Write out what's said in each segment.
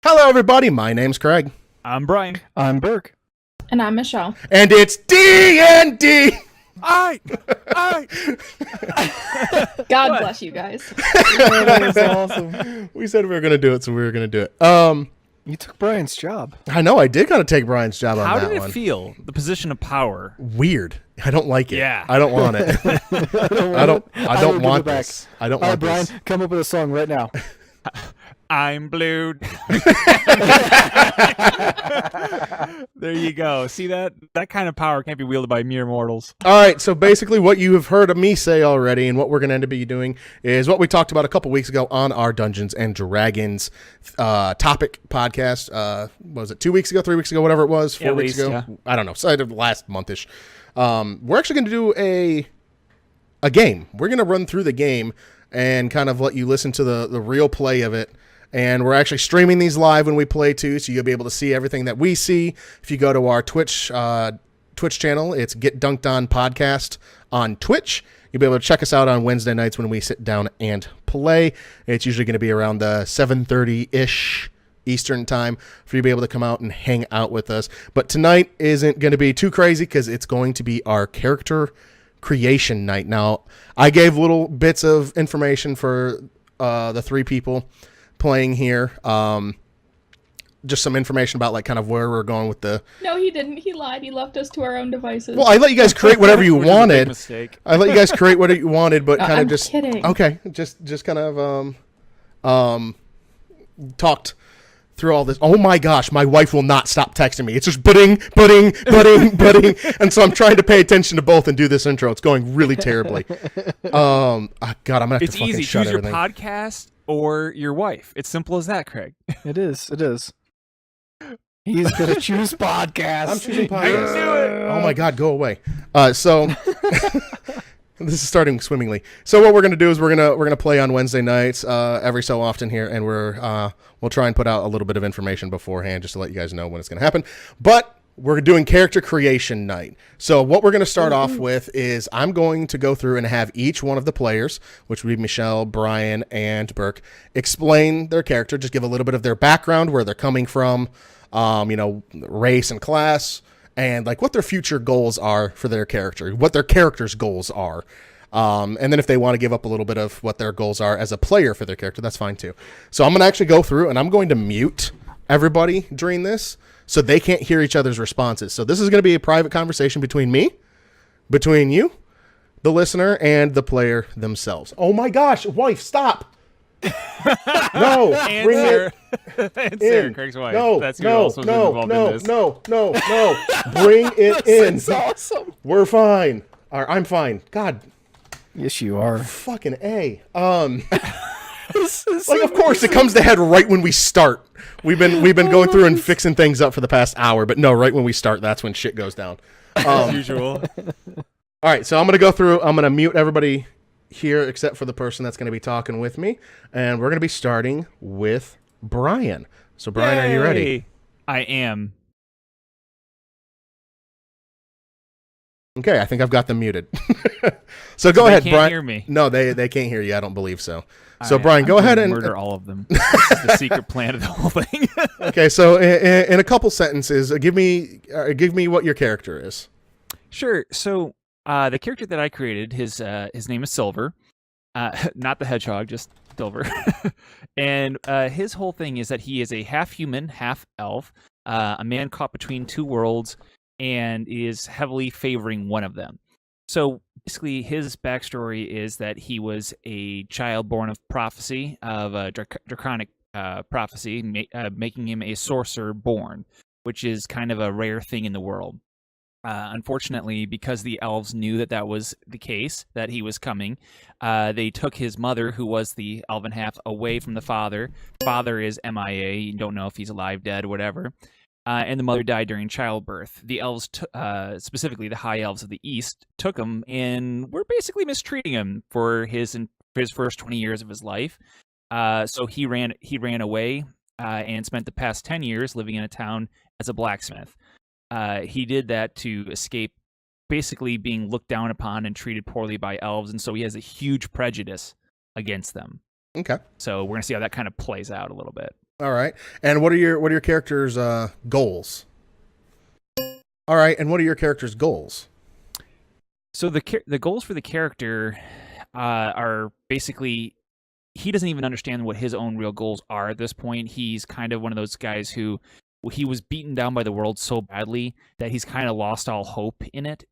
Hello, everybody. My name's Craig. I'm Brian. I'm Burke. And I'm Michelle. And it's DND! God bless you guys. That was awesome. We said we were going to do it, so we were going to do it. You took Brian's job. I know, I did kind of take Brian's job on How that did one. it feel? The position of power. Weird. I don't like it. Yeah. I don't want it. I don't want this. I don't All right, want Brian, this. come up with a song right now. I'm blue. There you go. See that? That kind of power can't be wielded by mere mortals. All right, so basically what you have heard of me say already and what we're going to end up doing is what we talked about a couple weeks ago on our Dungeons and Dragons topic podcast. What was it, 2 weeks ago, 3 weeks ago, whatever it was, 4 weeks ago? Yeah. I don't know, so last monthish. We're actually going to do a game. We're going to run through the game and kind of let you listen to the real play of it. And we're actually streaming these live when we play too, so you'll be able to see everything that we see. If you go to our Twitch channel, it's Get Dunked On Podcast on Twitch. You'll be able to check us out on Wednesday nights when we sit down and play. It's usually going to be around the 7:30-ish Eastern time for you to be able to come out and hang out with us. But tonight isn't going to be too crazy because it's going to be our character creation night. Now, I gave little bits of information for the three people playing here, just some information about like kind of where we're going with the. No, he didn't. He lied. He left us to our own devices. Well, I let you guys create whatever you Which is a big wanted. mistake. I let you guys create whatever you wanted, but kind of I'm just kidding. okay, just kind of talked through all this. Oh my gosh, my wife will not stop texting me. It's just budding, and so I'm trying to pay attention to both and do this intro. It's going really terribly. God, I'm gonna have It's to fucking easy. shut Choose your everything. podcast or your wife. It's simple as that, Craig. It is. He's going to choose podcast. I'm choosing I podcast. knew it. Oh my God, go away. So this is starting swimmingly. So what we're gonna do is we're gonna play on Wednesday nights every so often here, and we'll try and put out a little bit of information beforehand just to let you guys know when it's gonna happen. But we're doing character creation night. So what we're gonna start off with is I'm going to go through and have each one of the players, which would be Michelle, Brian, and Burke, explain their character, just give a little bit of their background, where they're coming from, race and class, and like what their future goals are for their character, what their character's goals are. And then if they want to give up a little bit of what their goals are as a player for their character, that's fine too. So I'm going to actually go through and I'm going to mute everybody during this so they can't hear each other's responses. So this is going to be a private conversation between me, between you, the listener, and the player themselves. Oh my gosh, wife, stop. No, And bring Sarah. it And Sarah, in. Craig's wife. No, That's who no, also is no, involved no, in this. no. Bring it in. That's awesome. We're fine. Or I'm fine. God, Yes, you are. fucking A. Like, of course, it comes to head right when we start. We've been going through and fixing things up for the past hour, but no, right when we start, that's when shit goes down. As usual. All right, so I'm gonna go through. I'm gonna mute everybody here except for the person that's gonna be talking with me, and we're gonna be starting with Brian. So, Brian, are you ready? Yay. I am. Okay, I think I've got them muted. So go They ahead, can't Brian. hear me. No, they can't hear you. I don't believe so. So, Brian, go I'm ahead gonna and murder all of them. This is the secret plan of the whole thing. okay. So, in a couple sentences, give me what your character is. Sure. So the character that I created, his name is Silver, not the hedgehog, just Silver. And his whole thing is that he is a half human, half elf, a man caught between two worlds, and is heavily favoring one of them. So basically, his backstory is that he was a child born of prophecy, of a draconic prophecy, making him a sorcerer born, which is kind of a rare thing in the world. Unfortunately, because the elves knew that that was the case, that he was coming, they took his mother, who was the elven half, away from the father. Father is MIA. You don't know if he's alive, dead, whatever. And the mother died during childbirth. The elves, specifically the high elves of the east, took him and were basically mistreating him for his first 20 years of his life. So he ran away and spent the past 10 years living in a town as a blacksmith. He did that to escape basically being looked down upon and treated poorly by elves, and so he has a huge prejudice against them. Okay. So we're going to see how that kind of plays out a little bit. All right. And what are your character's goals? All right. And what are your character's goals? So the goals for the character are basically he doesn't even understand what his own real goals are at this point. He's kind of one of those guys who he was beaten down by the world so badly that he's kind of lost all hope in it.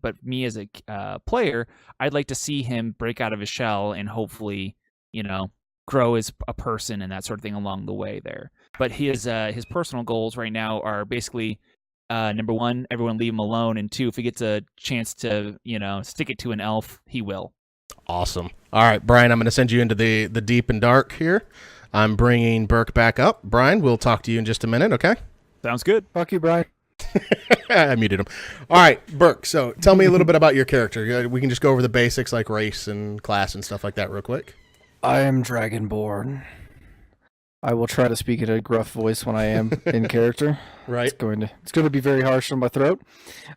But me as a player, I'd like to see him break out of his shell and hopefully, grow as a person and that sort of thing along the way there. But his personal goals right now are basically number one, everyone leave him alone, and two, if he gets a chance to, stick it to an elf, he will. Awesome. All right, Brian, I'm going to send you into the deep and dark here. I'm bringing Burke back up. Brian, we'll talk to you in just a minute, okay? Sounds good. Fuck you, Brian. I muted him. All right, Burke, so tell me a little bit about your character. We can just go over the basics like race and class and stuff like that real quick. I am Dragonborn. I will try to speak in a gruff voice when I am in character. Right. It's going to be very harsh on my throat.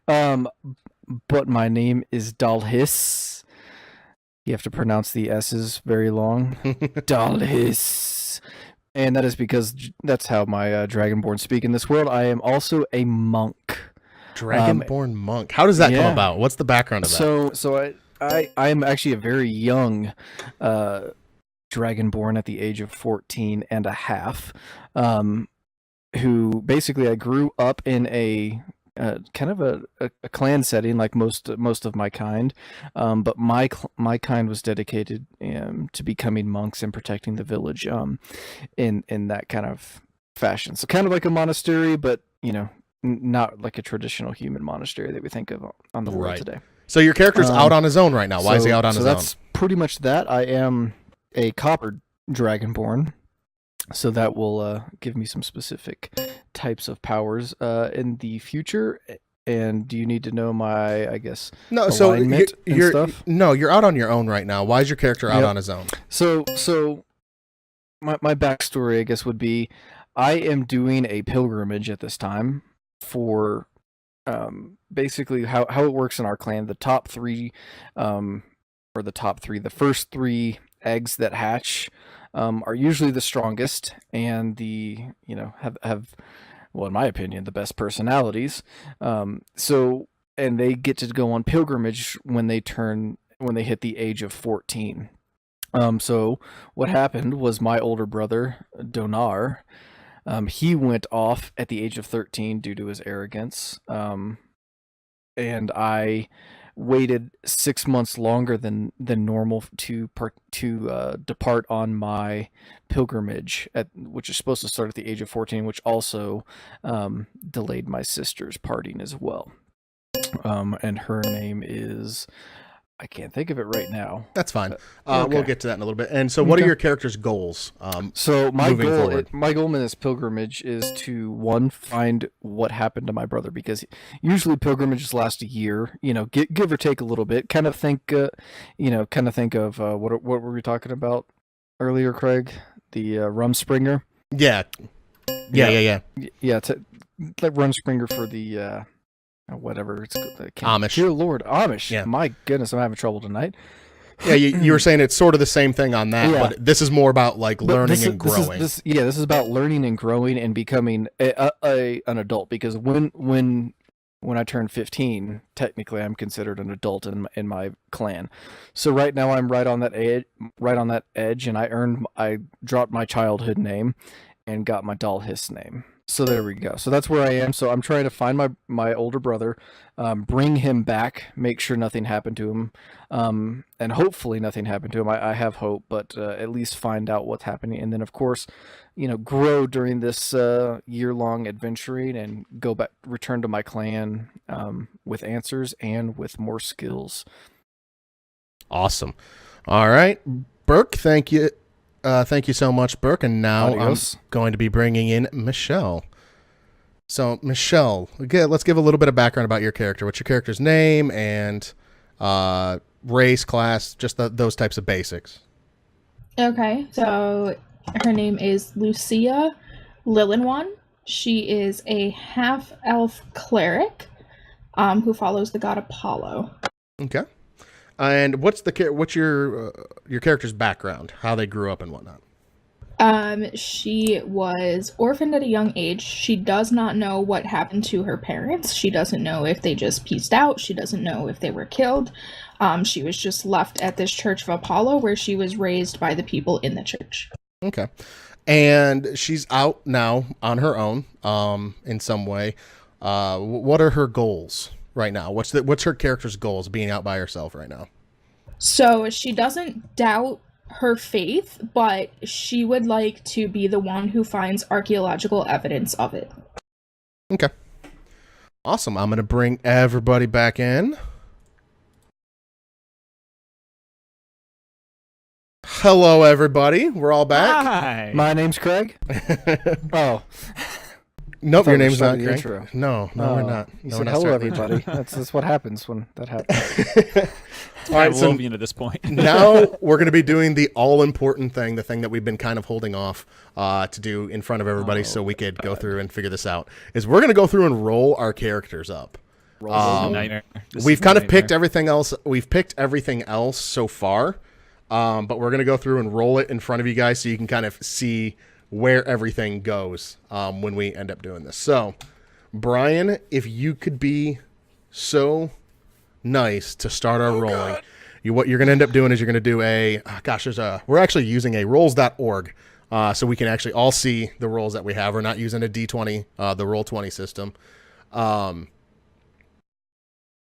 But my name is Dalhis. You have to pronounce the S's very long. Dalhis. And that is because that's how my Dragonborn speak in this world. I am also a monk. Dragonborn monk. How does that come about? What's the background of that? So I am actually a very young Dragonborn at the age of 14 and a half, who basically I grew up in a kind of a clan setting like most of my kind, but my kind was dedicated to becoming monks and protecting the village in that kind of fashion. So kind of like a monastery, but not like a traditional human monastery that we think of on the world today. So your character's out on his own right now. Why is he out on his own? So that's pretty much that. I am a copper Dragonborn, so that will give me some specific types of powers in the future. And do you need to know my, I guess, alignment and stuff? No, you're out on your own right now. Why is your character out on his own? So my backstory, I guess, would be I am doing a pilgrimage at this time for basically how it works in our clan. The first three eggs that hatch are usually the strongest and have well, in my opinion, the best personalities. And they get to go on pilgrimage when they hit the age of 14. So what happened was my older brother Donar, he went off at the age of 13 due to his arrogance, and I waited 6 months longer than normal to depart on my pilgrimage, which is supposed to start at the age of 14, which also delayed my sister's parting as well. And her name is, I can't think of it right now. That's fine. Okay. We'll get to that in a little bit. And so what are your character's goals? So my goal in this pilgrimage is to, one, find what happened to my brother, because usually pilgrimages last a year, give or take a little bit. Kind of think of what were we talking about earlier, Craig? The Rumspringer? Yeah. Yeah. Like Rumspringer for the whatever it's Amish. Dear Lord, Amish. Yeah. My goodness, I'm having trouble tonight. Yeah, you were saying it's sort of the same thing on that, but this is more about learning and growing. This is about learning and growing and becoming an adult. Because when I turn 15, technically I'm considered an adult in my clan. So right now I'm right on that edge, and I dropped my childhood name and got my Dalhis name. So there we go. So that's where I am. So I'm trying to find my older brother, bring him back, make sure nothing happened to him, and hopefully nothing happened to him. I have hope, but at least find out what's happening. And then, of course, grow during this year-long adventuring and return to my clan with answers and with more skills. Awesome. All right. Burke, thank you. Thank you so much, Burke. And now Adios. I'm going to be bringing in Michelle. So, Michelle, let's give a little bit of background about your character. What's your character's name and race, class, just those types of basics. Okay, so her name is Lucia Lillenwan. She is a half-elf cleric who follows the god Apollo. Okay. And what's your character's background? How they grew up and whatnot? She was orphaned at a young age. She does not know what happened to her parents. She doesn't know if they just pieced out. She doesn't know if they were killed. She was just left at this Church of Apollo where she was raised by the people in the church. Okay. And she's out now on her own, in some way. What are her goals right now? What's her character's goals being out by herself right now? So she doesn't doubt her faith, but she would like to be the one who finds archaeological evidence of it. Okay. Awesome. I'm going to bring everybody back in. Hello, everybody. We're all back. Hi. My name's Craig. Oh, Nope, thought your we name's not started the Craig. intro. No, we're not. You No, said we're not hello, starting the everybody. That's what happens when that happens. All right, so at this point. now we're going to be doing the all-important thing, the thing that we've been kind of holding off to do in front of everybody so we could go through and figure this out, is we're going to go through and roll our characters up. Nightmare. We've kind of picked everything else. We've picked everything else so far, but we're going to go through and roll it in front of you guys so you can kind of see where everything goes when we end up doing this. So, Brian, if you could be so nice to start our rolling. What you're going to end up doing is you're going to do we're actually using a rolls.org so we can actually all see the rolls that we have. We're not using a D20, the Roll20 system.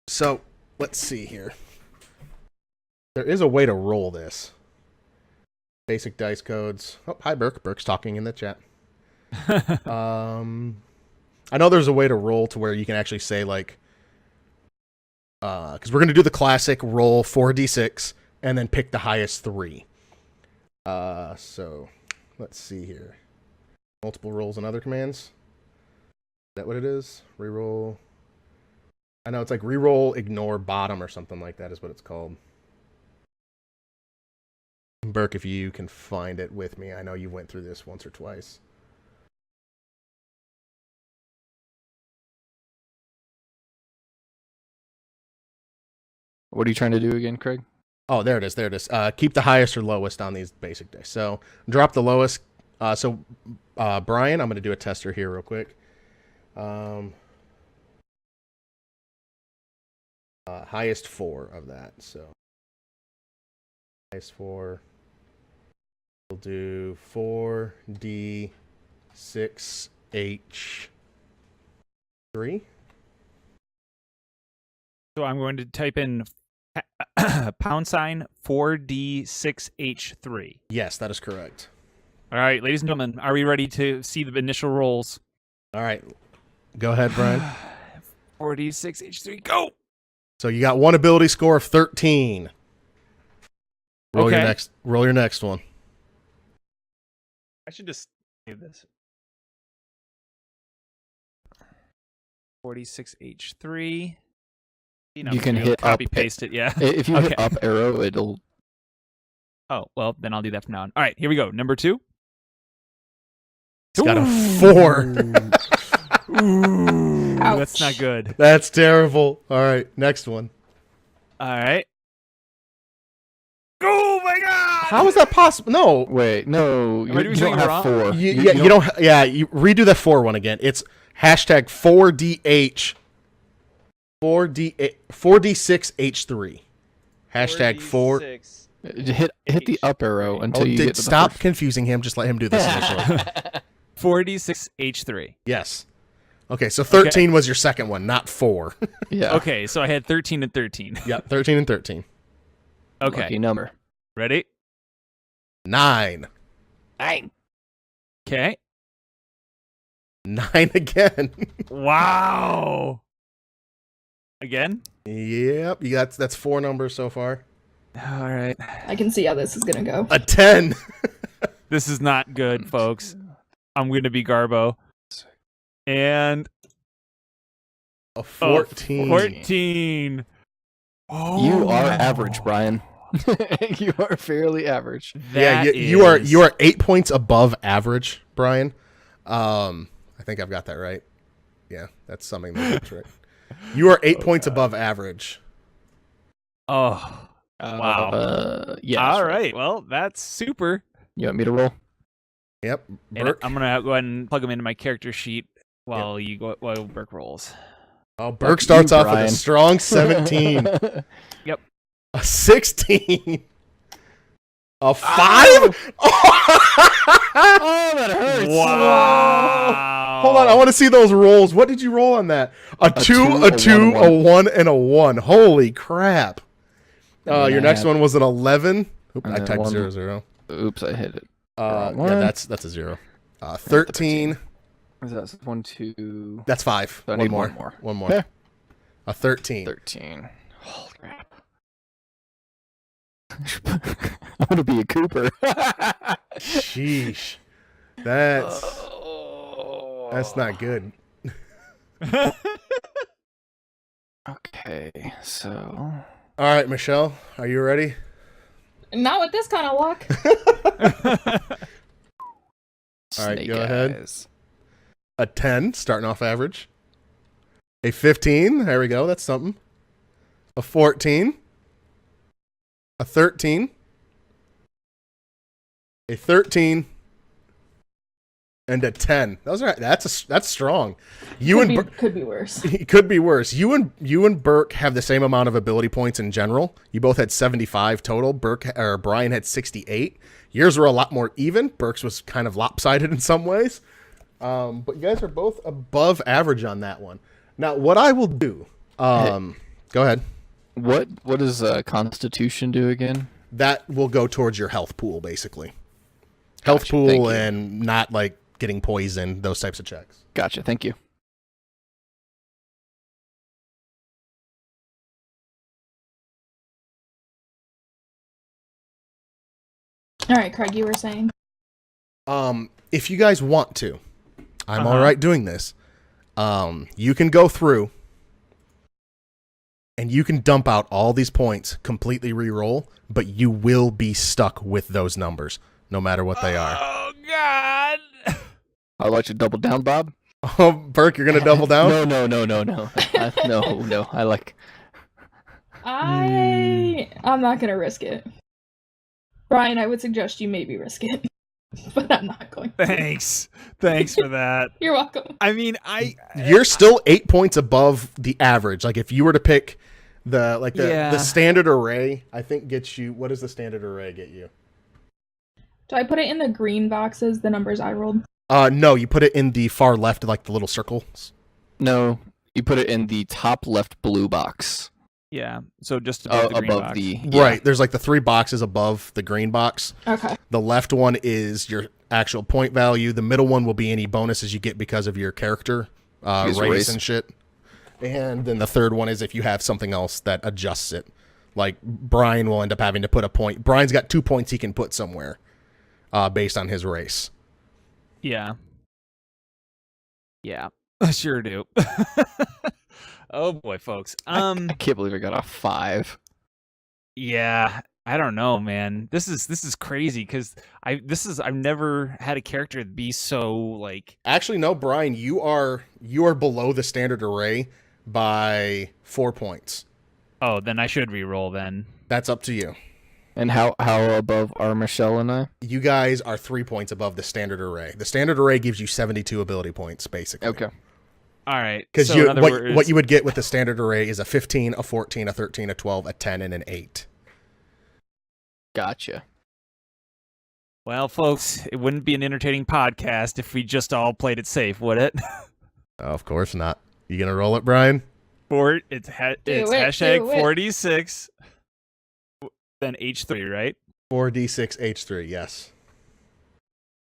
So let's see here. There is a way to roll this. Basic dice codes. Oh, hi, Burke. Burke's talking in the chat. I know there's a way to roll to where you can actually say, like, because we're going to do the classic roll 4d6 and then pick the highest 3. So let's see here. Multiple rolls and other commands. Is that what it is? Reroll. I know it's like reroll, ignore bottom or something like that is what it's called. Burke, if you can find it with me. I know you went through this once or twice. What are you trying to do again, Craig? Oh, there it is. There it is. Keep the highest or lowest on these basic dice. So drop the lowest. Brian, I'm going to do a tester here real quick. Highest 4 of that. So highest 4. We'll do 4d6h3. So I'm going to type in pound sign 4D6H3. Yes, that is correct. All right, ladies and gentlemen, are we ready to see the initial rolls? All right. Go ahead, Brian. 4D6H3, go! So you got one ability score of 13. Roll Okay. your next one. I should just save this. 4D6H3. You can hit copy up. paste it, yeah. If you Okay. hit up arrow, it'll. Oh, well, then I'll do that from now on. All right, here we go. Number 2. It's got a 4. Ooh, Ouch. that's not good. That's terrible. All right, next one. All right. Oh my god! How is that possible? No. Wait, no, Am I you doing don't something have wrong? 4. You don't. Yeah, you redo that 4 one again. It's hashtag 4DH. 4D6H3. Hashtag 4. Hit the up arrow until you get to the Stop first. confusing him. Just let him do this initially. 4D6H3. Yes. Okay, so 13 was your second one, not 4. Yeah. Okay, so I had 13 and 13. Yep, 13 and 13. Okay, Lucky number. ready? 9. 9. Okay. 9 again. Wow. Again? Yep, that's 4 numbers so far. All right. I can see how this is gonna go. A 10. This is not good, folks. I'm going to be Garbo. And A 14. 14. Oh, You are no. average, Brian. You are fairly average. Yeah, That you are is- 8 points above average, Brian. I think I've got that right. Yeah, that's something that's right. You are 8 points above average. Oh, wow. Yeah. All that's right. Well, that's super. You want me to roll? Yep. And Burke. I'm gonna go ahead and plug them into my character sheet while while Burke rolls. Oh, Burke starts off with a Brian. strong 17. Yep. A 16. A 5? Oh, that hurts. Wow. Hold on, I want to see those rolls. What did you roll on that? A 2, a 2, a 1, and a 1. Holy crap. Your next one was an 11. Oop, I typed 0, 0. Oops, I hit it. Yeah, that's a 0. 13. Is that 1, 2? That's 5. So I One need more. one more. One more. A 13. 13. Holy crap. I'm gonna be a Cooper. Sheesh. That's not good. Okay, so All right, Michelle, are you ready? Not with this kind of luck. All right, Snake go ahead. Eyes. A 10, starting off average. A 15, there we go, that's something. A 14. A 13. A 13. And a 10. Those are that's strong. Could be worse. It could be worse. You and Burke have the same amount of ability points in general. You both had 75 total. Brian had 68. Yours were a lot more even. Burke's was kind of lopsided in some ways. But you guys are both above average on that one. Now, what I will do, go ahead. What does Constitution do again? That will go towards your health pool, basically. Health Gotcha, thank pool you. and not like getting poisoned, those types of checks. Gotcha. Thank you. All right, Craig, you were saying. If you guys want to, I'm all right doing this. You can go through and you can dump out all these points, completely re-roll, but you will be stuck with those numbers, no matter what they are. Oh God. I'd like to double down, Bob. Oh, Burke, you're gonna double down? No. No. I like. I'm not gonna risk it. Brian, I would suggest you maybe risk it, but I'm not going to. Thanks for that. You're welcome. I mean, You're still 8 points above the average. Like if you were to pick the standard array, I think gets you. What does the standard array get you? Do I put it in the green boxes, the numbers I rolled? No, you put it in the far left, like the little circles. No, you put it in the top left blue box. Yeah. So just above the green above box. the Right. There's like the 3 boxes above the green box. Okay. The left one is your actual point value. The middle one will be any bonuses you get because of your character, race and shit. And then the third one is if you have something else that adjusts it. Like Brian will end up having to put a point. Brian's got 2 points he can put somewhere based on his race. Yeah. Yeah. I sure do. Oh boy, folks. I can't believe I got a 5. Yeah. I don't know, man. This is crazy because I've never had a character be so like. Actually, no, Brian, you are below the standard array by 4 points. Oh, then I should re-roll then. That's up to you. And how above are Michelle and I? You guys are 3 points above the standard array. The standard array gives you 72 ability points, basically. Okay. All right. Because so in other words, what you would get with the standard array is a 15, a 14, a 13, a 12, a 10, and an 8. Gotcha. Well, folks, it wouldn't be an entertaining podcast if we just all played it safe, would it? Of course not. You gonna roll it, Brian? It's hashtag do it. 46, then H3, right? 4d6 H3, yes.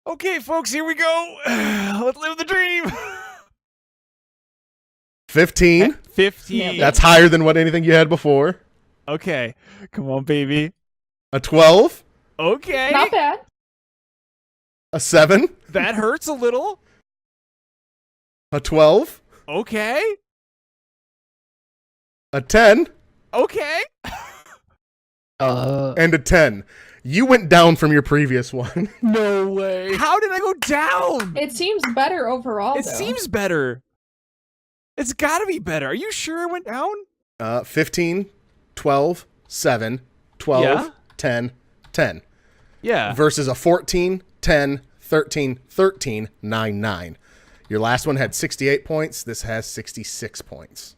Okay, folks, here we go. Let's live the dream. 15. 15. That's higher than what anything you had before. Okay. Come on, baby. A 12. Okay. Not bad. A 7. That hurts a little. A 12. Okay. A 10. Okay. And a 10. You went down from your previous one. No way. How did I go down? It seems better overall. It though. seems better. It's got to be better. Are you sure I went down? 15, 12, 7, 12, Yeah. 10, 10. Yeah. Versus a 14, 10, 13, 13, 9, 9. Your last one had 68 points. This has 66 points.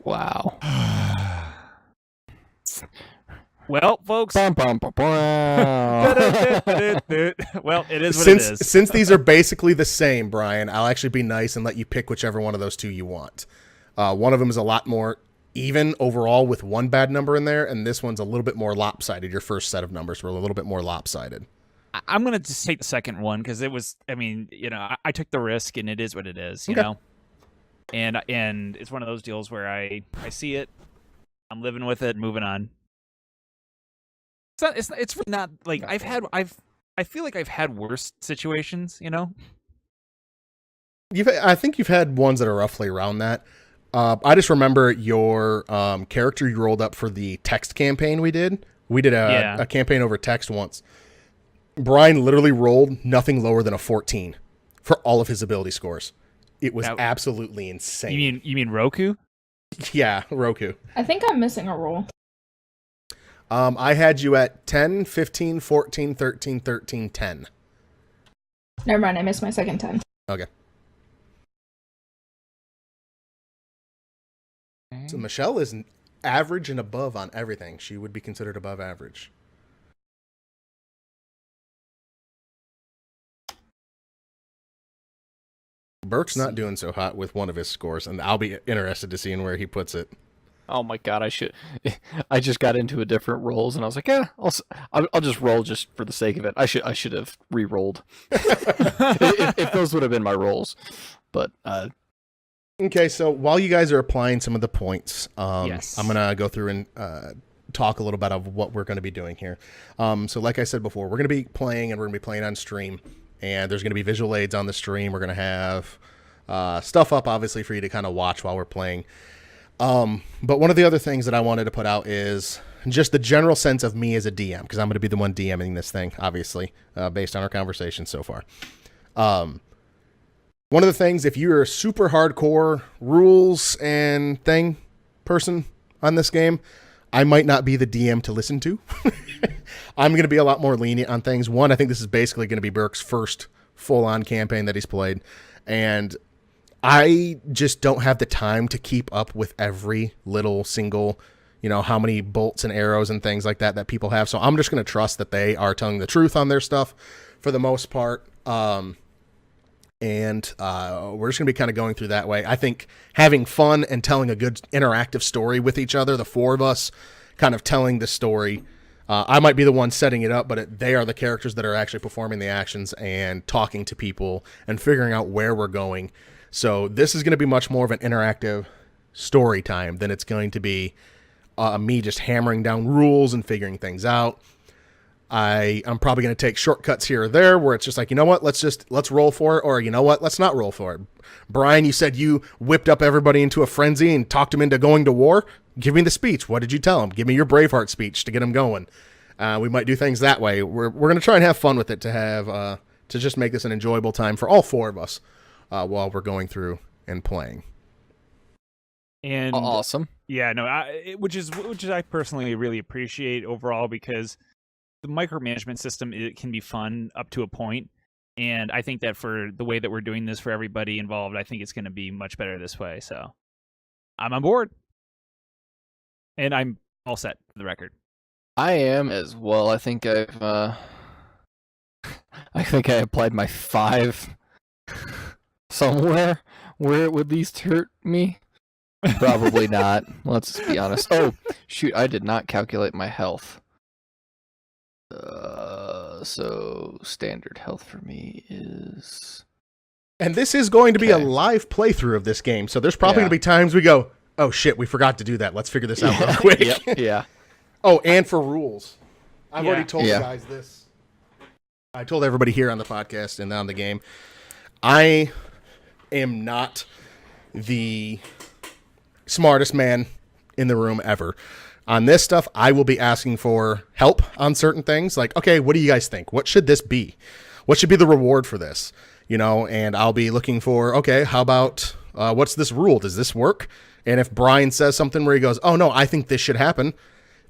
Wow. Well, folks. Bum, bum, bum, bum. Well, it is what it is. Since these are basically the same, Brian, I'll actually be nice and let you pick whichever one of those two you want. One of them is a lot more even overall with one bad number in there, and this one's a little bit more lopsided. Your first set of numbers were a little bit more lopsided. I'm going to just take the second one because it was, I mean, I took the risk and it is what it is, you know? And it's one of those deals where I see it, I'm living with it, moving on. It's really not like I feel like I've had worse situations, you know? I think you've had ones that are roughly around that. I just remember your character you rolled up for the text campaign we did. We did a campaign over text once. Brian literally rolled nothing lower than a 14 for all of his ability scores. It was absolutely insane. You mean Roku? Yeah, Roku. I think I'm missing a roll. I had you at 10, 15, 14, 13, 13, 10. Never mind, I missed my second 10. Okay. So Michelle is average and above on everything. She would be considered above average. Burke's not doing so hot with one of his scores, and I'll be interested to see where he puts it. Oh my god, I just got into a different rolls and I was like, yeah, I'll just roll just for the sake of it. I should have re-rolled if those would have been my rolls. But okay, so while you guys are applying some of the points, yes. I'm gonna go through and talk a little bit of what we're going to be doing here. So like I said before, we're going to be playing and we're going to be playing on stream, and there's going to be visual aids on the stream. We're going to have stuff up obviously for you to kind of watch while we're playing. But one of the other things that I wanted to put out is just the general sense of me as a DM, because I'm going to be the one DMing this thing, obviously, based on our conversation so far. One of the things, if you're a super hardcore rules and thing person on this game, I might not be the DM to listen to. I'm going to be a lot more lenient on things. One, I think this is basically going to be Burke's first full-on campaign that he's played, and I just don't have the time to keep up with every little single, how many bolts and arrows and things like that people have. So I'm just going to trust that they are telling the truth on their stuff for the most part. And we're just going to be kind of going through that way. I think having fun and telling a good interactive story with each other, the four of us kind of telling the story. I might be the one setting it up, but they are the characters that are actually performing the actions and talking to people and figuring out where we're going. So this is going to be much more of an interactive story time than it's going to be me just hammering down rules and figuring things out. I'm probably going to take shortcuts here or there where it's just like, you know what, let's roll for it, or you know what, let's not roll for it. Brian, you said you whipped up everybody into a frenzy and talked them into going to war. Give me the speech. What did you tell them? Give me your Braveheart speech to get them going. We might do things that way. We're going to try and have fun with it to just make this an enjoyable time for all four of us while we're going through and playing. And awesome. Yeah, no, which is I personally really appreciate overall, because the micromanagement system, it can be fun up to a point, and I think that for the way that we're doing this for everybody involved, I think it's going to be much better this way. So I'm on board, and I'm all set for the record. I am as well. I think I applied my 5 somewhere where it would least hurt me. Probably not. Let's be honest. Oh, shoot, I did not calculate my health. So standard health for me is... And this is going to be a live playthrough of this game, so there's probably going to be times we go, oh shit, we forgot to do that. Let's figure this out real quick. Yeah. Oh, and for rules. I've already told you guys this. I told everybody here on the podcast and on the game. I am not the smartest man in the room ever. On this stuff, I will be asking for help on certain things. Like, okay, what do you guys think? What should this be? What should be the reward for this? And I'll be looking for, okay, how about, what's this rule? Does this work? And if Brian says something where he goes, oh no, I think this should happen,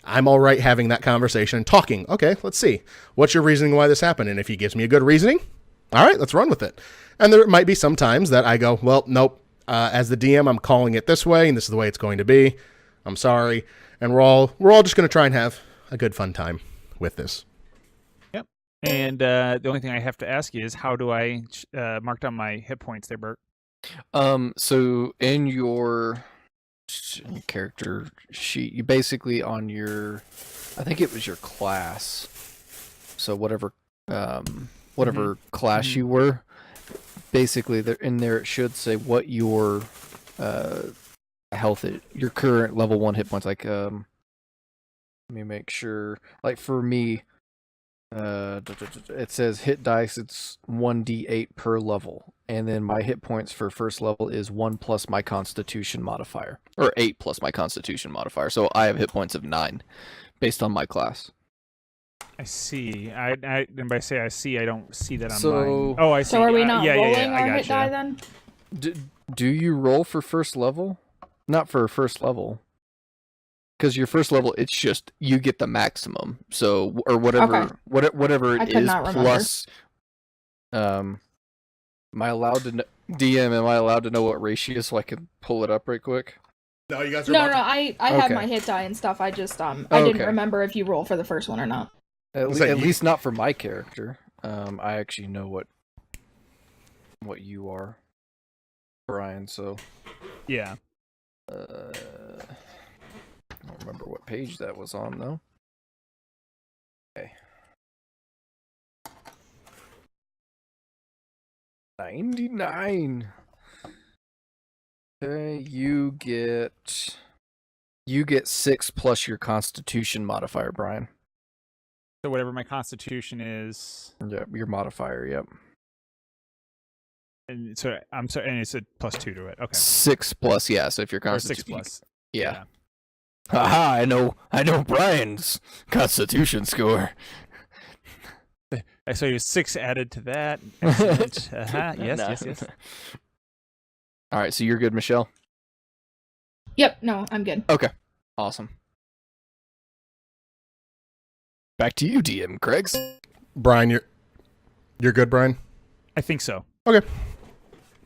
I'm all right having that conversation and talking. Okay, let's see. What's your reasoning why this happened? And if he gives me a good reasoning, All right, let's run with it. And there might be some times that I go, well, nope. As the DM, I'm calling it this way, and this is the way it's going to be. I'm sorry. And we're all just going to try and have a good fun time with this. Yep. And the only thing I have to ask you is, how do I mark down my hit points there, Bert? So in your character sheet, you basically on your, I think it was your class. So whatever class you were, basically in there it should say what your health is, your current level 1 hit points. Like let me make sure. Like for me, it says hit dice. It's 1d8 per level, and then my hit points for first level is 1 plus my Constitution modifier, or 8 plus my Constitution modifier. So I have hit points of 9, based on my class. I see. And by say I see, I don't see that on So- mine. Oh, I see. So are we not rolling I our hit gotcha. die then? Do you roll for first level? Not for first level. Because your first level, it's just you get the maximum. So or whatever, Okay. whatever I it could is not remember. plus. Am I allowed to DM? Am I allowed to know what ratio so I can pull it up right quick? No, you guys are No, I have Okay. my hit die and stuff. I just I Okay. didn't remember if you roll for the first one or not. At, Was that at you? least not for my character. I actually know what you are, Brian. So Yeah. I don't remember what page that was on though. Okay. 99. Okay, you get 6 plus your Constitution modifier, Brian. So whatever my Constitution is, Yep, your modifier. Yep. and so I'm sorry, and it's a +2 to it. Okay. 6 plus, yeah. So if your Or 6 Constitution, plus. yeah. Haha, I know Brian's Constitution score. So you 6 added to that. Excellent. Yes, Nah. yes. All right, so you're good, Michelle. Yep, no, I'm good. Awesome. Back to you, DM Craigs. Brian, you're good, Brian? I think so. Okay.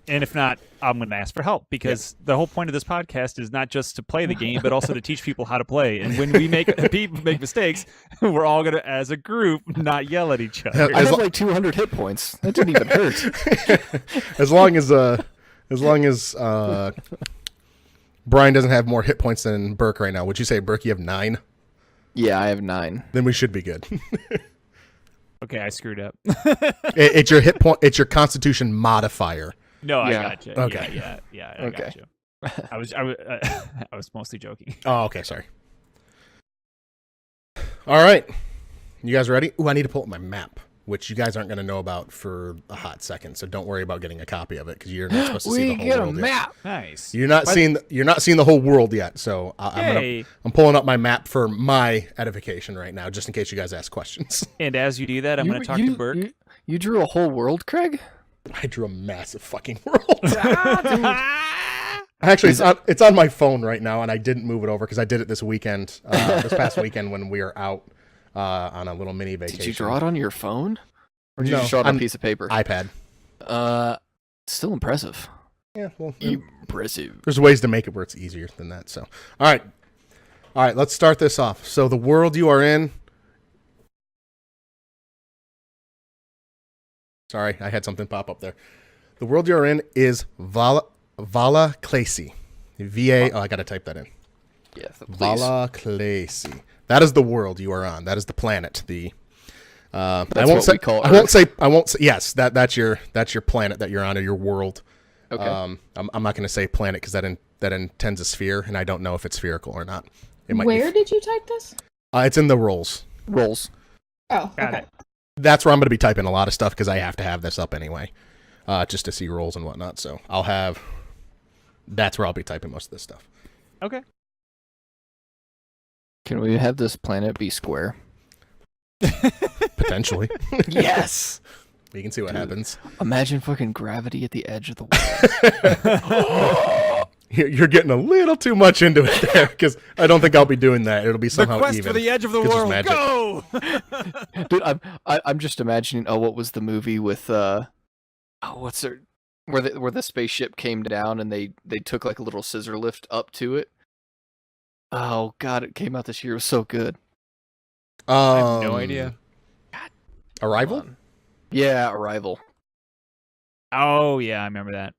And if not, I'm going to ask for help, because the whole point of this podcast is not just to play the game, but also to teach people how to play. And when we people make mistakes, we're all going to, as a group, not yell at each other. I have like 200 hit points. That didn't even hurt. as long as Brian doesn't have more hit points than Burke right now. Would you say, Burke, you have 9? Yeah, I have 9. Then we should be good. Okay, I screwed up. It's your hit point. It's your Constitution modifier. No, Yeah. I got you. Okay. Yeah. I Okay. got you. I was mostly joking. Oh, okay. Sorry. All right. You guys ready? Ooh, I need to pull up my map, which you guys aren't going to know about for a hot second. So don't worry about getting a copy of it, because you're not supposed to see the whole world yet. Nice. You're not seeing the whole world yet. So Yay. I'm pulling up my map for my edification right now, just in case you guys ask questions. And as you do that, I'm going to talk to Burke. You drew a whole world, Craig? I drew a massive fucking world. Actually, it's on my phone right now, and I didn't move it over because I did it this weekend, this past weekend when we were out on a little mini vacation. Did you draw it on your phone? Or did you No, just draw it on on a piece of paper? iPad. Still impressive. Yeah, well, Impressive. there's ways to make it where it's easier than that. So, all right, let's start this off. So, the world you are in. Sorry, I had something pop up there. The world you are in is Valaclaci. Oh, I got to type that in. Yeah, please. Valaclaci. That is the world you are on. That is the planet. I That's won't what say. we call I won't say. I won't say. Yes, that's your planet that you're on, or your world. Okay. I'm not going to say planet because that intends a sphere, and I don't know if it's spherical or not. It might Where did you type this? it's in the rolls. Rolls. Oh, Got okay. it. That's where I'm going to be typing a lot of stuff because I have to have this up anyway, just to see rolls and whatnot. So that's where I'll be typing most of this stuff. Okay. Can we have this planet be square? Potentially, Yes. we can see what Dude. happens. Imagine fucking gravity at the edge of the world. You're getting a little too much into it there, because I don't think I'll be doing that. It'll be somehow the quest even. for the edge of the 'cause it's world. magic. Go! Dude, I'm just imagining. Oh, what was the movie with what's there? Where the spaceship came down and they took like a little scissor lift up to it. Oh God, it came out this year. It was so good. I have no idea. Arrival? Hold on. Yeah, Arrival. Oh yeah, I remember that.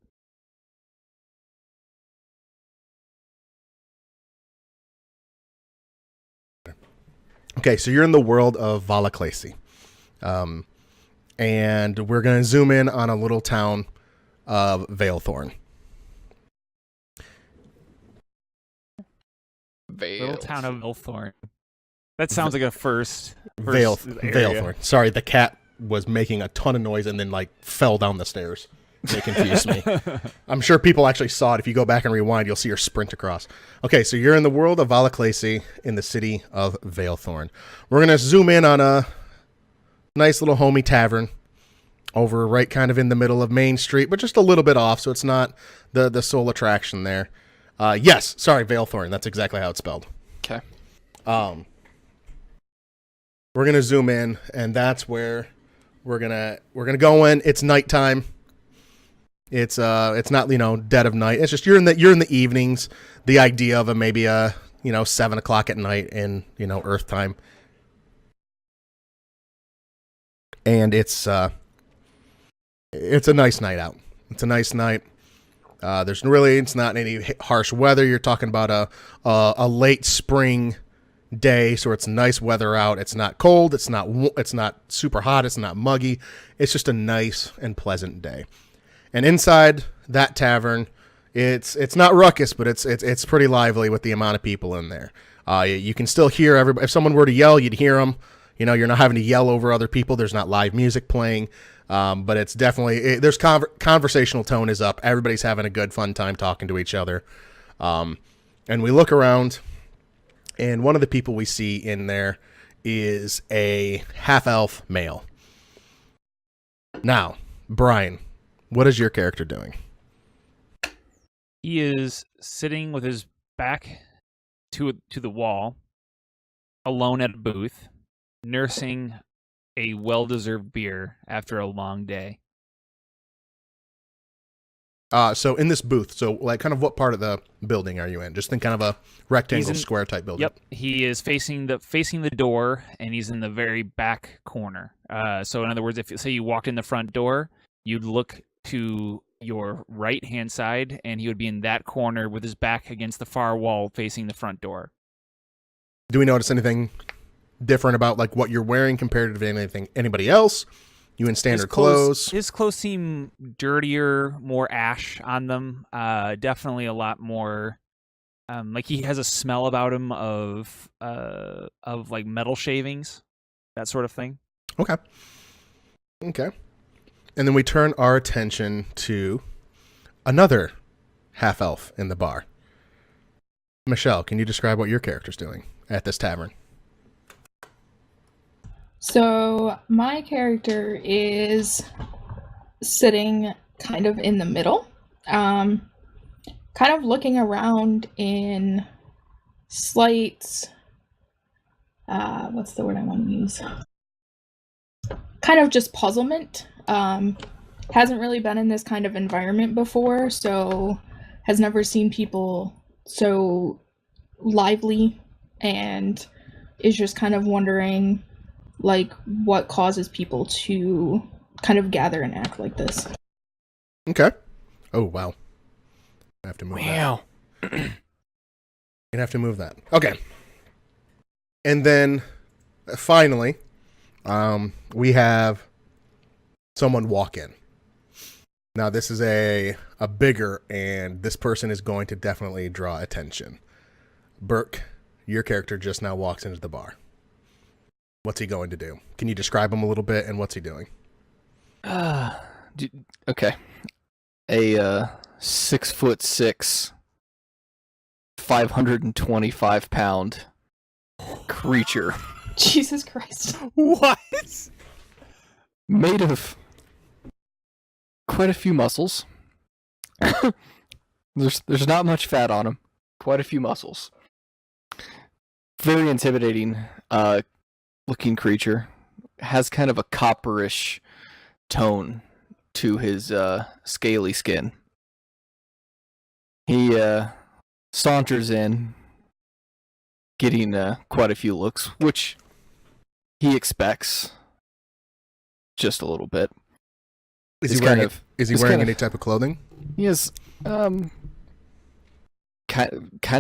Okay, so you're in the world of Valaclaci. And we're going to zoom in on a little town of Valethorn. Little town of Valethorn. That sounds like a first area. Valethorn. Sorry, the cat was making a ton of noise and then like fell down the stairs. They confused me. I'm sure people actually saw it. If you go back and rewind, you'll see her sprint across. Okay, so you're in the world of Valaclaci in the city of Valethorn. We're going to zoom in on a nice little homey tavern over right kind of in the middle of Main Street, but just a little bit off, so it's not the sole attraction there. Yes, sorry, Valethorn. That's exactly how it's spelled. Okay. We're going to zoom in, and that's where we're gonna go in. It's nighttime. It's not, dead of night. It's just you're in the evenings. The idea of maybe 7 o'clock at night in Earth time, and it's a nice night out. It's a nice night. It's not any harsh weather. You're talking about a late spring day, so it's nice weather out. It's not cold. It's not super hot. It's not muggy. It's just a nice and pleasant day. And inside that tavern, it's not ruckus, but it's pretty lively with the amount of people in there. You can still hear everybody. If someone were to yell, you'd hear them. You're not having to yell over other people. There's not live music playing, but it's definitely there's conversational tone is up. Everybody's having a good fun time talking to each other. And we look around, and one of the people we see in there is a half-elf male. Now, Brian, what is your character doing? He is sitting with his back to the wall, alone at a booth, nursing a well-deserved beer after a long day. So in this booth, so like kind of what part of the building are you in? Just think kind of a rectangle, square type building. Yep, he is facing the door, and he's in the very back corner. So in other words, if say you walked in the front door, you'd look to your right-hand side, and he would be in that corner with his back against the far wall facing the front door. Do we notice anything different about like what you're wearing compared to anybody else? You in standard clothes? His clothes seem dirtier, more ash on them. Definitely a lot more. Like he has a smell about him of like metal shavings, that sort of thing. Okay. And then we turn our attention to another half-elf in the bar. Michelle, can you describe what your character's doing at this tavern? So my character is sitting kind of in the middle, kind of looking around in slight, what's the word I want to use? Kind of just puzzlement. Hasn't really been in this kind of environment before, so has never seen people so lively, and is just kind of wondering like what causes people to kind of gather and act like this. Okay. Oh wow. I have to move Wow. that. You'd have to move that. Okay. And then finally, we have someone walk in. Now this is a bigger, and this person is going to definitely draw attention. Burke, your character just now walks into the bar. What's he going to do? Can you describe him a little bit, and what's he doing? Okay. A 6'6", 525-pound creature Jesus Christ. What? made of quite a few muscles. There's not much fat on him. Quite a few muscles. Very intimidating looking creature. Has kind of a copperish tone to his scaly skin. He saunters in, getting quite a few looks, which he expects just a little bit. Is It's he wearing kind of- is he it's wearing kind of- any type of clothing? He is kind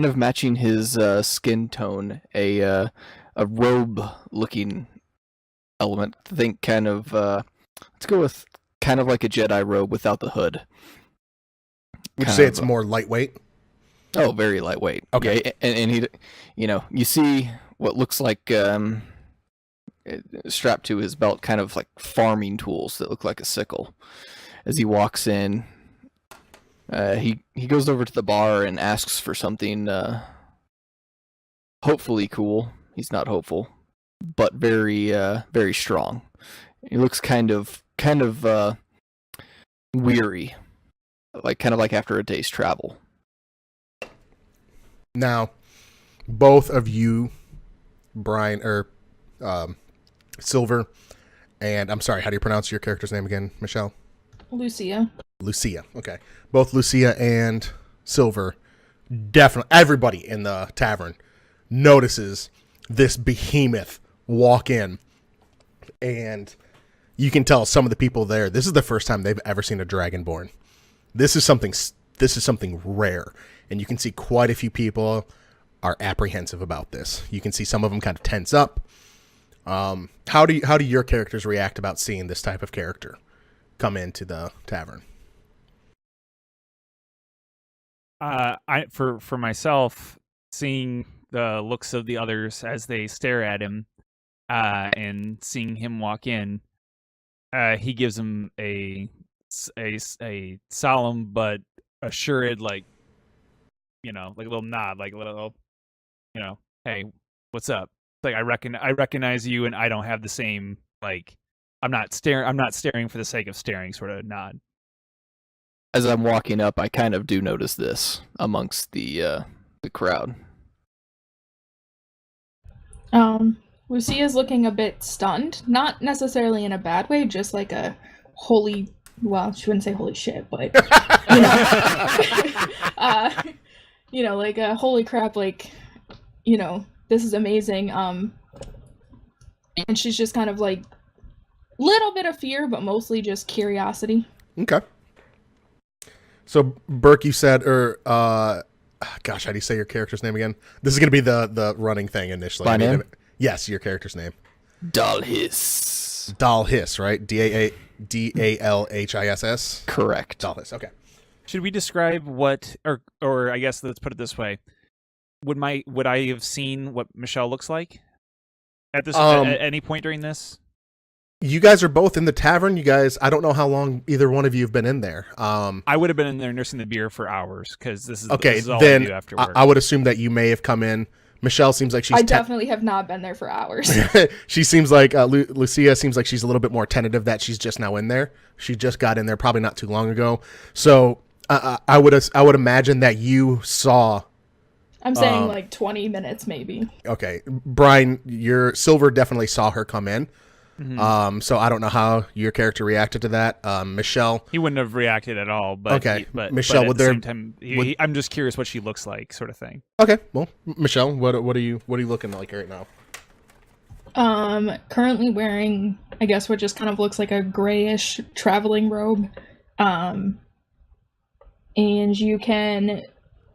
of matching his skin tone, a robe-looking element. Think kind of let's go with kind of like a Jedi robe without the hood. Would you Kind say of it's more lightweight? Oh, very lightweight. Okay. Yeah, and he, you see what looks like strapped to his belt, kind of like farming tools that look like a sickle. As he walks in, he goes over to the bar and asks for something hopefully cool. He's not hopeful, but very very strong. He looks kind of weary, kind of like after a day's travel. Now, both of you, Brian or Silver, and I'm sorry, how do you pronounce your character's name again, Michelle? Lucia. Lucia. Okay. Both Lucia and Silver, definitely everybody in the tavern notices this behemoth walk in, and you can tell some of the people there, this is the first time they've ever seen a dragonborn. This is something rare, and you can see quite a few people are apprehensive about this. You can see some of them kind of tense up. How do your characters react about seeing this type of character come into the tavern? For myself, seeing the looks of the others as they stare at him, and seeing him walk in, he gives him a solemn but assured, like a little nod, like a little, hey, what's up? Like, I recognize you, and I don't have the same, like, I'm not staring for the sake of staring sort of nod. As I'm walking up, I kind of do notice this amongst the crowd. Lucia's looking a bit stunned, not necessarily in a bad way, just like a holy, well, she wouldn't say holy shit, but like a holy crap, like, this is amazing. And she's just kind of like little bit of fear, but mostly just curiosity. Okay. So Burke, you said, or gosh, how do you say your character's name again? This is going to be the running thing initially. My name? Yes, your character's name. Dalhis. Dalhis, right? Dalhis. Correct. Dalhis. Okay. Should we describe what, or I guess let's put it this way: would I have seen what Michelle looks like at this at any point during this? You guys are both in the tavern. You guys, I don't know how long either one of you have been in there. I would have been in there nursing the beer for hours because this is okay. This is all Then I do after work. I would assume that you may have come in. Michelle seems like she's. I definitely have not been there for hours. She seems like Lucia seems like she's a little bit more tentative that she's just now in there. She just got in there probably not too long ago. So I would imagine that you saw. I'm saying like 20 minutes maybe. Okay, Brian, your Silver definitely saw her come in. Mm-hmm. So I don't know how your character reacted to that. Michelle, he wouldn't have reacted at all. But okay, Michelle, would at the there? same time, I'm just curious what she looks like, sort of thing. Okay, well, Michelle, what are you looking like right now? Currently wearing, I guess, what just kind of looks like a grayish traveling robe. And you can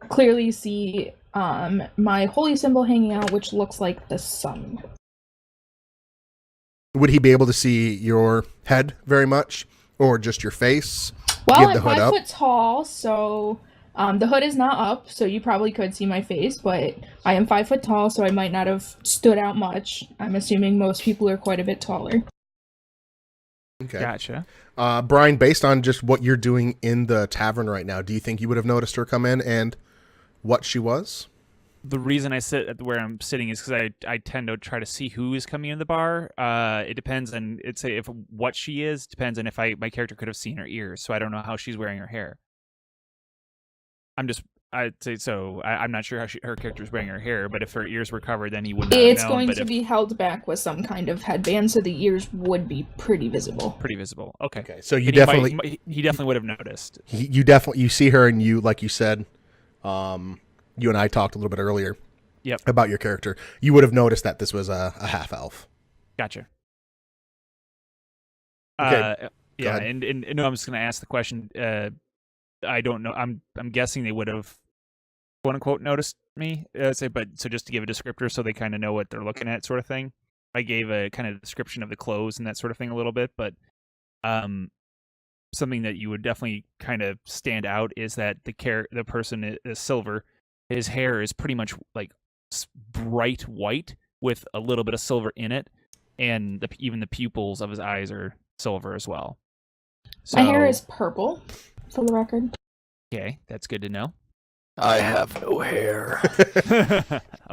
clearly see my holy symbol hanging out, which looks like the sun. Would he be able to see your head very much, or just your face? Well, Get the I'm hood 5 up? foot tall, so the hood is not up, so you probably could see my face, but I am 5 foot tall, so I might not have stood out much. I'm assuming most people are quite a bit taller. Okay. Gotcha. Brian, based on just what you're doing in the tavern right now, do you think you would have noticed her come in and what she was? The reason I sit at where I'm sitting is because I tend to try to see who is coming in the bar. It depends on if what she is depends on if my character could have seen her ears, so I don't know how she's wearing her hair. I'd say so. I'm not sure how her character's wearing her hair, but if her ears were covered, then he would not It's have known. going to be held back with some kind of headband, so the ears would be pretty visible. Pretty visible. Okay. Okay, so you And definitely he definitely would have noticed. you see her, and you, like you said, you and I talked a little bit earlier. Yep. About your character, you would have noticed that this was a half elf. Gotcha. Okay. Yeah, ahead. and no, I'm just gonna ask the question. I don't know. I'm guessing they would have, quote unquote, noticed me. But just to give a descriptor, so they kind of know what they're looking at, sort of thing. I gave a kind of description of the clothes and that sort of thing a little bit, but something that you would definitely kind of stand out is that the person is silver. His hair is pretty much like bright white with a little bit of silver in it, and even the pupils of his eyes are silver as well. So, My hair is purple, for the record. okay. That's good to know. I have no hair.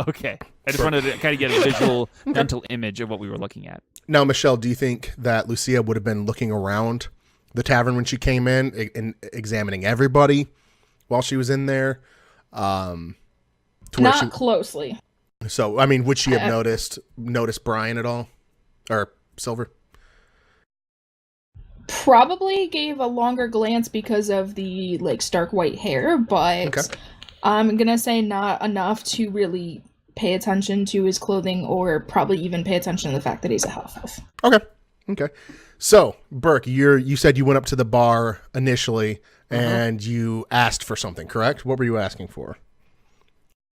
Okay, I just wanted to kind of get a visual mental image of what we were looking at. Now, Michelle, do you think that Lucia would have been looking around the tavern when she came in and examining everybody while she was in there? Not closely. So, I mean, would she have noticed Brian at all, or Silver? Probably gave a longer glance because of the stark white hair, but Okay. I'm gonna say not enough to really pay attention to his clothing, or probably even pay attention to the fact that he's a half elf. Okay. So, Burke, you said you went up to the bar initially and you asked for something, correct? What were you asking for?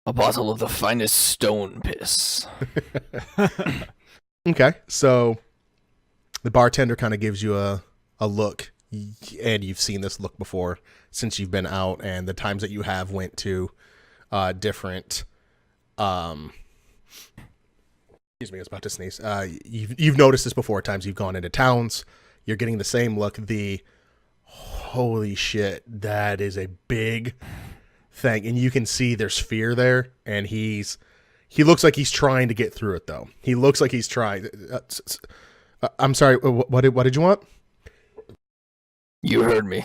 A bottle of the finest stone piss. Okay. So, the bartender kind of gives you a look, and you've seen this look before since you've been out, and the times that you have went to different excuse me, I was about to sneeze. You've noticed this before, times you've gone into towns. You're getting the same look. Holy shit, that is a big thing, and you can see there's fear there, and he looks like he's trying to get through it, though. He looks like he's trying. I'm sorry. What did you want? You heard me.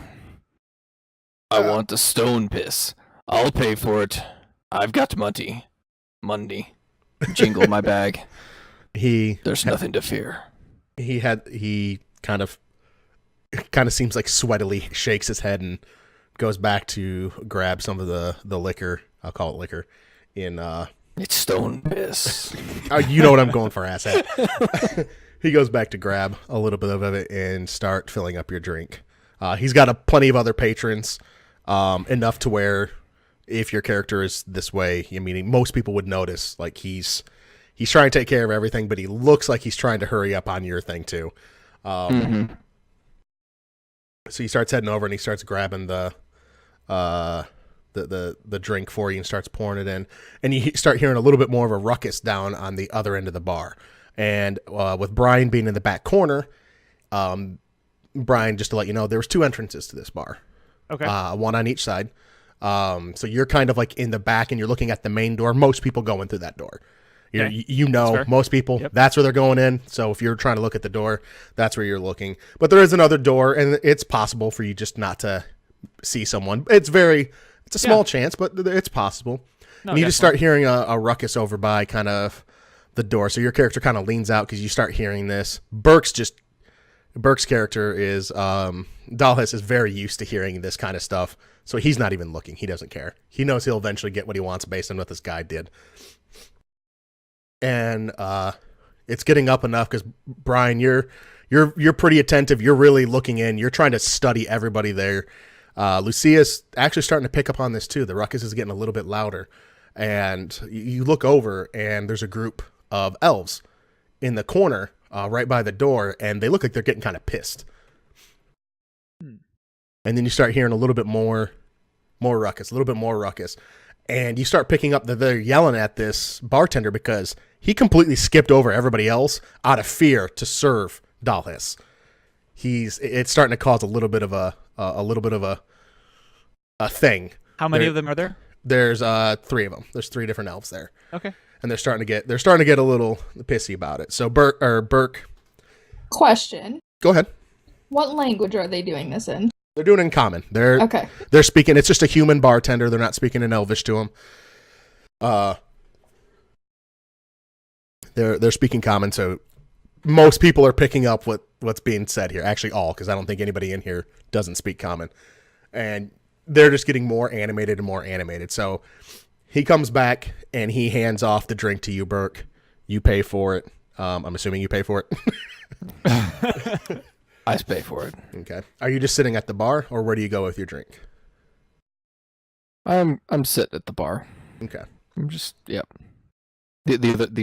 I want the stone piss. I'll pay for it. I've got money. Jingle my bag. There's nothing to fear. He kind of seems like sweatily shakes his head and goes back to grab some of the liquor. I'll call it liquor. It's stone piss. You know what I'm going for, asshat. He goes back to grab a little bit of it and start filling up your drink. He's got plenty of other patrons, enough to where if your character is this way, I mean, most people would notice. Like he's trying to take care of everything, but he looks like he's trying to hurry up on your thing too. So he starts heading over and he starts grabbing the drink for you and starts pouring it in, and you start hearing a little bit more of a ruckus down on the other end of the bar. And with Brian being in the back corner, Brian, just to let you know, there was 2 entrances to this bar. Okay. One on each side. So you're kind of like in the back and you're looking at the main door. Most people go in through that door. Most people, that's where they're going in. So if you're trying to look at the door, that's where you're looking. But there is another door, and it's possible for you just not to see someone. It's a small chance, but it's possible. No, and you just start hearing a ruckus over by kind of the door. So your character kind of leans out because you start hearing this. Burke's character is Dallas is very used to hearing this kind of stuff, so he's not even looking. He doesn't care. He knows he'll eventually get what he wants based on what this guy did. And it's getting up enough because Brian, you're pretty attentive. You're really looking in. You're trying to study everybody there. Lucia's actually starting to pick up on this too. The ruckus is getting a little bit louder, and you look over and there's a group of elves in the corner. Right by the door, and they look like they're getting kind of pissed. And then you start hearing a little bit more ruckus, and you start picking up that they're yelling at this bartender because he completely skipped over everybody else out of fear to serve Dalhis. It's starting to cause a little bit of a thing. How many of them are there? There's 3 of them. There's 3 different elves there. Okay. And they're starting to get a little pissy about it. So Burke. Question. Go ahead. What language are they doing this in? They're doing it in common. Okay. They're speaking. It's just a human bartender. They're not speaking in Elvish to him. They're speaking common, so most people are picking up what's being said here. Actually, all, because I don't think anybody in here doesn't speak common, and they're just getting more animated and more animated. So he comes back and he hands off the drink to you, Burke. You pay for it. I'm assuming you pay for it. I pay for it. Okay. Are you just sitting at the bar, or where do you go with your drink? I'm sitting at the bar. Okay. I'm just The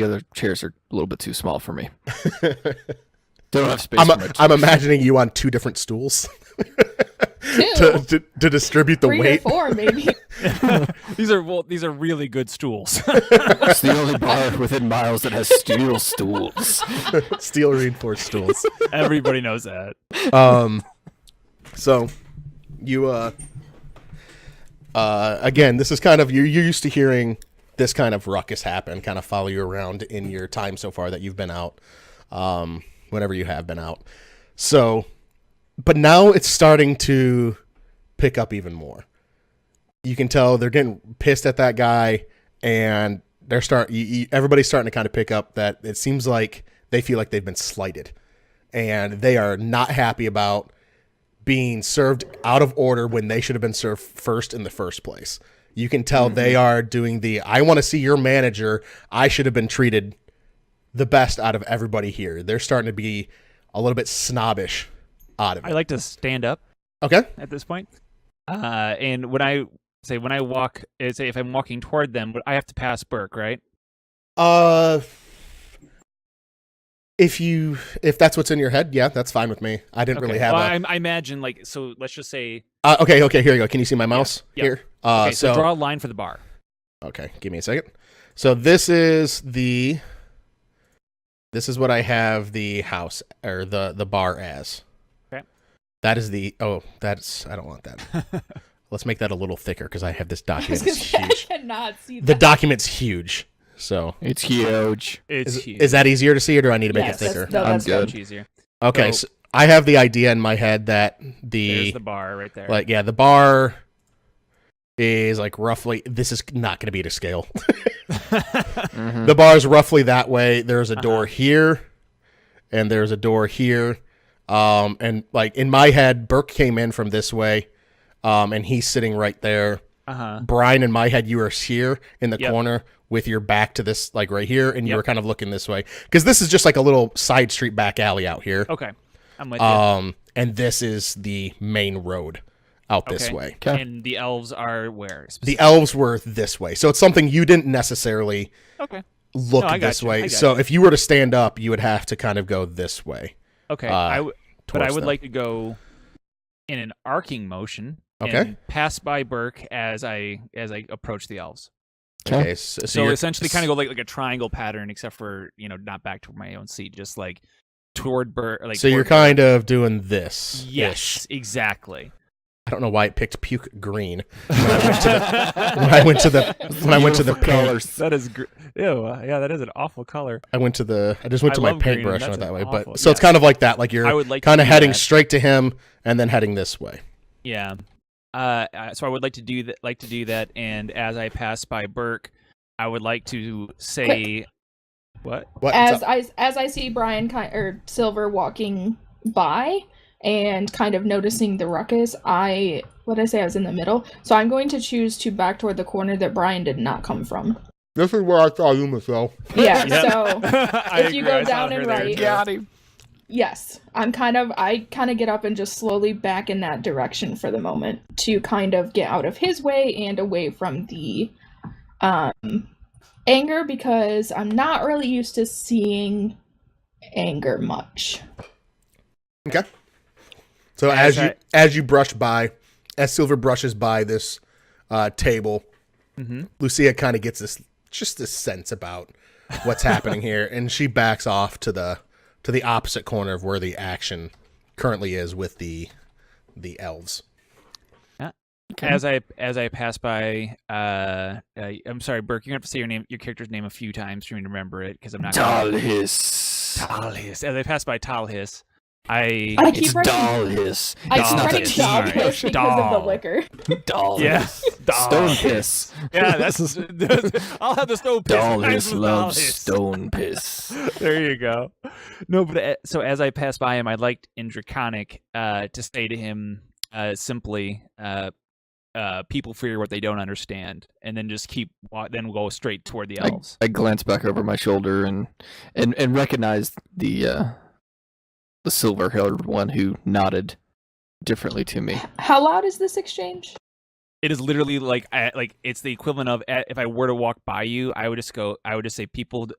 other chairs are a little bit too small for me. Don't have space. I'm imagining you on two different stools to distribute the 3 weight. or 4, maybe. These are really good stools. It's the only bar within miles that has steel stools. Steel reinforced stools. Everybody knows that. So you again, this is kind of you're used to hearing this kind of ruckus happen, kind of follow you around in your time so far that you've been out, whenever you have been out. So, but now it's starting to pick up even more. You can tell they're getting pissed at that guy, and everybody's starting to kind of pick up that it seems like they feel like they've been slighted, and they are not happy about being served out of order when they should have been served first in the first place. You can tell they are doing I want to see your manager. I should have been treated the best out of everybody here. They're starting to be a little bit snobbish out of it. I like to stand up Okay. at this point. And when I walk, say if I'm walking toward them, I have to pass Burke, right? If that's what's in your head, yeah, that's fine with me. I didn't really have I imagine, so let's just say... okay, here you go. Can you see my mouse here? Okay, so draw a line for the bar. Okay, give me a second. So this is what I have the house, or the bar as. Okay. That is I don't want that. Let's make that a little thicker, because I have this document. It's I huge. cannot see that. The document's huge. So It's huge. is that easier to see, or do I need to make it thicker? That's good. Much easier. Okay, so I have the idea in my head that There's the bar right there. the bar is like roughly, this is not going to be to scale. The bar is roughly that way. There's a door here, and there's a door here. And like in my head, Burke came in from this way, and he's sitting right there. Brian, in my head, you were here in the corner with your back to this, like right here, and you were kind of looking this way, because this is just like a little side street back alley out here. Okay, I'm with you. And this is the main road out this way. Okay. And the elves are where? The elves were this way, so it's something you didn't necessarily look this way. So if you were to stand up, you would have to kind of go this way. Okay, but I would like to go in an arcing motion. And pass by Burke as I approach the elves. Okay, so essentially kind of go like a triangle pattern, except for not back to my own seat, just like toward Burke. Like so you're kind of doing this. Yes, exactly. I don't know why it picked puke green when I went to the colors. That is ew. Yeah, that is an awful color. I just went to my paintbrush and went that way. Awful, but so it's kind of like that. Like you're kind of heading that. straight to him and then heading this way. Yeah. So I would like to do that, and as I pass by Burke, I would like to say, what? As I see Brian or Silver walking by and kind of noticing the ruckus, I was in the middle, so I'm going to choose to back toward the corner that Brian did not come from. This is where I saw you, Michelle. Yeah. So if you go down and right, got him. Yes, I kind of get up and just slowly back in that direction for the moment to kind of get out of his way and away from the anger, because I'm not really used to seeing anger much. Okay. So as you brush by, as Silver brushes by this table, Lucia kind of gets this sense about what's happening here, and she backs off to the opposite corner of where the action currently is with the elves. Okay. As I pass by, I'm sorry, Burke. You're gonna have to say your character's name a few times for me to remember it, because I'm not. Talhis. As I pass by Talhis, I I keep It's writing. doll hiss. I It's keep not writing a doll tea. piss because of the Doll. liquor. Doll Yeah. hiss. Doll Stone hiss. piss. Yeah, that's. I'll have the stone piss. Doll rhymes hiss with doll loves hiss. stone piss. There you go. No, but so as I pass by him, I'd like in Draconic to say to him simply, "People fear what they don't understand," and then just then go straight toward the elves. I glance back over my shoulder and recognize the silver-haired one who nodded differently to me. How loud is this exchange? It is literally like it's the equivalent of if I were to walk by you, I would just say people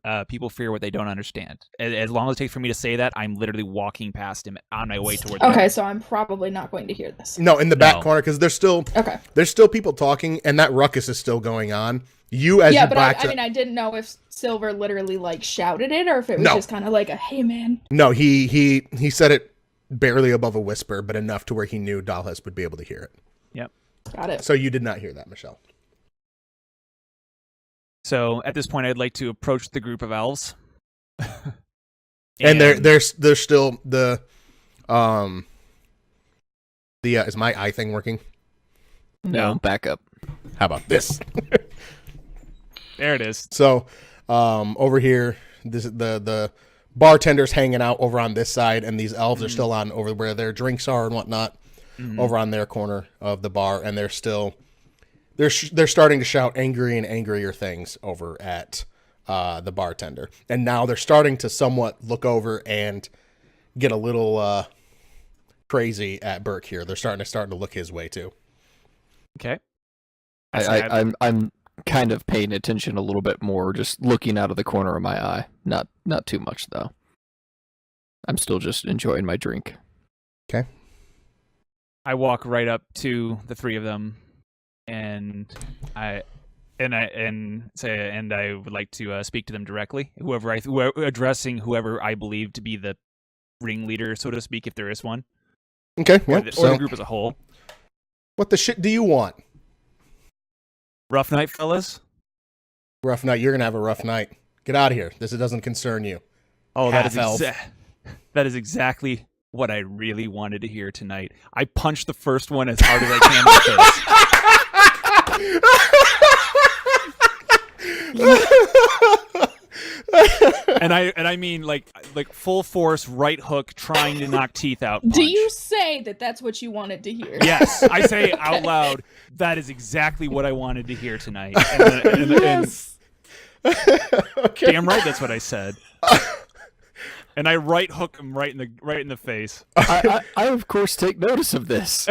fear what they don't understand. As long as it takes for me to say that, I'm literally walking past him on my way towards. Okay, so I'm probably not going to hear this. No, in the back No. corner, because there's still people talking, and that ruckus is still going on. Yeah, but I didn't know if Silver literally like shouted it or if it was No. just kind of like a "Hey, man." No, he said it barely above a whisper, but enough to where he knew Dalhus would be able to hear it. Yep. Got it. So you did not hear that, Michelle. So at this point, I'd like to approach the group of elves. And there's still the is my eye thing working? No, back up. How about this? There it is. So over here, this the bartender's hanging out over on this side, and these elves are still on over where their drinks are and whatnot, over on their corner of the bar, and they're still they're starting to shout angry and angrier things over at the bartender, and now they're starting to somewhat look over and get a little crazy at Burke here. They're starting to look his way too. Okay. I'm kind of paying attention a little bit more, just looking out of the corner of my eye. Not too much though. I'm still just enjoying my drink. Okay. I walk right up to the three of them, and I would like to speak to them directly. Addressing whoever I believe to be the ringleader, so to speak, if there is one. Okay. Or Yep. the group as a whole. What the shit do you want? Rough night, fellas. Rough night. You're gonna have a rough night. Get out of here. This doesn't concern you. Oh, Half-elf. that is exactly what I really wanted to hear tonight. I punched the first one as hard as I can in the face. And I mean like full force right hook trying to knock teeth out. Punch. Do you say that that's what you wanted to hear? Yes, I say out loud. That is exactly what I wanted to hear tonight. And Okay. damn right, that's what I said. And I right hook him right in the face. I of course take notice of this.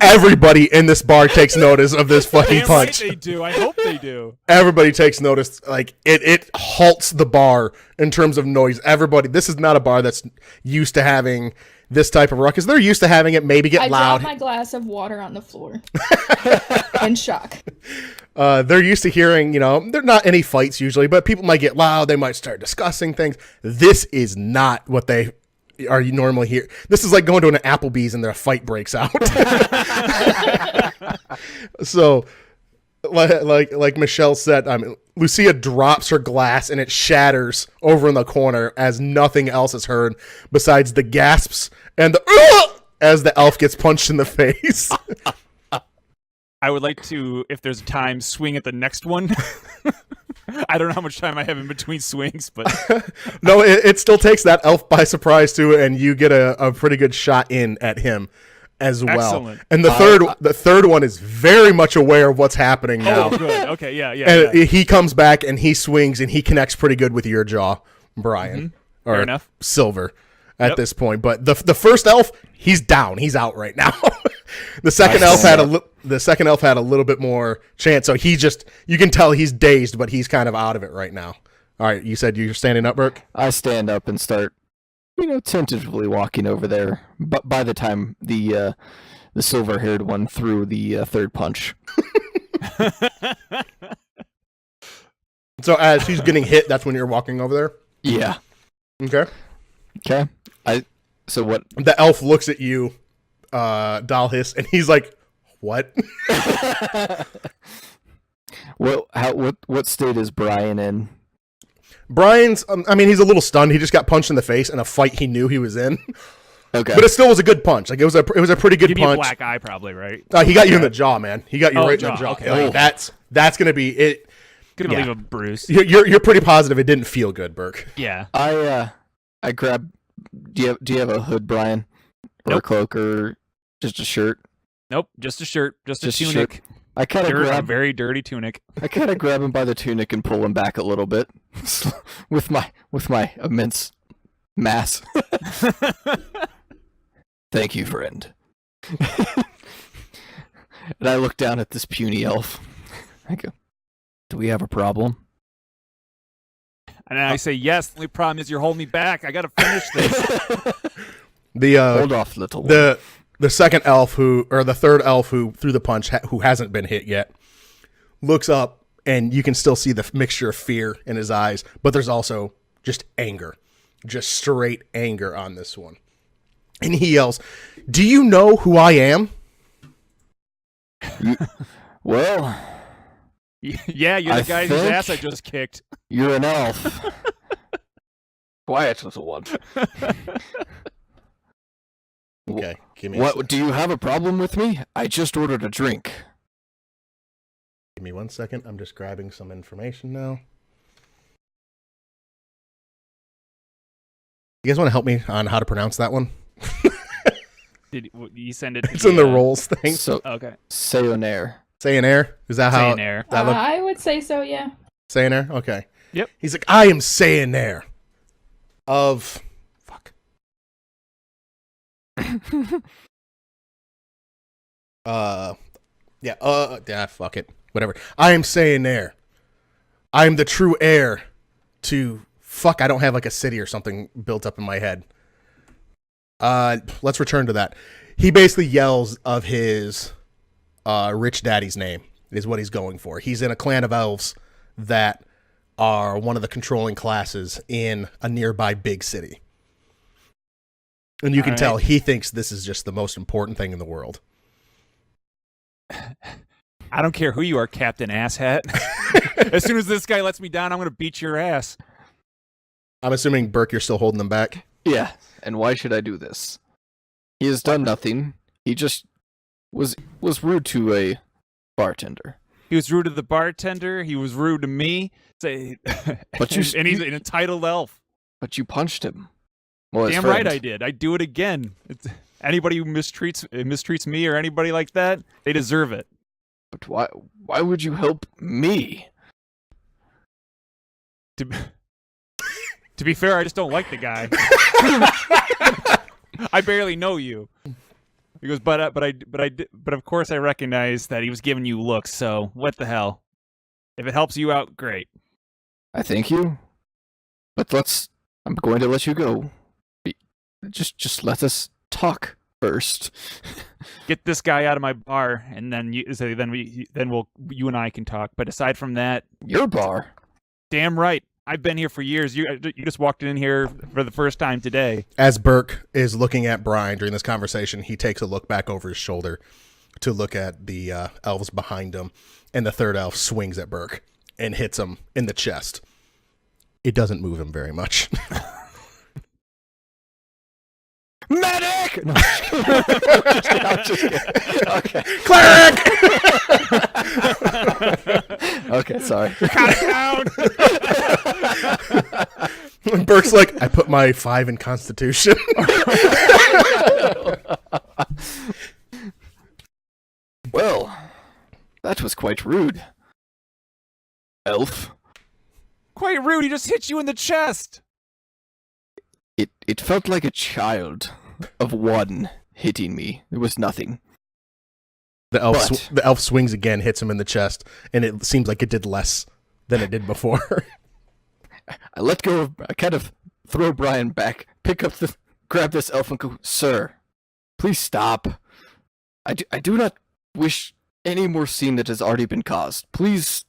Everybody in this bar takes notice of this fucking Damn punch. right they do. I hope they do. Everybody takes notice. Like it halts the bar in terms of noise. Everybody. This is not a bar that's used to having this type of ruckus. They're used to having it maybe get I loud. dropped my glass of water on the floor in shock. They're used to hearing, there are not any fights usually, but people might get loud. They might start discussing things. This is not what they are you normally hear. This is like going to an Applebee's and their fight breaks out. So, like Michelle said, Lucia drops her glass and it shatters over in the corner as nothing else is heard besides the gasps and the as the elf gets punched in the face. I would like to, if there's time, swing at the next one. I don't know how much time I have in between swings, but No, it still takes that elf by surprise too, and you get a pretty good shot in at him as well. Excellent. And the third one is very much aware of what's happening now. oh, good. Okay, yeah. And he comes back and he swings and he connects pretty good with your jaw, Brian. Or Fair enough. Silver at this point. But the first elf, he's down. He's out right now. The second elf had a little bit more chance. So you can tell he's dazed, but he's kind of out of it right now. All right, you said you're standing up, Burke? I stand up and start, tentatively walking over there. But by the time the silver-haired one threw the third punch. So as he's getting hit, that's when you're walking over there? Yeah. Okay. Okay. So what? The elf looks at you, Dalhis, and he's like, "What?" What state is Brian in? Brian's, I mean, he's a little stunned. He just got punched in the face in a fight he knew he was in. Okay. But it still was a good punch. Like, it was a pretty good Give me a punch. black eye, probably, right? He got you in the jaw, man. He got you right in the jaw. Okay. Like, that's going to be it. Gonna Yeah. leave a bruise. You're pretty positive it didn't feel good, Burke. Yeah. I grab. Do you have a hood, Brian, or a cloak, or just a shirt? Nope. Just a shirt. Just a Just a tunic. shirt. I kind of A grab. very dirty tunic. I kind of grab him by the tunic and pull him back a little bit with my immense mass. Thank you, friend. And I look down at this puny elf. I go, "Do we have a problem?" And I say, yes. The only problem is you're holding me back. I gotta finish this. Hold off, little one. The second elf the third elf who threw the punch, who hasn't been hit yet, looks up, and you can still see the mixture of fear in his eyes, but there's also just anger, just straight anger on this one. And he yells, "Do you know who I am?" Well, Yeah, you're the guy whose think- ass I just kicked. you're an elf. Quiet, little one. Okay, give me What? Do you have a problem with me? I just ordered a drink. give me 1 second. I'm just grabbing some information now. You guys want to help me on how to pronounce that one? Did you send it? It's in the rolls thing. So, Okay. sayonare. Sayonare? Is that how? Sayonare. That look? I would say so, yeah. Sayonare? Okay. Yep. He's like, I am Sayonare of... Fuck. Fuck it. Whatever. I am Sayonare. I am the true heir to... Fuck, I don't have like a city or something built up in my head. Let's return to that. He basically yells of his rich daddy's name is what he's going for. He's in a clan of elves that are one of the controlling classes in a nearby big city. And you can tell he thinks this is just the most important thing in the world. I don't care who you are, Captain Asshat. As soon as this guy lets me down, I'm going to beat your ass. I'm assuming, Burke, you're still holding them back? Yeah, and why should I do this? He has done nothing. He just was rude to a bartender. He was rude to the bartender. He was rude to me. Say, But you- and he's an entitled elf. But you punched him. Well, his Damn friend. right I did. I'd do it again. Anybody who mistreats me or anybody like that, they deserve it. But why would you help me? To be fair, I just don't like the guy. I barely know you. He goes, but of course I recognize that he was giving you looks. So what the hell? If it helps you out, great. I thank you. But I'm going to let you go. Just let us talk first. Get this guy out of my bar, and then you and I can talk. But aside from that, Your bar. damn right. I've been here for years. You just walked in here for the first time today. As Burke is looking at Brian during this conversation, he takes a look back over his shoulder to look at the elves behind him, and the third elf swings at Burke and hits him in the chest. It doesn't move him very much. Medic! No, I'm just kidding. Okay. Cleric! Okay, sorry. Cut it down. Burke's like, I put my 5 in Constitution. Well, that was quite rude. Elf. Quite rude. He just hit you in the chest. It felt like a child of one hitting me. There was nothing. The elf, But- the elf swings again, hits him in the chest, and it seems like it did less than it did before. I kind of throw Brian back, grab this elf and go, "Sir, please stop. I do not wish any more scene that has already been caused. Please,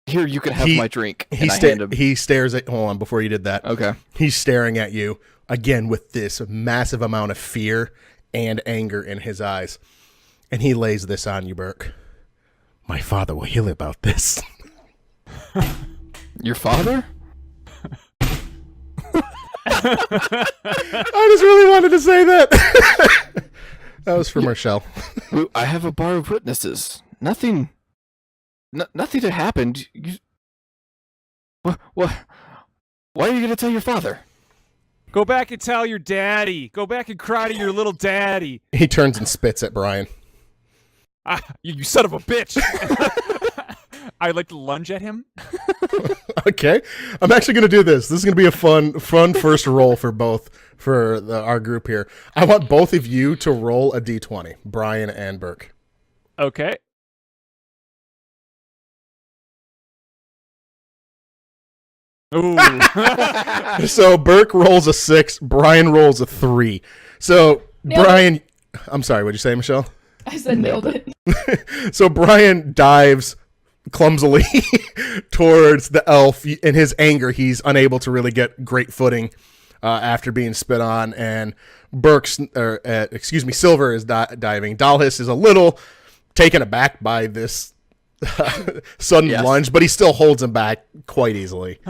here, you can have my drink." And I hand him. He stares at... Hold on, before you did that. Okay. He's staring at you, again, with this massive amount of fear and anger in his eyes. And he lays this on you, Burke. My father will hear about this. Your father? I just really wanted to say that. That was for Marshall. I have a bar of witnesses. Nothing to happen. What? Why are you going to tell your father? Go back and tell your daddy. Go back and cry to your little daddy. He turns and spits at Brian. You son of a bitch. I'd like to lunge at him. Okay. I'm actually going to do this. This is going to be a fun first roll for our group here. I want both of you to roll a d20, Brian and Burke. Okay. Ooh. So Burke rolls a 6, Brian rolls a 3. So Nailed Brian, I'm sorry, what'd you say, Michelle? I said nailed it. So Brian dives clumsily towards the elf. In his anger, he's unable to really get great footing after being spit on. And Silver is diving. Dalhis is a little taken aback by this sudden lunge, but he still holds him back quite easily.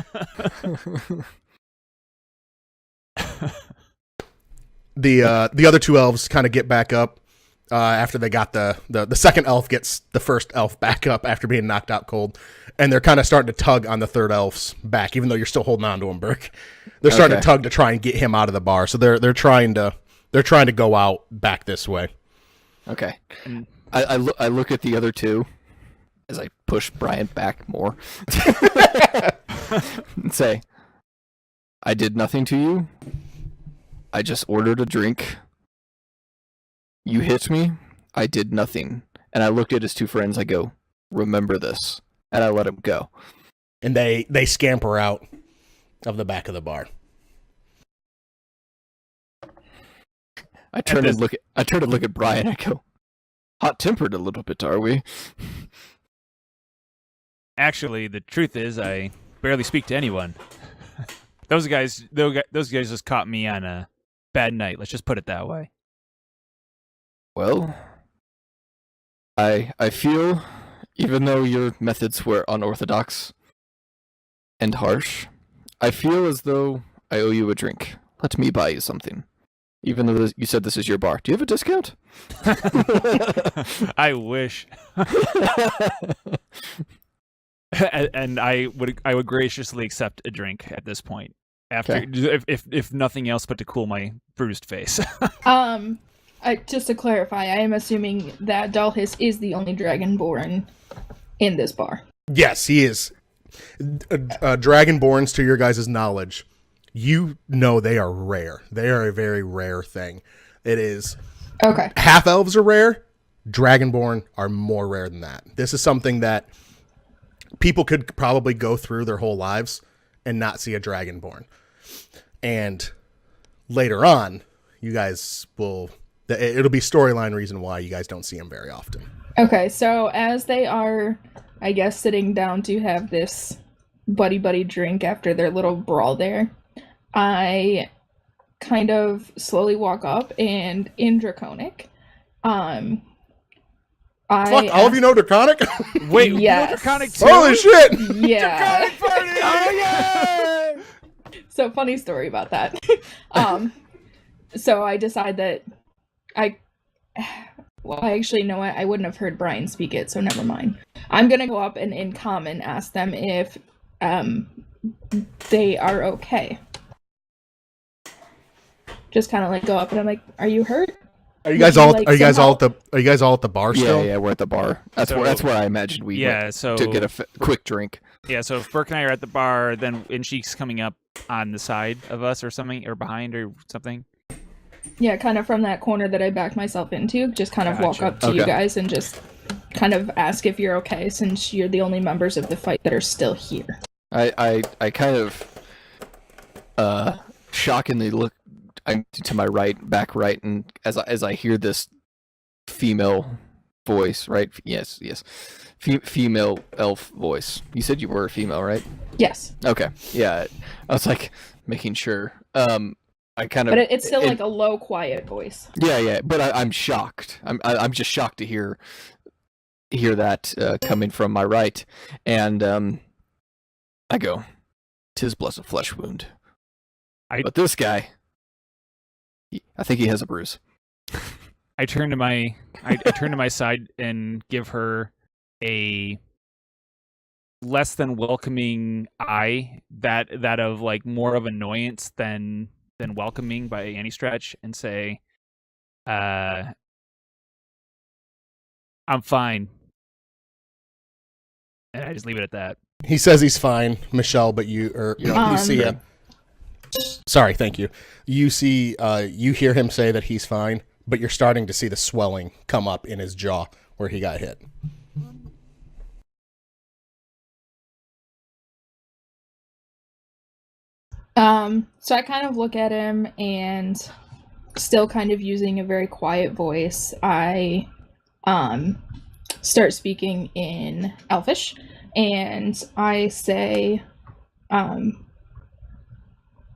The other two elves kind of get back up after they got the second elf gets the first elf back up after being knocked out cold, and they're kind of starting to tug on the third elf's back, even though you're still holding on to him, Burke. They're starting to tug to try and get him out of the bar. So they're trying to go out back this way. Okay. I look at the other two as I push Brian back more and say, I did nothing to you. I just ordered a drink. You hit me. I did nothing. And I looked at his two friends. I go, remember this. And I let him go. And they scamper out of the back of the bar. I turn and look at Brian. I go, hot-tempered a little bit, are we? Actually, the truth is, I barely speak to anyone. Those guys just caught me on a bad night. Let's just put it that way. Well, I feel, even though your methods were unorthodox and harsh, I feel as though I owe you a drink. Let me buy you something. Even though you said this is your bar. Do you have a discount? I wish. And I would graciously accept a drink at this point. After, if nothing else, but to cool my bruised face. Just to clarify, I am assuming that Dalhis is the only dragonborn in this bar. Yes, he is. Dragonborns, to your guys' knowledge, you know they are rare. They are a very rare thing. It is. Okay. Half elves are rare. Dragonborn are more rare than that. This is something that people could probably go through their whole lives and not see a dragonborn. And later on, you guys will. It'll be storyline reason why you guys don't see him very often. Okay, so as they are, I guess, sitting down to have this buddy drink after their little brawl there, I kind of slowly walk up and in Draconic, Fuck, all of you know Draconic? Wait, yes. you know Draconic too? Holy shit! Yeah. Draconic party! Oh yeah! So funny story about that. So I decide that I actually know what, I wouldn't have heard Brian speak it, so never mind. I'm gonna go up and in common ask them if they are okay. Just kind of like go up and I'm like, "Are you hurt? Are you guys all at the bar still? Yeah, we're at the bar. That's where I imagined we went so to get a quick drink. Yeah, so if Burke and I are at the bar, and she's coming up on the side of us or something, or behind or something. Yeah, kind of from that corner that I backed myself into, just kind of walk Gotcha. up to you guys and just kind of ask if you're okay, since you're the only members of the fight that are still here. I kind of shockingly look to my back right, and as I hear this female voice, right? Yes. Female elf voice. You said you were a female, right? Yes. Okay. Yeah. I was like making sure. I kind of. But it's still like a low, quiet voice. Yeah. But I'm shocked. I'm just shocked to hear that coming from my right, and I go, "'Tis blessed flesh wound." But this guy, I think he has a bruise. I turn to my side and give her a less than welcoming eye, that of like more of annoyance than welcoming by any stretch, and say, I'm fine. And I just leave it at that. He says he's fine, Michelle, but you see sorry, thank you. You see, you hear him say that he's fine, but you're starting to see the swelling come up in his jaw where he got hit. So I kind of look at him, and still kind of using a very quiet voice, I start speaking in Elfish, and I say,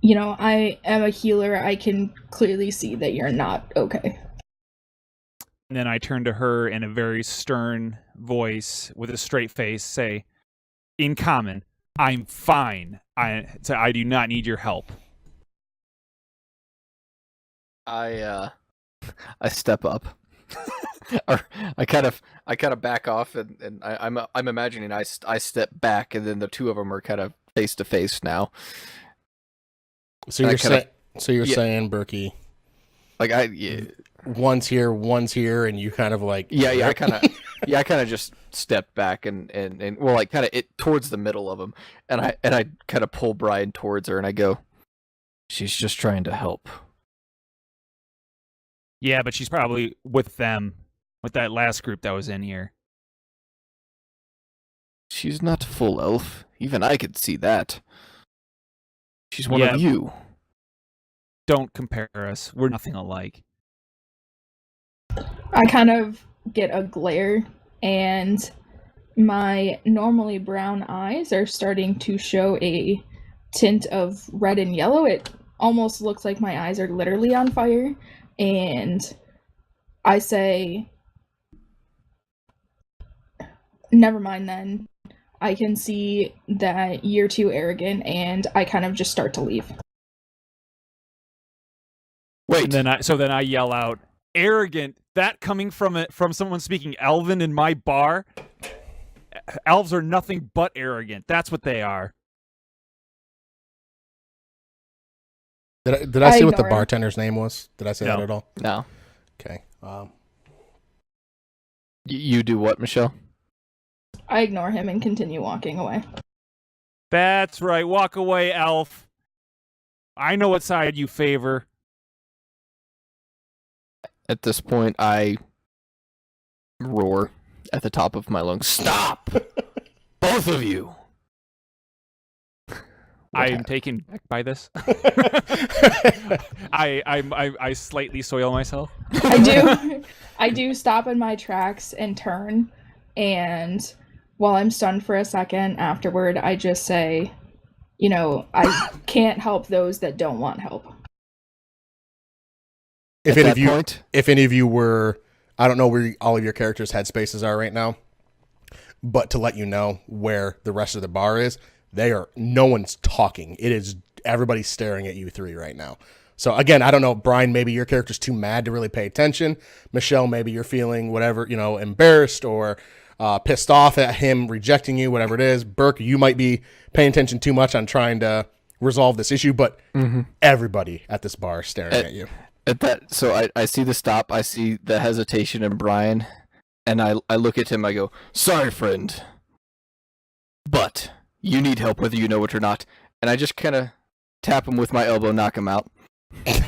you know, I am a healer. I can clearly see that you're not okay. And then I turn to her in a very stern voice with a straight face, say, in common, I'm fine. I do not need your help. I step up. Or I kind of back off, and I'm imagining I step back, and then the two of them are kind of face to face now. So you're saying, Berkey, like one's here, and you kind of like I kind of just step back and well, like kind of it towards the middle of them, and I kind of pull Brian towards her, and I go, she's just trying to help. Yeah, but she's probably with them, with that last group that was in here. She's not full elf. Even I could see that. She's one of you. Don't compare us. We're nothing alike. I kind of get a glare, and my normally brown eyes are starting to show a tint of red and yellow. It almost looks like my eyes are literally on fire. And I say, never mind then. I can see that you're too arrogant, and I kind of just start to leave. Wait. And then I yell out, arrogant, that coming from someone speaking Elven in my bar? Elves are nothing but arrogant. That's what they are. Did I see what the bartender's name was? Did I say that at all? No. Okay. You do what, Michelle? I ignore him and continue walking away. That's right. Walk away, elf. I know what side you favor. At this point, I roar at the top of my lungs. Stop! Both of you! I am taken back by this. I slightly soil myself. I do stop in my tracks and turn, and while I'm stunned for a second afterward, I just say, you know, I can't help those that don't want help. If any of you were, I don't know where all of your characters' headspaces are right now, but to let you know where the rest of the bar is, no one's talking. It is everybody's staring at you three right now. So again, I don't know, Brian, maybe your character's too mad to really pay attention. Michelle, maybe you're feeling whatever, you know, embarrassed or pissed off at him rejecting you, whatever it is. Burke, you might be paying attention too much on trying to resolve this issue, but everybody at this bar is staring at you. At that, so I see the stop, I see the hesitation in Brian, and I look at him, I go, sorry, friend, but you need help whether you know it or not. And I just kind of tap him with my elbow, knock him out. And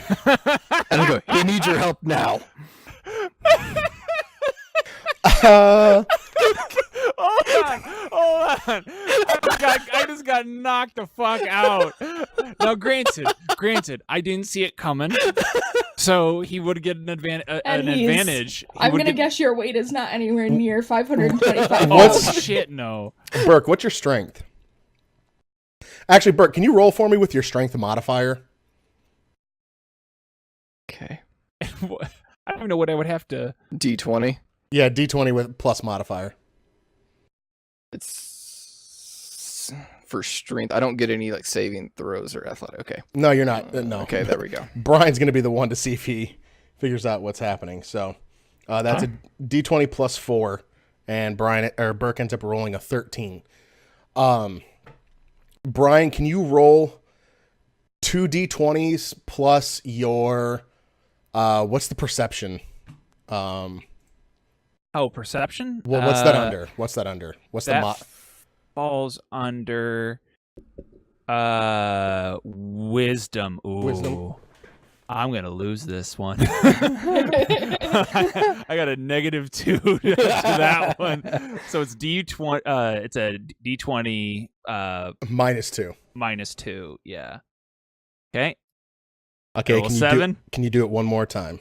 I go, he needs your help now. Hold on. I just got knocked the fuck out. Now, granted, I didn't see it coming, so he would get an advantage. I'm gonna guess your weight is not anywhere near 525 Oh pounds. shit, no. Burke, what's your strength? Actually, Burke, can you roll for me with your strength modifier? Okay. I don't even know what I would have to. D20. Yeah, D20 with plus modifier. It's is for strength. I don't get any like saving throws or athletic. Okay. No, you're not. No. Okay, there we go. Brian's going to be the one to see if he figures out what's happening. So that's a D20 plus 4, and Burke ends up rolling a 13. Brian, can you roll 2 D20s plus your what's the perception? Perception? Well, what's that under? What's that the falls under wisdom. Ooh. Wisdom. I'm gonna lose this one. I got a -2 to that one. So it's D20. It's a D20. -2. -2. Yeah. Okay. Okay. Roll 7. Can you do it one more time?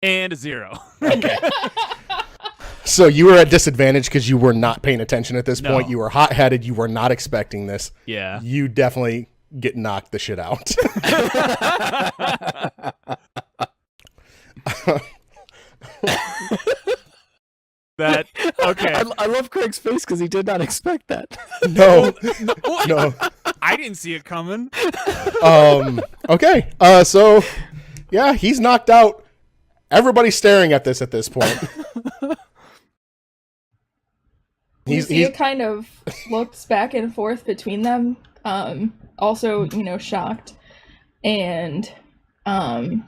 And a 0. Okay. So you were at disadvantage because you were not paying attention at this No. point. You were hot-headed. You were not expecting this. Yeah. You definitely get knocked the shit out. That okay. I love Craig's face because he did not expect that. No. No. I didn't see it coming. Okay. So yeah, he's knocked out. Everybody's staring at this point. Lucia kind of looks back and forth between them, also, shocked, and kind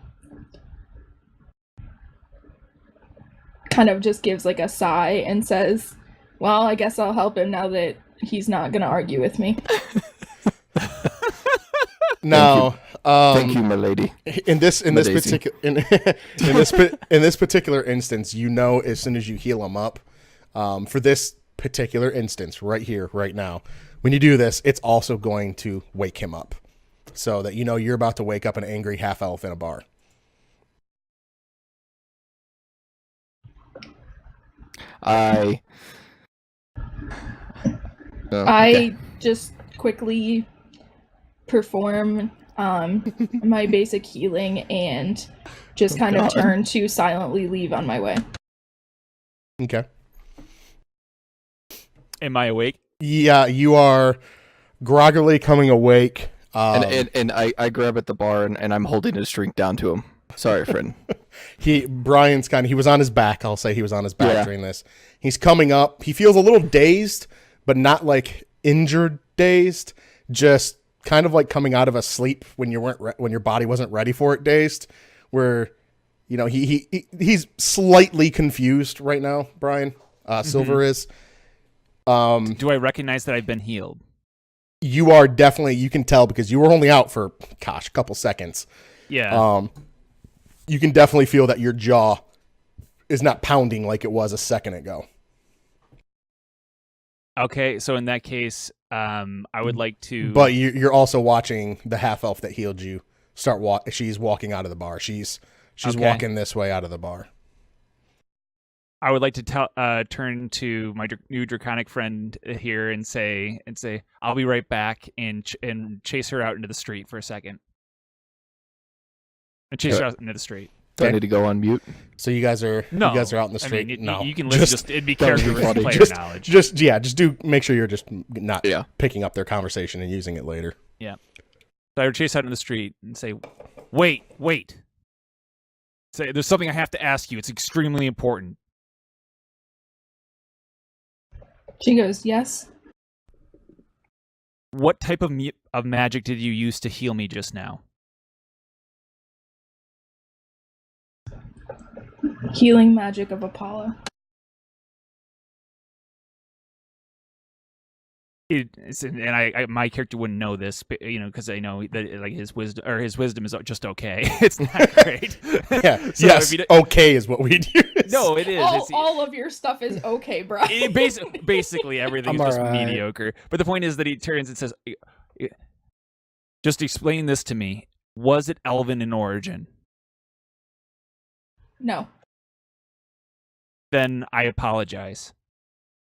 of just gives like a sigh and says, well, I guess I'll help him now that he's not gonna argue with me. Now, Thank you, my lady. in this particular instance, as soon as you heal him up, for this particular instance right here, right now, when you do this, it's also going to wake him up, so that you're about to wake up an angry half elf in a bar. I just quickly perform my basic healing and just kind of turn to silently leave on my way. Okay. Am I awake? Yeah, you are groggily coming awake. and I grab at the bar and I'm holding his drink down to him. Sorry, friend. Brian's he was on his back. I'll say he was on his back Yeah. during this. He's coming up. He feels a little dazed, but not like injured dazed. Just kind of like coming out of a sleep when when your body wasn't ready for it dazed, where he's slightly confused right now. Brian Silver is. Do I recognize that I've been healed? You are definitely. You can tell because you were only out for a couple seconds. Yeah. You can definitely feel that your jaw is not pounding like it was a second ago. Okay, so in that case, I would like to. But you're also watching the half elf that healed you start She's walking out of the bar. She's Okay. walking this way out of the bar. I would like to turn to my new draconic friend here and say, I'll be right back, and chase her out into the street for a second. And chase her out into the street. Do I need to go on mute? So you guys are No, out in the street. I mean, no, you can listen. It'd be that would be character funny. versus player knowledge. Just do make sure you're just not Yeah. picking up their conversation and using it later. So I would chase out in the street and say, "Wait." Say, there's something I have to ask you. It's extremely important. She goes, yes. What type of magic did you use to heal me just now? Healing magic of Apollo. My character wouldn't know this, because I know that like his wisdom is just okay. It's not great. Yeah. So yes. if you Okay is what we'd use. No, it is. All of your stuff is okay, bro. Basically everything is I'm just alright. mediocre. But the point is that he turns and says, "Just explain this to me. Was it elven in origin?" No. Then I apologize.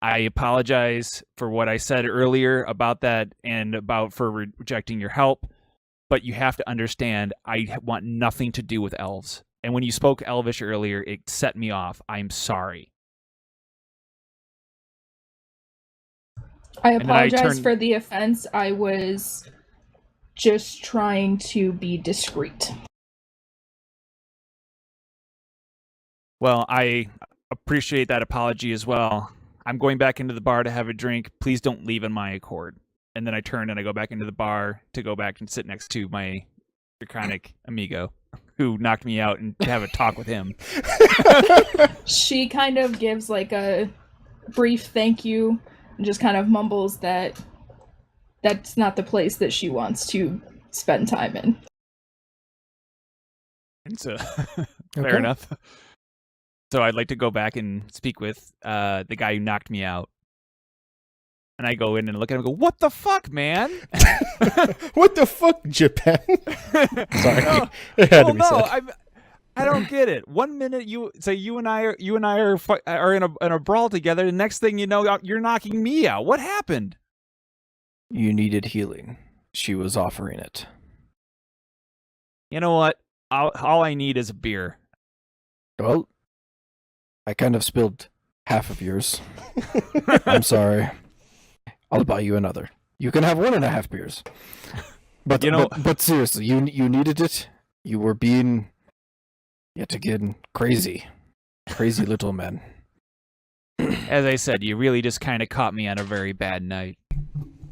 I apologize for what I said earlier about that and for rejecting your help. But you have to understand, I want nothing to do with elves. And when you spoke Elvish earlier, it set me off. I'm sorry. I And then I apologize turn- for the offense. I was just trying to be discreet. Well, I appreciate that apology as well. I'm going back into the bar to have a drink. Please don't leave on my accord. And then I turn and I go back into the bar to go back and sit next to my draconic amigo who knocked me out and have a talk with him. She kind of gives like a brief thank you and just kind of mumbles that that's not the place that she wants to spend time in. And so, Okay. fair enough. So I'd like to go back and speak with the guy who knocked me out. And I go in and look at him and go, "What the fuck, man?" What the fuck, Japan? Sorry, No, it had to well, be no, said. I don't get it. 1 minute you and I are in a brawl together. The next thing you know, you're knocking me out. What happened? You needed healing. She was offering it. You know what? All I need is a beer. Well, I kind of spilled half of yours. I'm sorry. I'll buy you another. You can have 1.5 beers. But but seriously, you needed it. You were being yet again crazy little man. As I said, you really just kind of caught me on a very bad night.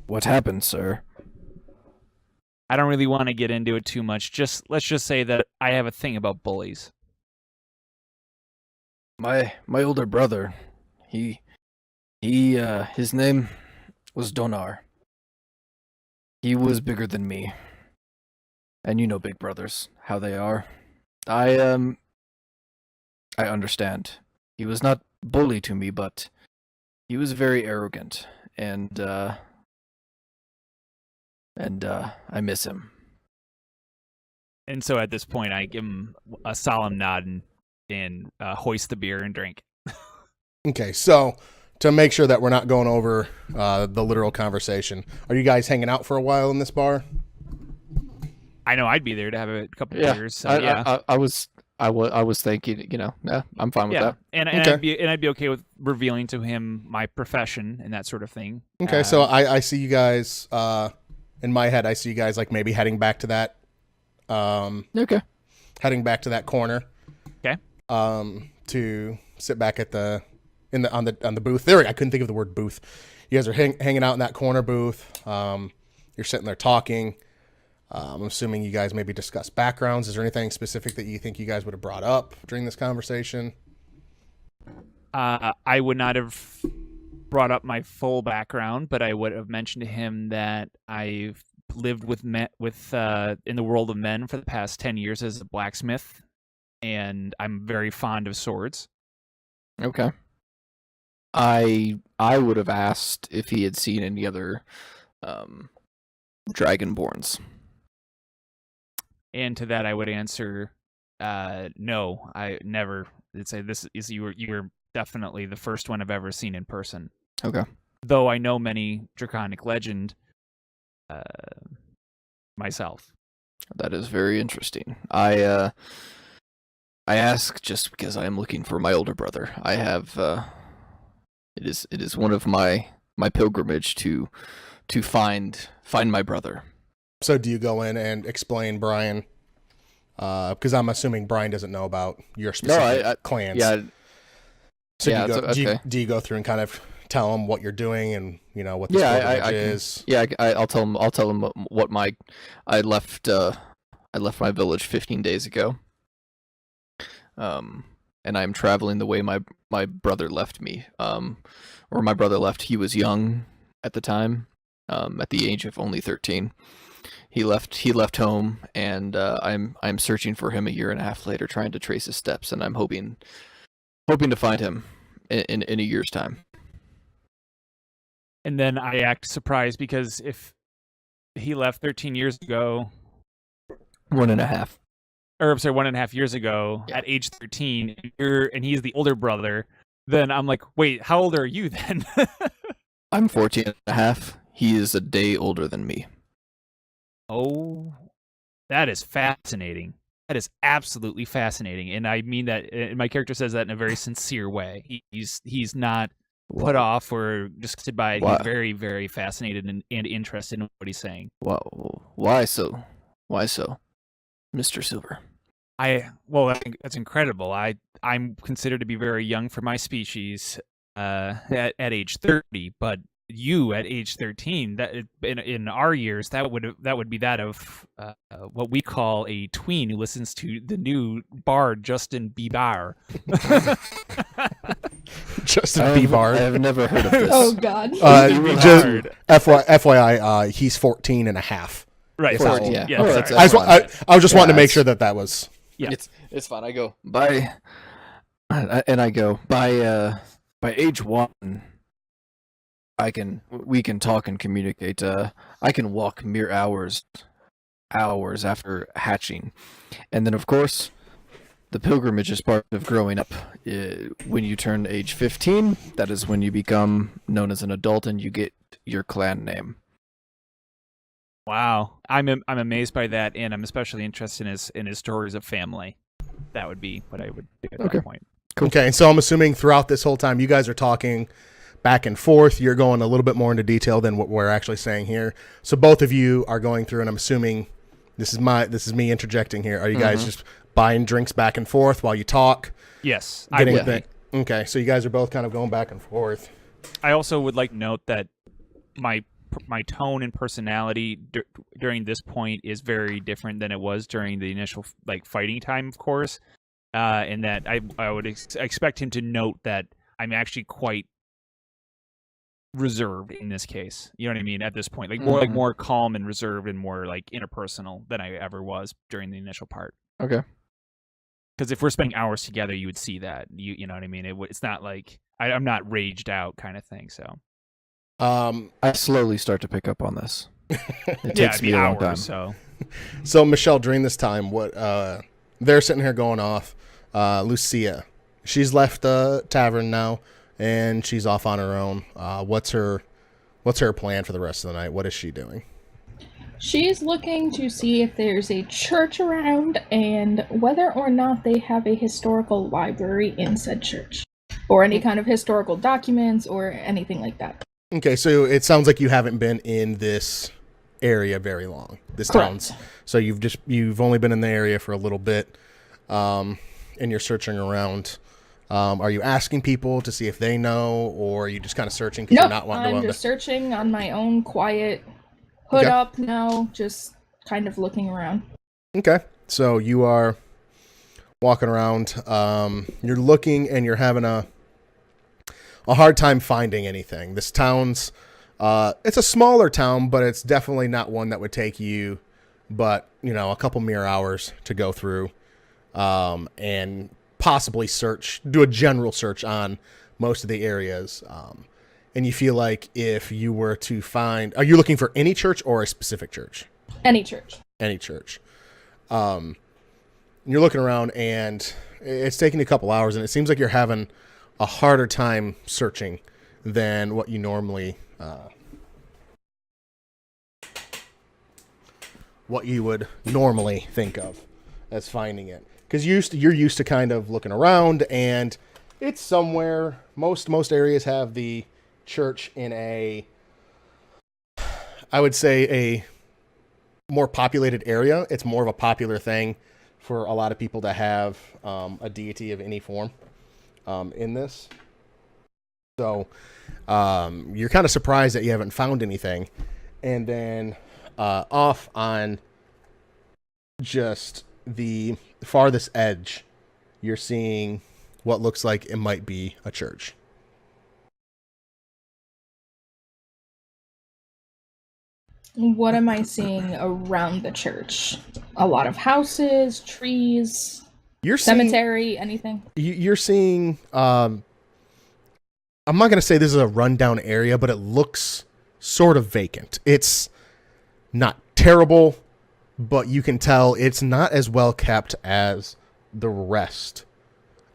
What happened, sir? I don't really want to get into it too much. Let's just say that I have a thing about bullies. My older brother, his name was Donar. He was bigger than me. And you know big brothers, how they are. I understand. He was not bully to me, but he was very arrogant, and I miss him. And so at this point, I give him a solemn nod and hoist the beer and drink. Okay, so to make sure that we're not going over the literal conversation, are you guys hanging out for a while in this bar? I know I'd be there to have a couple Yeah, beers. So yeah, I was thinking, yeah, I'm fine with yeah, that. and Okay. I'd be okay with revealing to him my profession and that sort of thing. Okay, so I see you guys, in my head, I see you guys like maybe heading back to that, Okay. heading back to that corner. Okay. To sit back at on the booth. There, I couldn't think of the word booth. You guys are hanging out in that corner booth. You're sitting there talking. I'm assuming you guys maybe discuss backgrounds. Is there anything specific that you think you guys would have brought up during this conversation? I would not have brought up my full background, but I would have mentioned to him that I've lived with in the world of men for the past 10 years as a blacksmith, and I'm very fond of swords. Okay. I would have asked if he had seen any other dragonborns. And to that, I would answer, no, I never. I'd say you were definitely the first one I've ever seen in person. Okay. Though I know many draconic legend myself. That is very interesting. I ask just because I am looking for my older brother. I have it is one of my pilgrimage to find my brother. So do you go in and explain Brian? Because I'm assuming Brian doesn't know about your specific clans. Yeah. So yeah, do you go through and kind of tell him what you're doing and what this pilgrimage is? I'll tell him what I left my village 15 days ago. And I'm traveling the way my brother left me. Or my brother left. He was young at the time, at the age of only 13. He left home, and I'm searching for him a year and a half later, trying to trace his steps, and I'm hoping to find him in a year's time. And then I act surprised because if he left 13 years ago, 1.5. or I'm sorry, 1.5 years ago, Yeah. at age 13, and he's the older brother, then I'm like, wait, how old are you then? I'm 14.5. He is a day older than me. Oh, that is fascinating. That is absolutely fascinating, and I mean that. And my character says that in a very sincere way. He's not put off or disgusted by it. Why? He's very, very fascinated and interested in what he's saying. Why so? Why so, Mr. Silver? I think that's incredible. I'm considered to be very young for my species at age 30, but you at age 13, that in our years that would be that of what we call a tween who listens to the new bard Justin Bieber. Justin Bieber. I have never heard of this. Oh God. Just FYI, he's 14 and a half. Right. Is how old. Yeah. Yeah, Oh, sorry. that's fine. I was just wanting to make it's- sure that was. Yeah. It's fine. I go by, and I go by age 1. We can talk and communicate. I can walk mere hours after hatching, and then of course, the pilgrimage is part of growing up. When you turn age 15, that is when you become known as an adult and you get your clan name. Wow, I'm amazed by that, and I'm especially interested in his stories of family. That would be what I would do at Okay. that point. Cool. Okay, and so I'm assuming throughout this whole time you guys are talking back and forth. You're going a little bit more into detail than what we're actually saying here. So both of you are going through, and I'm assuming this is me interjecting here. Are you guys just buying drinks back and forth while you talk? Yes, Getting I would. the- Okay, so you guys are both kind of going back and forth. I also would like to note that my tone and personality during this point is very different than it was during the initial fighting time, of course, and that I would expect him to note that I'm actually quite reserved in this case. You know what I mean? At this point, more calm and reserved and more interpersonal than I ever was during the initial part. Okay. Because if we're spending hours together, you would see that. You know what I mean? It's not like I'm not raged out kind of thing. So. I slowly start to pick up on this. It takes it'd me be a long hours, time. So Michelle, during this time, what they're sitting here going off. Lucia, she's left the tavern now, and she's off on her own. What's her plan for the rest of the night? What is she doing? She's looking to see if there's a church around and whether or not they have a historical library in said church, or any kind of historical documents or anything like that. Okay, so it sounds like you haven't been in this area very long. This Correct. town's so you've only been in the area for a little bit, and you're searching around. Are you asking people to see if they know, or are you just kind of searching because Nope, you're not wanting to go I'm on just searching on my own, quiet, hood Okay. up now, just kind of looking around. Okay, so you are walking around. You're looking, and you're having a hard time finding anything. This town's it's a smaller town, but it's definitely not one that would take you, but a couple mere hours to go through, and possibly do a general search on most of the areas. And you feel like if you were to find, are you looking for any church or a specific church? Any church. Any church. You're looking around, and it's taking you a couple hours, and it seems like you're having a harder time searching than what you normally what you would normally think of as finding it, because you're used to kind of looking around, and it's somewhere. Most areas have the church in I would say a more populated area. It's more of a popular thing for a lot of people to have a deity of any form in this. So you're kind of surprised that you haven't found anything. And then off on just the farthest edge, you're seeing what looks like it might be a church. What am I seeing around the church? A lot of houses, trees, You're seeing, cemetery, anything? you're seeing I'm not going to say this is a rundown area, but it looks sort of vacant. It's not terrible, but you can tell it's not as well kept as the rest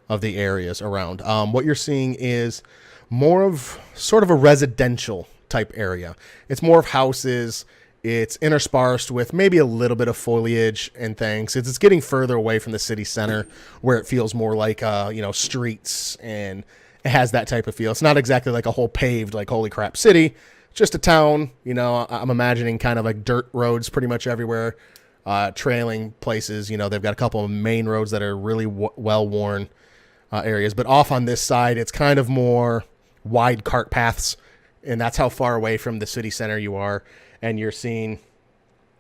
of the areas around. What you're seeing is more of sort of a residential type area. It's more of houses. It's interspersed with maybe a little bit of foliage and things. It's getting further away from the city center, where it feels more like streets and it has that type of feel. It's not exactly like a whole paved, like, holy crap city. Just a town, you know. I'm imagining kind of like dirt roads pretty much everywhere, trailing places. You know, they've got a couple of main roads that are really well-worn areas. But off on this side, it's kind of more wide cart paths, and that's how far away from the city center you are. And you're seeing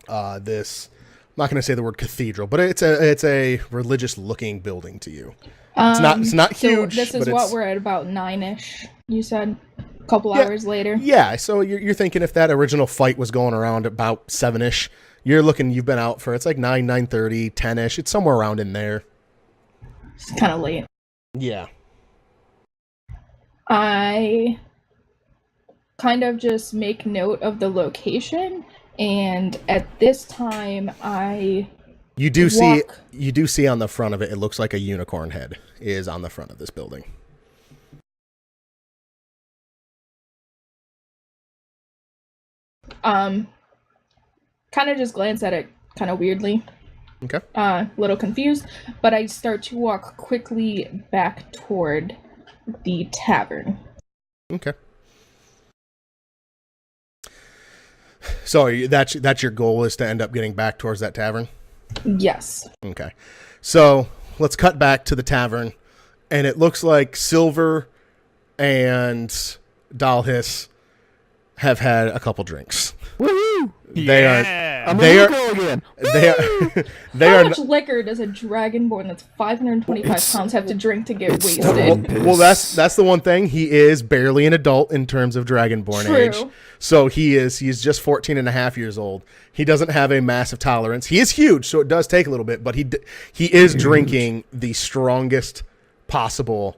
this, I'm not going to say the word cathedral, but it's a religious-looking building to you. It's not huge. So this is what we're at about 9-ish, you said? A couple hours later? Yeah, so you're thinking if that original fight was going around about 7-ish, you've been out for, it's like 9, 9:30, 10-ish. It's somewhere around in there. It's kind of late. Yeah. I kind of just make note of the location, and at this time You do see on the front of it, it looks like a unicorn head is on the front of this building. Kind of just glance at it kind of weirdly. Okay. A little confused, but I start to walk quickly back toward the tavern. Okay. So that's your goal, is to end up getting back towards that tavern? Yes. Okay. So let's cut back to the tavern, and it looks like Silver and Dalhis have had a couple drinks. Woohoo! They are again. How much liquor does a dragonborn that's 525 pounds have to drink to get wasted? Well, that's the one thing. He is barely an adult in terms of dragonborn age. So he's just 14 and a half years old. He doesn't have a massive tolerance. He is huge, so it does take a little bit, but he is drinking the strongest possible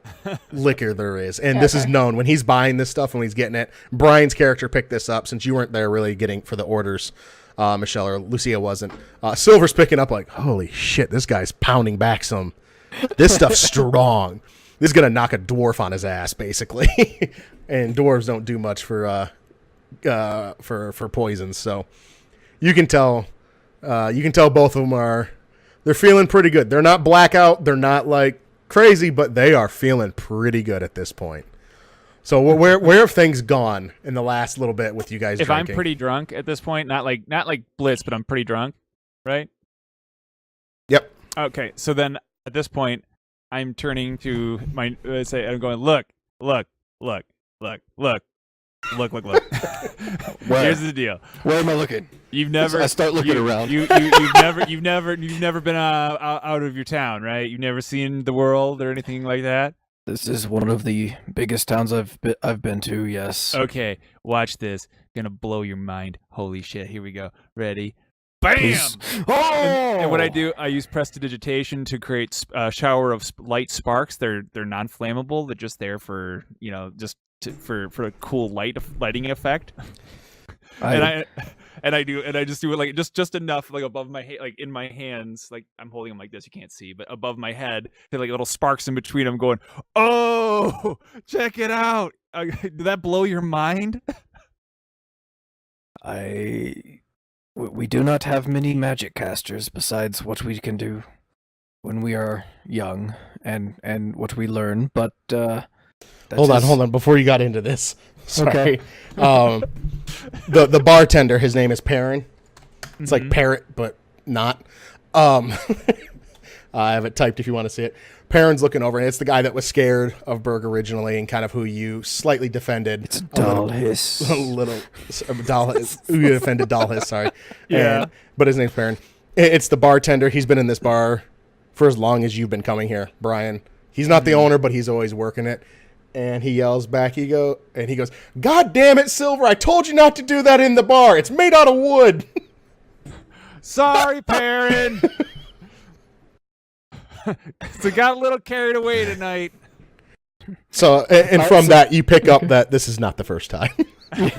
liquor there is. And this is known when he's buying this stuff, when he's getting it. Brian's character picked this up since you weren't there really getting for the orders, Michelle, or Lucia wasn't. Silver's picking up like, holy shit, this guy's pounding back some. This stuff's strong. This is going to knock a dwarf on his ass, basically. And dwarves don't do much for poisons. So you can tell both of them they're feeling pretty good. They're not blackout. They're not like crazy, but they are feeling pretty good at this point. So where have things gone in the last little bit with you guys if drinking? I'm pretty drunk at this point, not like Blitz, but I'm pretty drunk, right? Yep. Okay, so then at this point, I'm turning to I'm going, look. Here's the deal. Where am I looking? You've never. I start looking around. You've never been out of your town, right? You've never seen the world or anything like that. This is one of the biggest towns I've been to. Yes. Okay, watch this. Gonna blow your mind. Holy shit! Here we go. Ready? Bam! Please. Oh! And what I do, I use prestidigitation to create a shower of light sparks. They're non-flammable. They're just there for for a cool lighting effect. I just do it like just enough, like above my head, like in my hands, like I'm holding them like this, you can't see, but above my head, they're like little sparks in between them going, oh, check it out. Did that blow your mind? We do not have many magic casters besides what we can do when we are young and what we learn, but Hold on. Before you got into this, sorry. Okay. The bartender, his name is Perrin. It's like parrot, but not. I have it typed if you want to see it. Perrin's looking over, and it's the guy that was scared of Berg originally, and kind of who you slightly defended. It's Dalhis. A little Dalhis. Who you defended Dalhis? Sorry. Yeah. But his name's Perrin. It's the bartender. He's been in this bar for as long as you've been coming here, Brian. He's not the owner, but he's always working it. And he yells back, he goes, God damn it, Silver, I told you not to do that in the bar. It's made out of wood. Sorry, Perrin. So got a little carried away tonight. So, and from that, you pick up that this is not the first time. I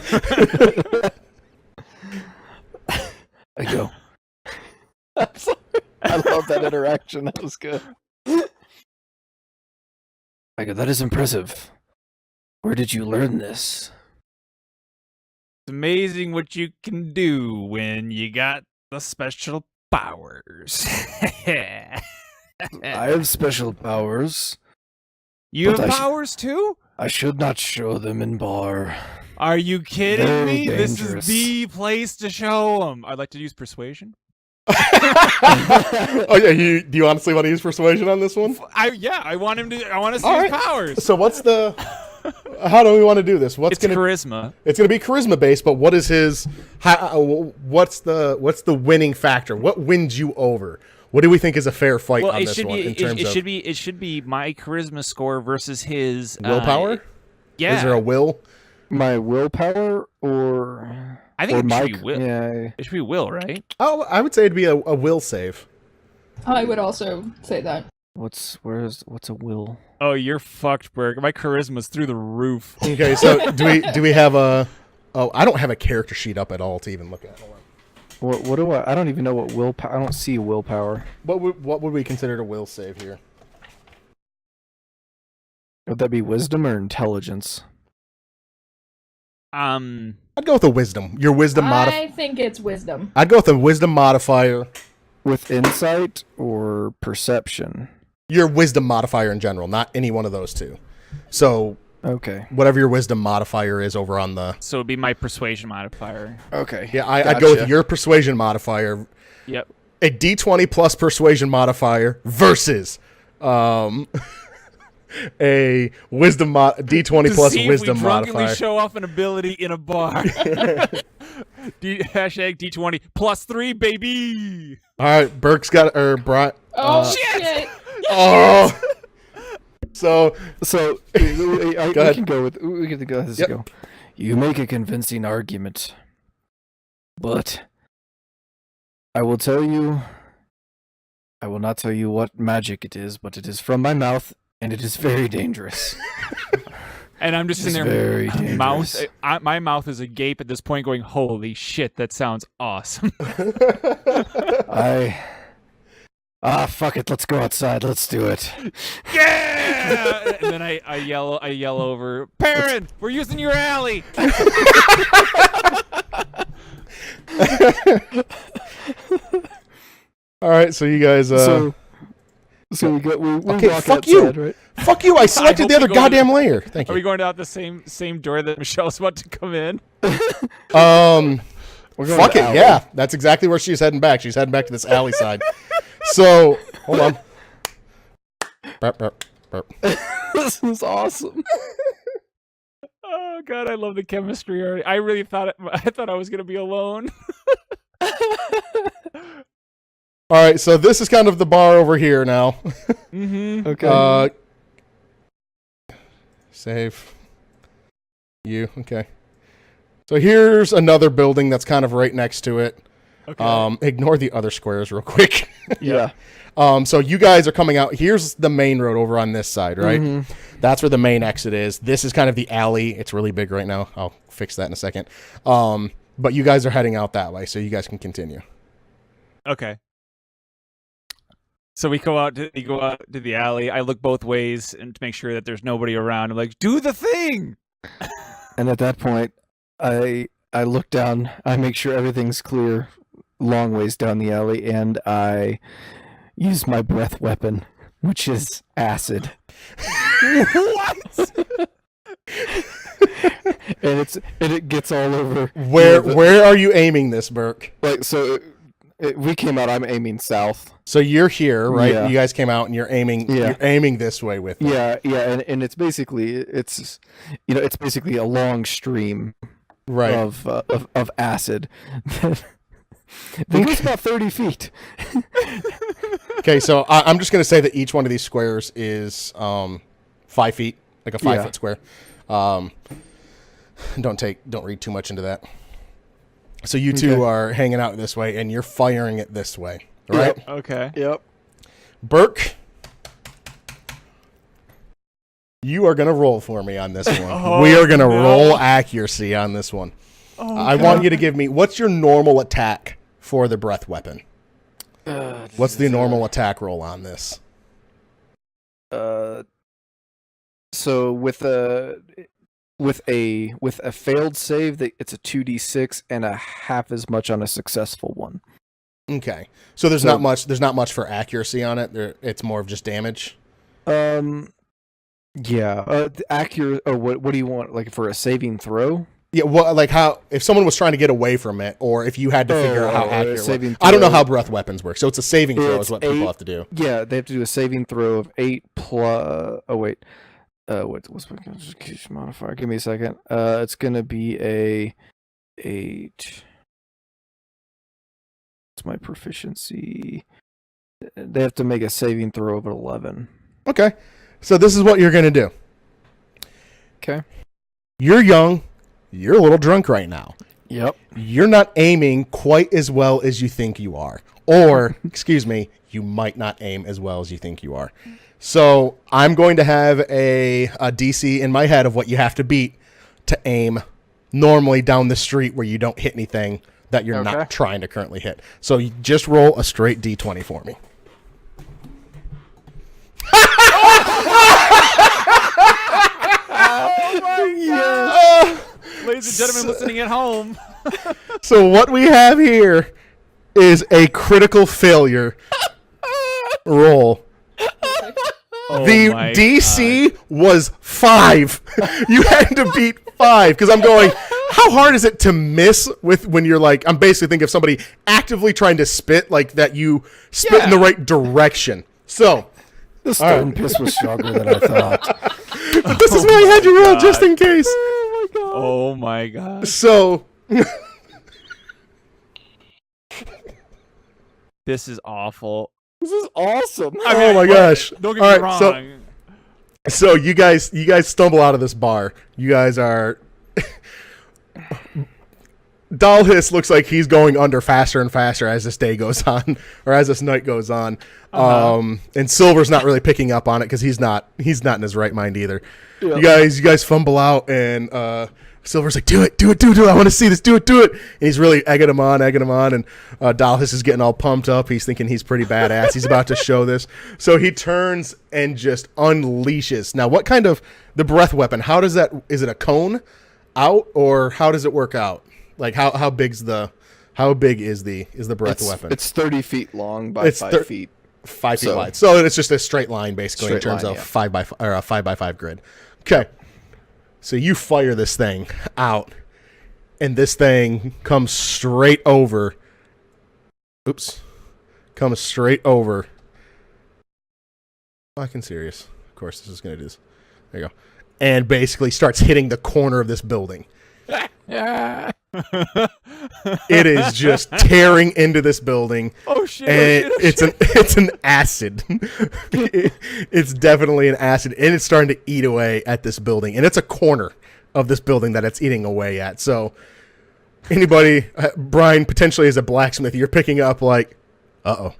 go. I'm sorry. I love that interaction. That was good. I go, that is impressive. Where did you learn this? It's amazing what you can do when you got the special powers. I have special powers. You But have I sh- powers too? I should not show them in bar. Are you kidding Very me? This dangerous. is the place to show them. I'd like to use persuasion. Oh yeah, do you honestly want to use persuasion on this one? I want him to. I want to see All his right. powers. So what's the? How do we want to do this? It's charisma. It's gonna be charisma based, but what is his? What's the winning factor? What wins you over? What do we think is a fair fight Well, on it this should one? be. In terms of It should be my charisma score versus his willpower? Yeah. Is there a will? My willpower, or I think or it my should be will. Yeah. It should be will, right? Oh, I would say it'd be a will save. I would also say that. What's a will? Oh, you're fucked, Berg. My charisma's through the roof. Okay, so do we have a? Oh, I don't have a character sheet up at all to even look at. Hold on. What do I don't even know what willpower. I don't see willpower. What would we consider a will save here? Would that be wisdom or intelligence? I'd go with a wisdom. Your wisdom modifier. I think it's wisdom. I'd go with a wisdom modifier. With insight or perception? Your wisdom modifier in general, not any one of those two. So Okay. whatever your wisdom modifier is over on the. So it'd be my persuasion modifier. Okay. Yeah, I'd go with your persuasion modifier. Yep. A D20 plus persuasion modifier versus a wisdom D20 plus see wisdom if we drunkenly modifier. show off an ability in a bar. Hashtag D20 +3, baby. All right, Burke's got Oh shit! Oh. So we ahead. can go with we get to go. Let's Yep. go. You make a convincing argument, but I will not tell you what magic it is, but it is from my mouth, and it is very dangerous. And I'm just It's in there, very dangerous. my mouth is agape at this point, going, "Holy shit, that sounds awesome." Fuck it. Let's go outside. Let's do it. Yeah! And then I yell over, "Perrin, we're using your alley." all right, so you guys. So we Okay, walk fuck outside, you. right? Fuck you! I selected hope the other we go to goddamn layer. Thank Are we you. going out the same door that Michelle's about to come in? We're going Fuck to it. alley. Yeah, that's exactly where she's heading back. She's heading back to this alley side. So hold on. Burp, burp, burp. This is awesome. Oh god, I love the chemistry already. I really thought I was gonna be alone. All right, so this is kind of the bar over here now. Mm-hmm. Okay. Save. You. Okay. So here's another building that's kind of right next to it. Okay. Ignore the other squares real quick. yeah. So you guys are coming out. Here's the main road over on this side, right? Mhm. That's where the main exit is. This is kind of the alley. It's really big right now. I'll fix that in a second. But you guys are heading out that way, so you guys can continue. Okay. So we go out to the alley. I look both ways and to make sure that there's nobody around. I'm like, "Do the thing." And at that point, I look down. I make sure everything's clear, long ways down the alley, and I use my breath weapon, which is acid. What? and it gets all over. Where are you aiming this, Burke? Like so, we came out. I'm aiming south. So you're here, right? Yeah. You guys came out and you're aiming. Yeah. You're aiming this way with it. Yeah, and it's basically it's basically a long stream Right. of acid. that goes about 30 feet. Okay, so I'm just going to say that each one of these squares is 5 feet, like a 5 foot square. Don't read too much into that. So you two are hanging out this way, and you're firing it this way, right? Yep. Okay. Yep. Burke, you are going to roll for me on this one. Oh, we are going to no. roll accuracy on this one. Oh, I want you to give me, what's your normal attack for the breath weapon? What's the normal attack roll on this? So with a failed save, it's a 2d6 and a half as much on a successful one. Okay, so there's not much for accuracy on it. It's more of just damage. Yeah. Accurate. Oh, what do you want? Like for a saving throw? Yeah, well, like how if someone was trying to get away from it, or if you had to figure out how accurate. saving I don't know throw. how breath weapons work, so it's a saving throw It's is what people 8 have to do. Yeah, they have to do a saving throw of 8 plus. Oh wait. What's my constitution modifier? Give me a second. It's gonna be a 8. What's my proficiency? They have to make a saving throw of 11. Okay, so this is what you're gonna do. Okay. You're young. You're a little drunk right now. Yep. You're not aiming quite as well as you think you are. Or, excuse me, you might not aim as well as you think you are. So I'm going to have a DC in my head of what you have to beat to aim normally down the street where you don't hit anything that you're not trying to currently hit. So you just roll a straight D20 for me. Ladies and gentlemen listening at home. So what we have here is a critical failure roll. The DC was 5. You had to beat 5 because I'm going, how hard is it to miss with when you're like, I'm basically thinking of somebody actively trying to spit, like that you spit in the right direction. So the stone piss was stronger than I thought. But this is why I had you roll just in case. Oh my god. So this is awful. This is awesome. Oh my gosh. Don't get me wrong. So you guys stumble out of this bar. You guys are Dalhis looks like he's going under faster and faster as this day goes on, or as this night goes on. And Silver's not really picking up on it because he's not in his right mind either. Yep. You guys fumble out, and Silver's like, do it. I want to see this. Do it. And he's really egging him on. And Dalhis is getting all pumped up. He's thinking he's pretty badass. He's about to show this. So he turns and just unleashes. Now, what kind of the breath weapon? How does that? Is it a cone out, or how does it work out? Like how big is the breath weapon? It's 30 feet long by 5 feet. 5 feet wide. So it's just a straight line basically in terms of 5 by 5 grid. Okay. So you fire this thing out, and this thing comes straight over. Comes straight over. Fucking serious. Of course, this is going to do this. There you go. And basically starts hitting the corner of this building. It is just tearing into this building. Oh shit! And it's an acid. It's definitely an acid, and it's starting to eat away at this building. And it's a corner of this building that it's eating away at. So anybody, Brian, potentially as a blacksmith, you're picking up like, I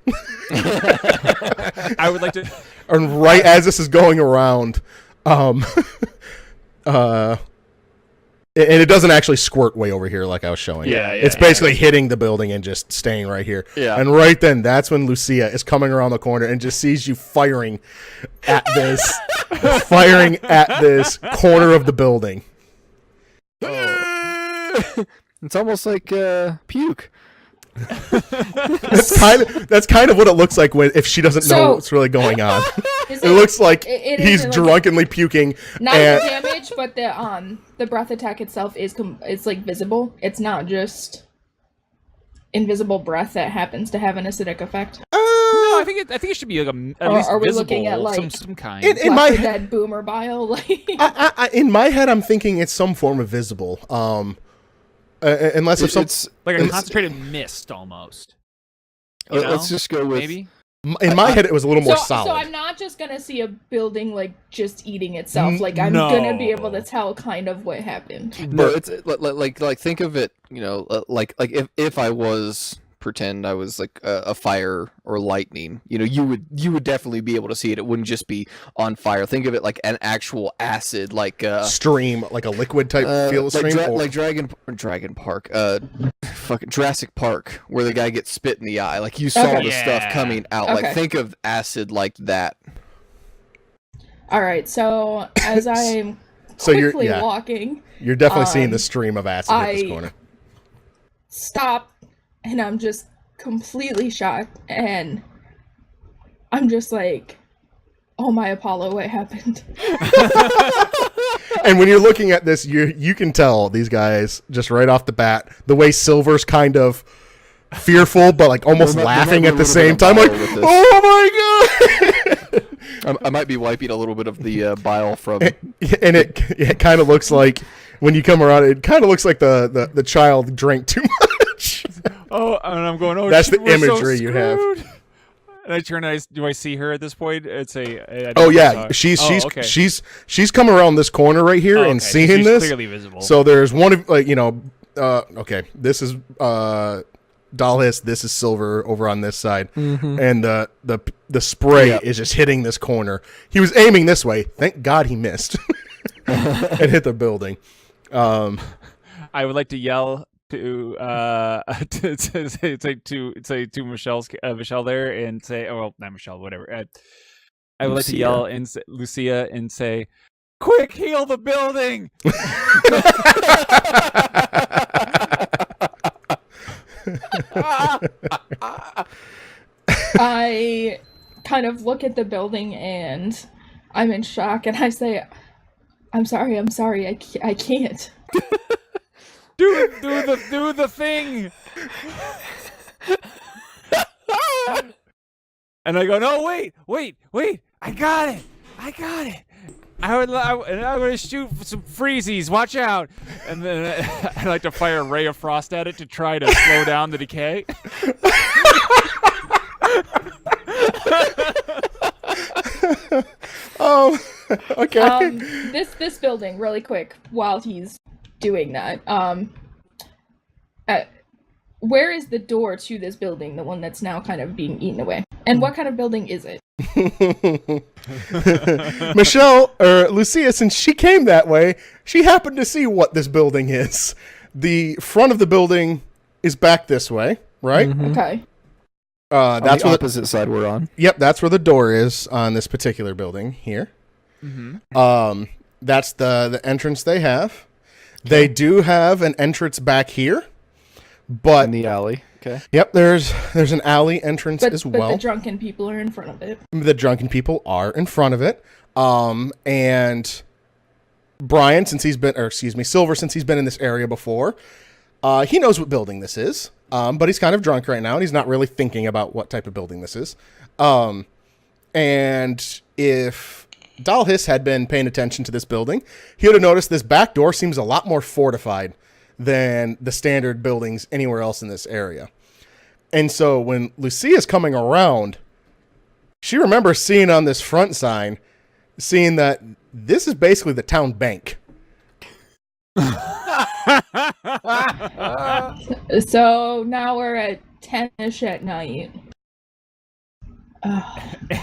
would like to. And right as this is going around, and it doesn't actually squirt way over here like I was showing. Yeah. It's basically hitting the building and just staying right here. Yeah. And right then, that's when Lucia is coming around the corner and just sees you firing at this corner of the building. Oh. It's almost like puke. That's kind of what it looks like if she doesn't know what's really going on. It looks like he's drunkenly puking. Not the damage, but the breath attack itself it's like visible. It's not just invisible breath that happens to have an acidic effect. No, I think it should be like at least are we visible, looking at like some kind. In my head, dead boomer bile. Like in my head, I'm thinking it's some form of visible. Unless it's like a concentrated mist almost. Let's just go with maybe. In my head, it was a little more solid. So I'm not just gonna see a building like just eating itself. Like I'm gonna be able to tell kind of what happened. No, it's like think of it. Like if I was pretend I was like a fire or lightning. You would definitely be able to see it. It wouldn't just be on fire. Think of it like an actual acid, like stream, like a liquid type feel stream, like Dragon Park, fucking Jurassic Park, where the guy gets spit in the eye. Like you saw the stuff coming out. Okay. Like think of acid like that. All right. So as I'm quickly walking, you're definitely seeing the stream of acid at this corner. Stop. And I'm just completely shocked, and I'm just like, oh my Apollo, what happened? And when you're looking at this, you can tell these guys just right off the bat the way Silver's kind of fearful, but like almost laughing at the same time, like, oh my god! I might be wiping a little bit of the bile from. And it kind of looks like when you come around, it kind of looks like the child drank too much. Oh, and I'm going. Oh, that's shit, the imagery you have. And I turn. Do I see her at this point? It's a. Oh yeah, she's come around this corner right here and seeing she's this. Clearly visible. So there's one of okay, this is Dalhis, this is Silver over on this side, and the spray is just hitting this corner. He was aiming this way. Thank God he missed and hit the building. I would like to yell to say to Michelle there and say, oh well, not Michelle, whatever. I would like to yell and Lucia and say, "Quick, heal the building!" I kind of look at the building and I'm in shock, and I say, I'm sorry, I can't. Do the thing. And I go, no, wait, I got it. I'm gonna shoot some freezies. Watch out! And then I like to fire a ray of frost at it to try to slow down the decay. Oh, okay. This building, really quick, while he's doing that. Where is the door to this building? The one that's now kind of being eaten away. And what kind of building is it? Michelle, or Lucia, since she came that way, she happened to see what this building is. The front of the building is back this way, right? Mm-hmm. Okay. That's the opposite side we're on. Yep, that's where the door is on this particular building here. Mm-hmm. That's the entrance they have. They do have an entrance back here, but in the alley. Okay. Yep, there's an alley entrance as well. But the drunken people are in front of it. The drunken people are in front of it. And Brian, Silver, since he's been in this area before, he knows what building this is. But he's kind of drunk right now, and he's not really thinking about what type of building this is. And if Dalhis had been paying attention to this building, he would have noticed this back door seems a lot more fortified than the standard buildings anywhere else in this area. And so when Lucia's coming around, she remembers seeing on this front sign, seeing that this is basically the town bank. So now we're at 10-ish at night.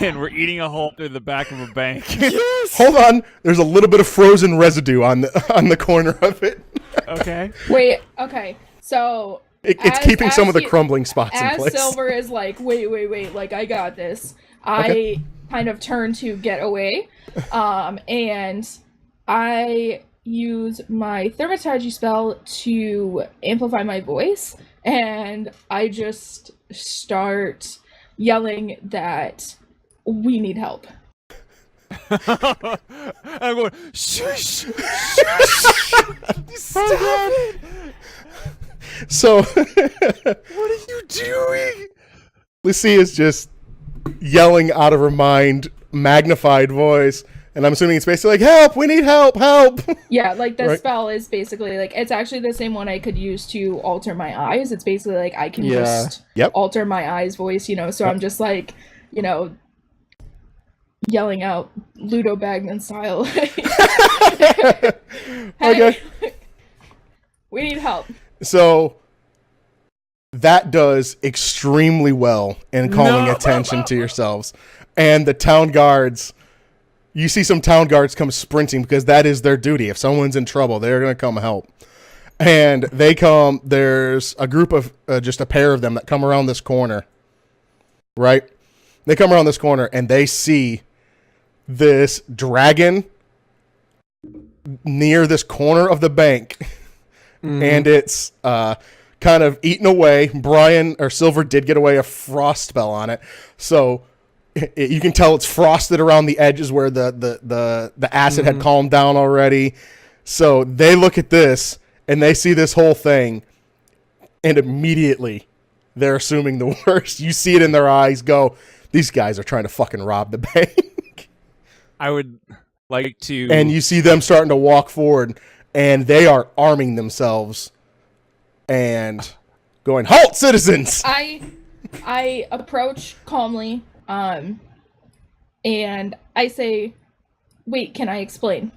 And we're eating a hole through the back of a bank. Yes! Hold on. There's a little bit of frozen residue on the corner of it. Okay. Wait, okay. So it's keeping some of the crumbling spots in place. As Silver is like, wait, like, I got this. I kind of turn to get away. And I use my Thaumaturgy spell to amplify my voice, and I just start yelling that we need help. I'm going, shush, stop it. So, what are you doing? Lucy is just yelling out of her mind, magnified voice. And I'm assuming it's basically like, help, we need help. Yeah, like the spell is basically like, it's actually the same one I could use to alter my eyes. It's basically like I can just alter my eyes voice, so I'm just like, yelling out Ludo Bagman style. Hey, okay. We need help. So that does extremely well in calling attention to yourselves. And the town guards... You see some town guards come sprinting because that is their duty. If someone's in trouble, they're going to come help. And they come, there's a group of, just a pair of them that come around this corner, right? They come around this corner and they see this dragon near this corner of the bank. Mm-hmm. And it's kind of eaten away. Brian or Silver did get away a frost spell on it. So You can tell it's frosted around the edges where the acid had calmed down already. So they look at this and they see this whole thing, and immediately they're assuming the worst. You see it in their eyes go, these guys are trying to fucking rob the bank. I would like to... And you see them starting to walk forward, and they are arming themselves and going, halt, citizens! I approach calmly, and I say, wait, can I explain?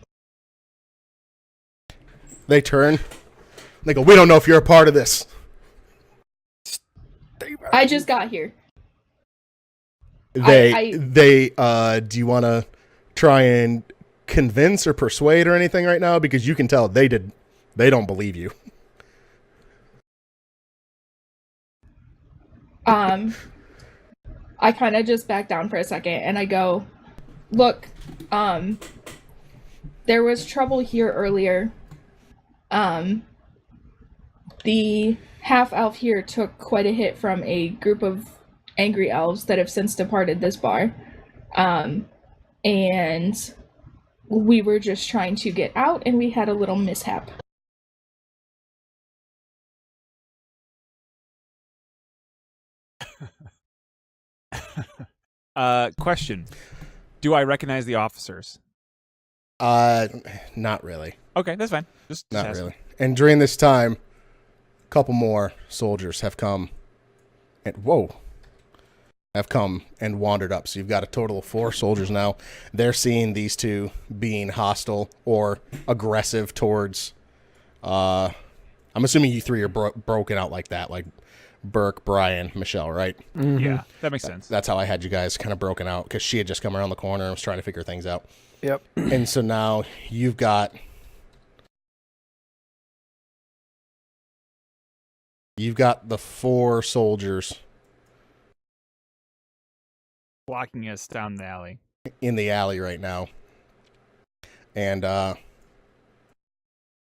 They turn. They go, we don't know if you're a part of this. I just got here. Do you want to try and convince or persuade or anything right now? Because you can tell they don't believe you. I kind of just back down for a second and I go, look, there was trouble here earlier. The half-elf here took quite a hit from a group of angry elves that have since departed this bar. And we were just trying to get out and we had a little mishap. Question. Do I recognize the officers? Not really. Okay, that's fine. Just Not asking. really. And during this time, a couple more soldiers have come and wandered up. So you've got a total of 4 soldiers now. They're seeing these two being hostile or aggressive towards, I'm assuming you 3 are broken out like that, like Burke, Brian, Michelle, right? Mm-hmm. Yeah, that makes sense. That's how I had you guys kind of broken out, because she had just come around the corner and was trying to figure things out. Yep. And so now you've got the 4 soldiers Blocking us down the alley. in the alley right now. And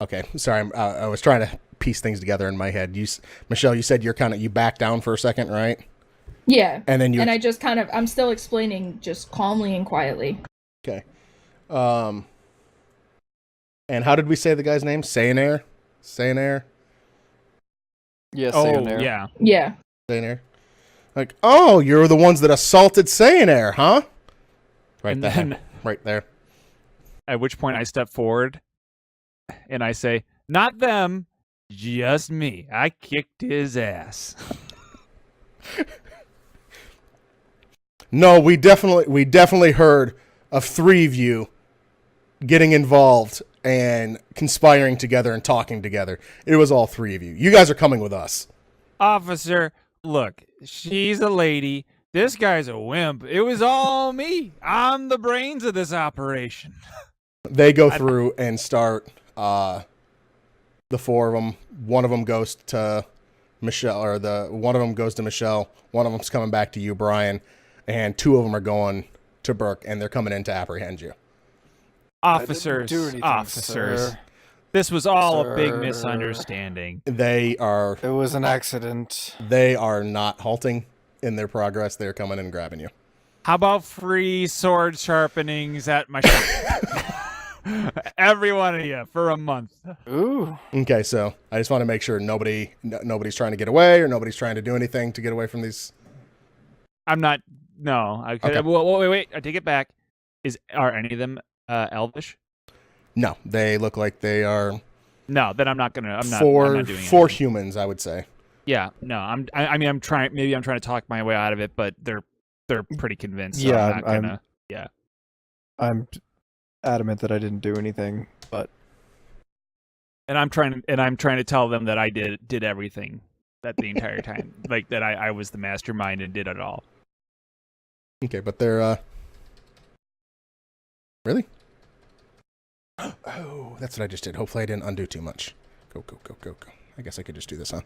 okay, sorry, I was trying to piece things together in my head. Michelle, you said you backed down for a second, right? Yeah. And then I just I'm still explaining just calmly and quietly. Okay. And how did we say the guy's name? Sayanair? Yes. Oh, yeah. Yeah. Sayanair. Like, oh, you're the ones that assaulted Sayanair, huh? Right And there. then- Right there. At which point I step forward and I say, not them, just me. I kicked his ass. No, we definitely heard of 3 of you getting involved and conspiring together and talking together. It was all 3 of you. You guys are coming with us. Officer, look, she's a lady. This guy's a wimp. It was all me. I'm the brains of this operation. They go through and start the 4 of them. One of them goes to Michelle, one of them goes to Michelle. One of them's coming back to you, Brian, and 2 of them are going to Burke, and they're coming in to apprehend you. Officers, do anything, officers. sir. This was all a big Sir. misunderstanding. They are It was an accident. not halting in their progress. They're coming in and grabbing you. How about free sword sharpenings at my shop? Every one of you for a month. Ooh. Okay, so I just want to make sure nobody's trying to get away or nobody's trying to do anything to get away from these. I'm not. No. Okay. Wait. I take it back. Are any of them elvish? No, they look like they are No. Then I'm not gonna. I'm not four doing four anything. humans, I would say. Yeah. No. I'm trying. Maybe I'm trying to talk my way out of it, but they're pretty convinced. So Yeah, I'm not gonna. I'm adamant that I didn't do anything, but And I'm trying to tell them that I did everything that the entire time, like that I was the mastermind and did it all. Okay, but they're really. Oh, that's what I just did. Hopefully, I didn't undo too much. Go. I guess I could just do this, huh?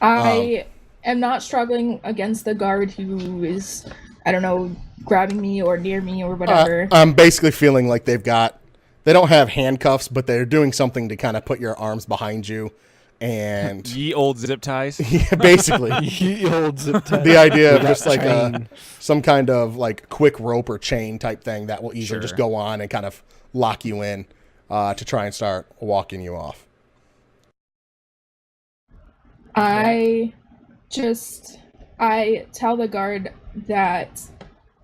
I am not struggling against the guard who is, I don't know, grabbing me or near me or whatever. I'm basically feeling like they don't have handcuffs, but they're doing something to kind of put your arms behind you and Ye old zip ties. yeah, basically Ye old zip tie. the idea of That just like chain. some kind of like quick rope or chain type thing that will easily just Sure. go on and kind of lock you in to try and start walking you off. I tell the guard that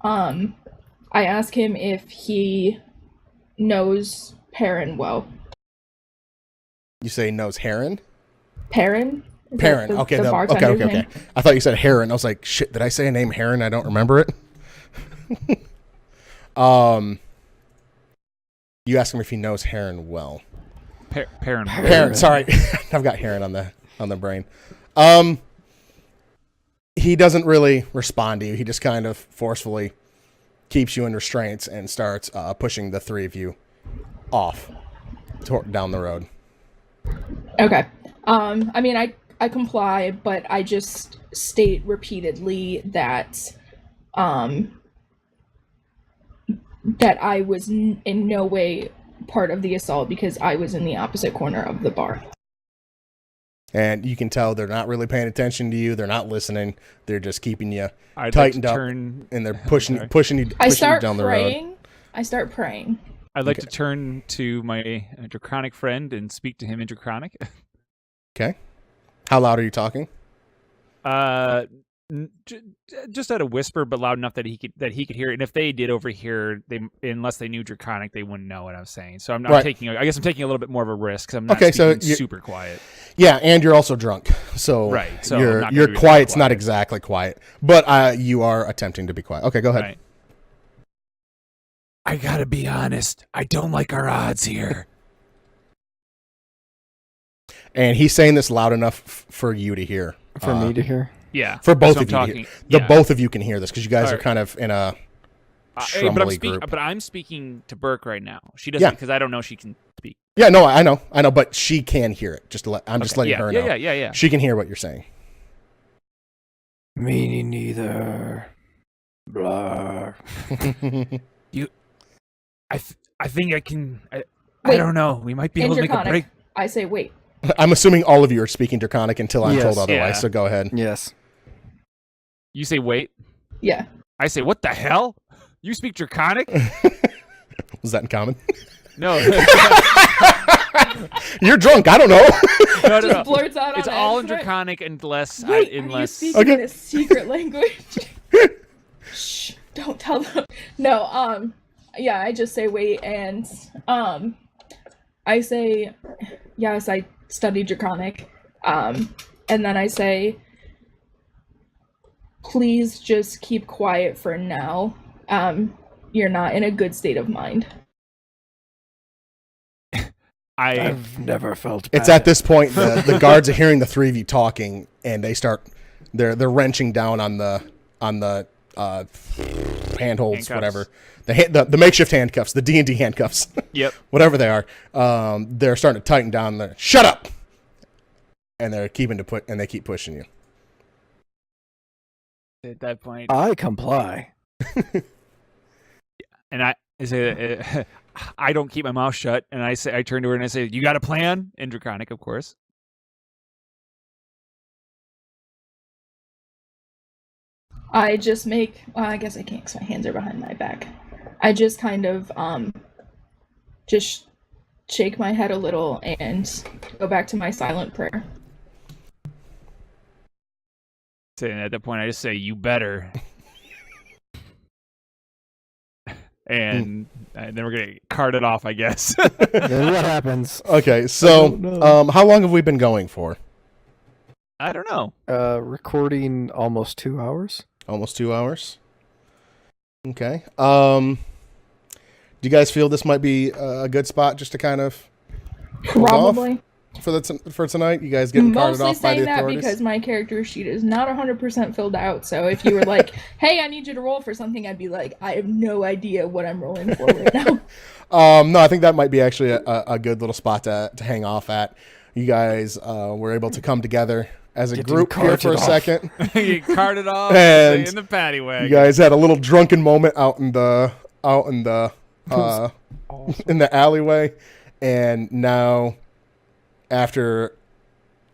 I ask him if he knows Perrin well. You say knows Heron? Perrin? Is that Perrin. the- Okay, the okay, bartender's okay. name? I thought you said Heron. I was like, shit, did I say a name Heron? I don't remember it. You ask him if he knows Heron well. Perrin. Heron, sorry. I've got Heron on the brain. He doesn't really respond to you. He just kind of forcefully keeps you in restraints and starts pushing the three of you off down the road. Okay. I mean, I comply, but I just state repeatedly that that I was in no way part of the assault because I was in the opposite corner of the bar. And you can tell they're not really paying attention to you. They're not listening. They're just keeping you I'd tightened like to up, turn. and they're pushing Sorry. you I start down the road. praying. I start praying. I'd like Okay. to turn to my draconic friend and speak to him in draconic. Okay. How loud are you talking? Just at a whisper, but loud enough that he could hear it. And if they did overhear, unless they knew draconic, they wouldn't know what I was saying. So I'm Right. taking. I guess I'm taking a little bit more of a risk because I'm not Okay, so speaking you- super quiet. Yeah, and you're also drunk, so Right, so I'm your not gonna be quiet's quiet. not exactly quiet, but you are attempting to be quiet. Okay, go ahead. Right. I gotta be honest. I don't like our odds here. And he's saying this loud enough for you to hear. For me to hear. Yeah, For both that's of what you I'm to hear. talking. The Yeah. both of you can hear this because you guys are Alright. kind of in a shrumbly group. But I'm speaking to Burke right now. She doesn't because I don't know she can speak. Yeah, no, I know, but she can hear it. I'm just letting yeah, her yeah, know. yeah. She can hear what you're saying. Me neither. Blah. I think I can. I Wait. don't know. We might be In able to make a Draconic, break. I say, wait. I'm assuming all of you are speaking Draconic until I'm Yes. told otherwise. Yeah. So go ahead. Yes. You say wait. Yeah. I say what the hell? You speak Draconic? Was that in common? No. You're drunk. I don't know. no, Just blurts out It's on all in accident. Draconic unless Wait, are you unless speaking Okay. in a secret language? Shh, don't tell them. No, yeah, I just say wait, and I say, yes, I studied Draconic, and then I say, please just keep quiet for now. You're not in a good state of mind. I've never felt bad. It's at this point the guards are hearing the three of you talking, and they're wrenching down on the handholds, Handcuffs. whatever, the makeshift handcuffs, the D&D handcuffs, Yep. whatever they are. They're starting to tighten down. Shut up, and they're and they keep pushing you. At that point, I comply. and I say, I don't keep my mouth shut, and I turn to her and I say, "You got a plan?" In Draconic, of course. I just make, well, I guess I can't because my hands are behind my back. I just kind of, just shake my head a little and go back to my silent prayer. And at that point, I just say, "You better." and then we're gonna cart it off, I guess. Then what happens? Okay, so don't know. how long have we been going for? I don't know. Recording almost 2 hours. Almost 2 hours. Okay. Do you guys feel this might be a good spot just to kind of hold off Probably. for tonight? You guys getting carted Mostly off by saying the that authorities? because my character sheet is not 100% filled out. So if you were like, hey, I need you to roll for something, I'd be like, I have no idea what I'm rolling for right now. No, I think that might be actually a good little spot to hang off at. You guys were able to come together as a Getting group here for a carted off. second. You carted off And in the paddy wagon. You guys had a little drunken moment out in the in the alleyway, and now after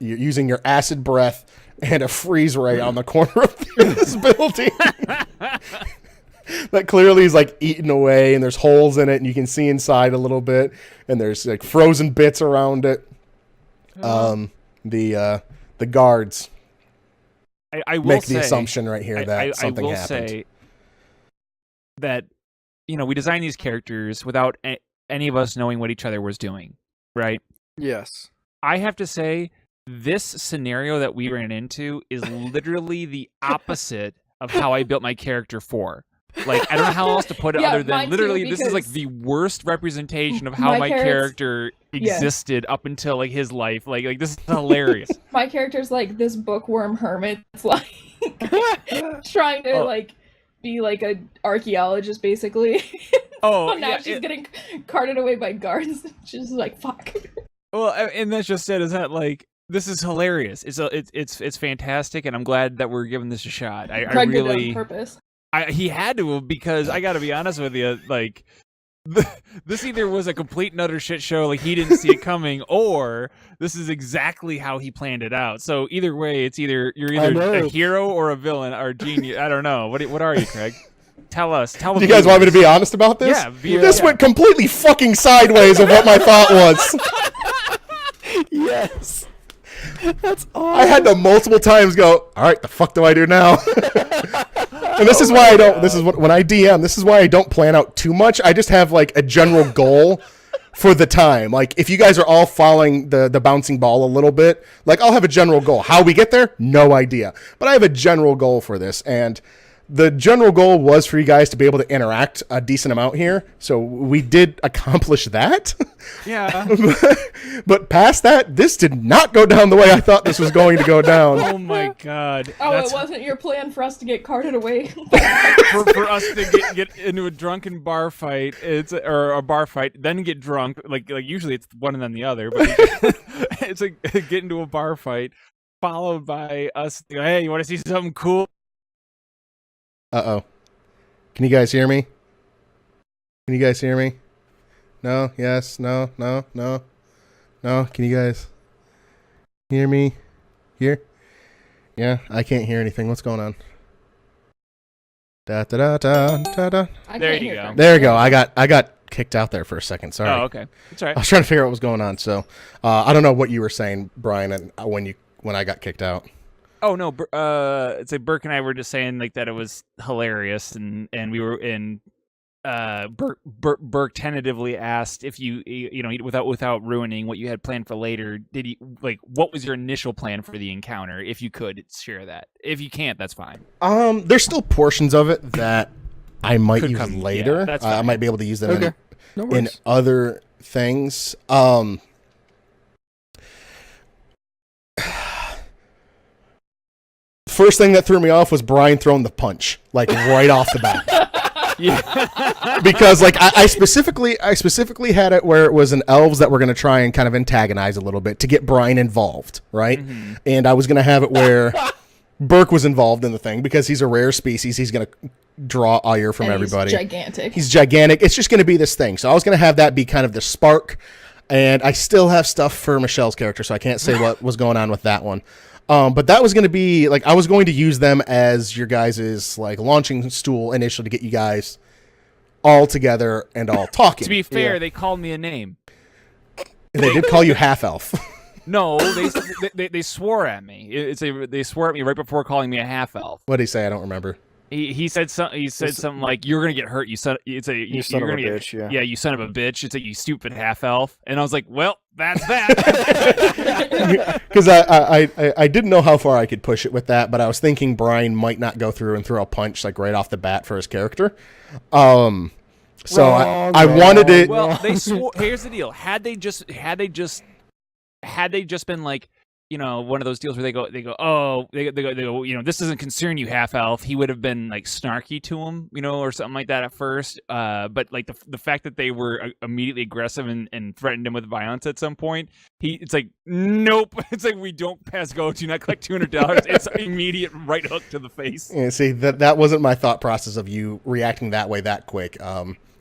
you're using your acid breath and a freeze ray on the corner of this building. That clearly is like eaten away, and there's holes in it, and you can see inside a little bit, and there's like frozen bits around it. The guards I will make say, the assumption right here that something I will happened. say that we designed these characters without any of us knowing what each other was doing, right? Yes. I have to say, this scenario that we ran into is literally the opposite of how I built my character for. Like, I don't know how else to put it other than literally this is like the worst representation of how my character existed up until like his life. Like this is hilarious. My character's like this bookworm hermit. It's like trying to like be like a archaeologist basically. Oh, now she's getting carted away by guards. She's like, fuck. Well, and that's just it. Is that like this is hilarious? It's fantastic, and I'm glad that we're giving this a shot. I Craig did it really on purpose. He had to, because I got to be honest with you, like this either was a complete and utter shit show, like he didn't see it coming, or this is exactly how he planned it out. So either way, it's you're either a hero or a villain or a genius. I don't know. What are you, Craig? Tell us. Do you guys want me to be honest about this? Yeah. This went completely fucking sideways of what my thought was. Yes. That's awesome. I had to multiple times go, all right, the fuck do I do now? And this is why I don't, when I DM, this is why I don't plan out too much. I just have like a general goal for the time. Like if you guys are all following the bouncing ball a little bit, like I'll have a general goal. How we get there? No idea. But I have a general goal for this. And the general goal was for you guys to be able to interact a decent amount here. So we did accomplish that. Yeah. But past that, this did not go down the way I thought this was going to go down. Oh my god. Oh, it wasn't your plan for us to get carted away? for us to get into a drunken bar fight, or a bar fight, then get drunk. Like usually it's one and then the other, but it's like get into a bar fight, followed by us. Hey, you want to see something cool? Uh-oh. Can you guys hear me? Can you guys hear me? No? Yes? No? No? No? No? Can you guys hear me? Here? Yeah, I can't hear anything. What's going on? Da da da da da da. There you go. There you go. I got kicked out there for a second. Sorry. Oh, okay. That's all right. I was trying to figure out what was going on. So, I don't know what you were saying, Brian, and when I got kicked out. Oh no, it's like Burke and I were just saying like that it was hilarious, and we were in. Burke tentatively asked if you without ruining what you had planned for later. Did he what was your initial plan for the encounter? If you could share that. If you can't, that's fine. There's still portions of it that I might use later. Yeah, that's fine. I might be able to use them in other things. First thing that threw me off was Brian throwing the punch, like right off the bat. Yeah. Because like I specifically had it where it was an elves that were going to try and kind of antagonize a little bit to get Brian involved, right? Mm-hmm. And I was going to have it where Burke was involved in the thing because he's a rare species. He's going to draw ire from everybody. He's gigantic. It's just going to be this thing. So I was going to have that be kind of the spark. And I still have stuff for Michelle's character, so I can't say what was going on with that one. But that was going to be like I was going to use them as your guys' like launching stool initially to get you guys all together and all talking. To be fair, they called me a name. They did call you half elf. No, they swore at me. They swore at me right before calling me a half elf. What did he say? I don't remember. He said something like, "You're gonna get hurt. You son of a bitch. Yeah, you son of a bitch. It's a you stupid half elf." And I was like, "Well, that's that." Because I didn't know how far I could push it with that, but I was thinking Brian might not go through and throw a punch like right off the bat for his character. So I wanted it. Well, they swore. Here's the deal: had they just been like, one of those deals where they go, this doesn't concern you, half elf. He would have been like snarky to him, or something like that at first. But like the fact that they were immediately aggressive and threatened him with violence at some point, it's like, nope. It's like, we don't pass go, do not collect $200. It's immediate right hook to the face. Yeah, see, that wasn't my thought process of you reacting that way that quick.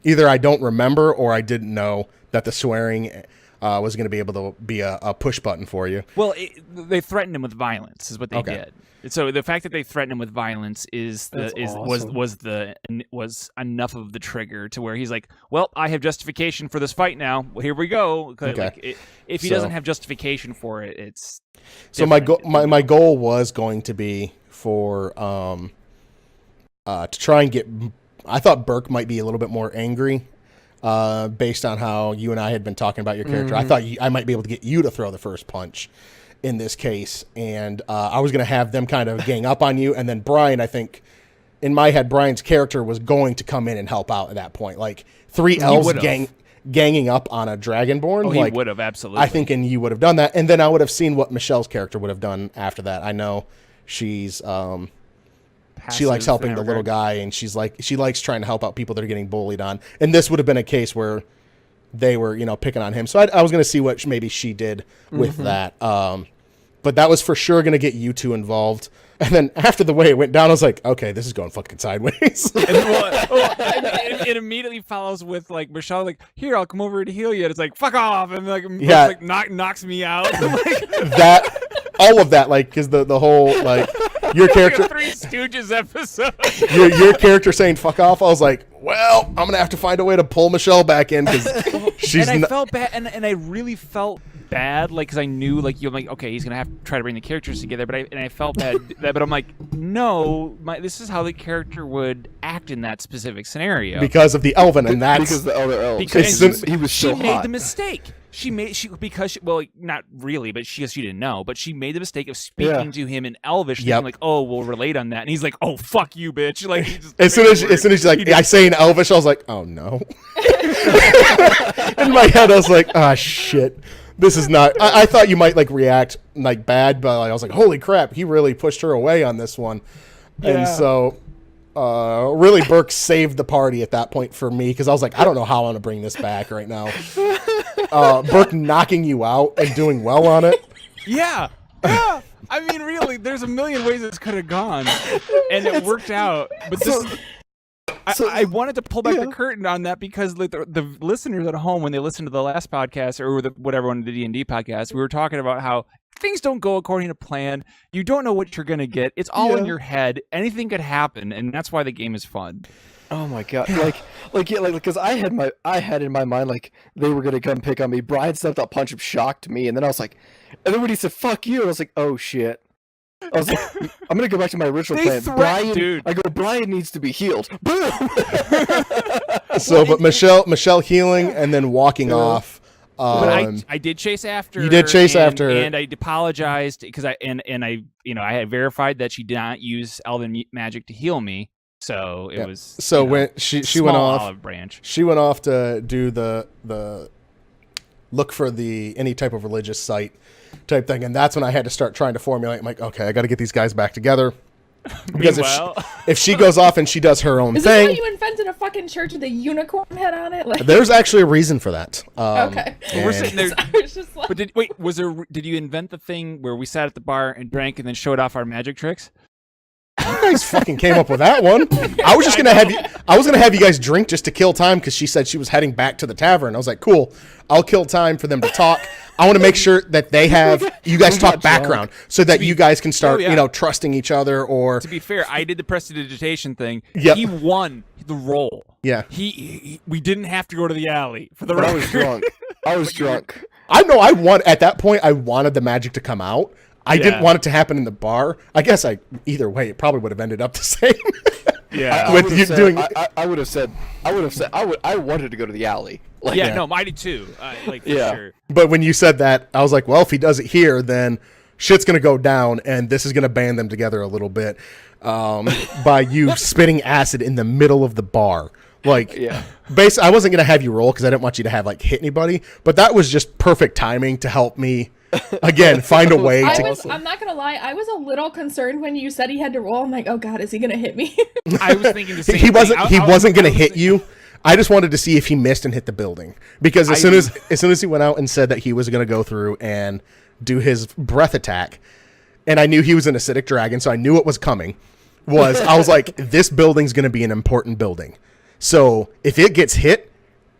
Either I don't remember or I didn't know that the swearing was going to be able to be a push button for you. Well, they threatened him with violence, is what they Okay. did. So the fact that they threatened him with violence was enough of the trigger to where he's like, well, I have justification for this fight now. Well, here we go. Okay. Like, if he doesn't have justification for it, it's So my goal was going to be for to try and get. I thought Burke might be a little bit more angry, based on how you and I had been talking about your character. I thought I might be able to get you to throw the first punch in this case, and I was going to have them kind of gang up on you, and then Brian, I think, in my head, Brian's character was going to come in and help out at that point, like 3 elves ganging up on a dragonborn. Oh, like, he would have, absolutely. I think, and you would have done that, and then I would have seen what Michelle's character would have done after that. I know she's she likes helping the little guy, and she likes trying to help out people that are getting bullied on, and this would have been a case where they were, picking on him. So I was going to see what maybe she did with that. But that was for sure going to get you two involved. And then after the way it went down, I was like, okay, this is going fucking sideways. It immediately follows with like Michelle, like, here, I'll come over to heal you. And it's like, fuck off, and like, knocks me out. All of that, like, because the whole like your character, like a Three Stooges episode. your character saying fuck off. I was like, well, I'm gonna have to find a way to pull Michelle back in because she's. And I felt bad, and I really felt bad, like, because I knew, like, you're like, okay, he's gonna have to try to bring the characters together, but I felt bad, but I'm like, no, this is how the character would act in that specific scenario because of the elven, and that's because the other elves. Because he was so she made hot. the mistake. Well, not really, but she didn't know. But she made the mistake of speaking to him in Elvish, thinking like, "Oh, we'll relate on that." And he's like, "Oh, fuck you, bitch!" Like, as soon as she's like, I say in Elvish, I was like, "Oh no!" In my head, I was like, "Ah, shit, this is not." I thought you might like react like bad, but I was like, "Holy crap, he really pushed her away on this one," and so. Really, Burke saved the party at that point for me because I was like, I don't know how I'm gonna bring this back right now. Burke knocking you out and doing well on it. Yeah. I mean, really, there's a million ways this could have gone, and it worked out. But I wanted to pull back the curtain on that because like, the listeners at home, when they listened to the last podcast or whatever one of the D&D podcast, we were talking about how things don't go according to plan. You don't know what you're going to get. It's all in your head. Anything could happen, and that's why the game is fun. Oh my god! Because I had in my mind like they were gonna come pick on me. Brian stepped up, punch him, shocked me, and then I was like, and then when he said "fuck you," I was like, oh shit. I was like, I'm gonna go back to my original plan. Brian needs to be healed. Boom. So, but Michelle healing and then walking off. But I did chase after. You did chase after her, and I apologized because I had verified that she did not use elven magic to heal me. So it was. So when she went off, olive branch. She went off to do the look for any type of religious site type thing, and that's when I had to start trying to formulate. I'm like, okay, I got to get these guys back together. Because if she goes off and she does her own Is thing, this why you invented a fucking church with a unicorn head on it? Like, there's actually a reason for that. Okay. We're sitting there. I was just like, But did you invent the thing where we sat at the bar and drank and then showed off our magic tricks? You guys fucking came up with that one. I was just gonna have you guys drink just to kill time because she said she was heading back to the tavern. I was like, cool, I'll kill time for them to talk. I want to make sure that they have you guys talk background so that you guys can start trusting each other. Or to be fair, I did the prestidigitation thing. Yep. He won the roll. Yeah. We didn't have to go to the alley for the But record. I was drunk. I know at that point I wanted the magic to come out. I didn't want it to happen in the bar. I guess either way it probably would have ended up the same. Yeah. I would have said I wanted to go to the alley. Like, no, I did too. For sure. But when you said that, I was like, well, if he does it here, then shit's gonna go down, and this is gonna band them together a little bit by you spitting acid in the middle of the bar. Like, I wasn't gonna have you roll because I didn't want you to have hit anybody, but that was just perfect timing to help me. Again, find a way to. I'm not gonna lie. I was a little concerned when you said he had to roll. I'm like, oh god, is he gonna hit me? I was thinking the same He thing. He wasn't gonna hit you. I just wanted to see if he missed and hit the building because as soon as he went out and said that he was gonna go through and do his breath attack, and I knew he was an acidic dragon, so I knew it was coming. I was like, this building's gonna be an important building, so if it gets hit,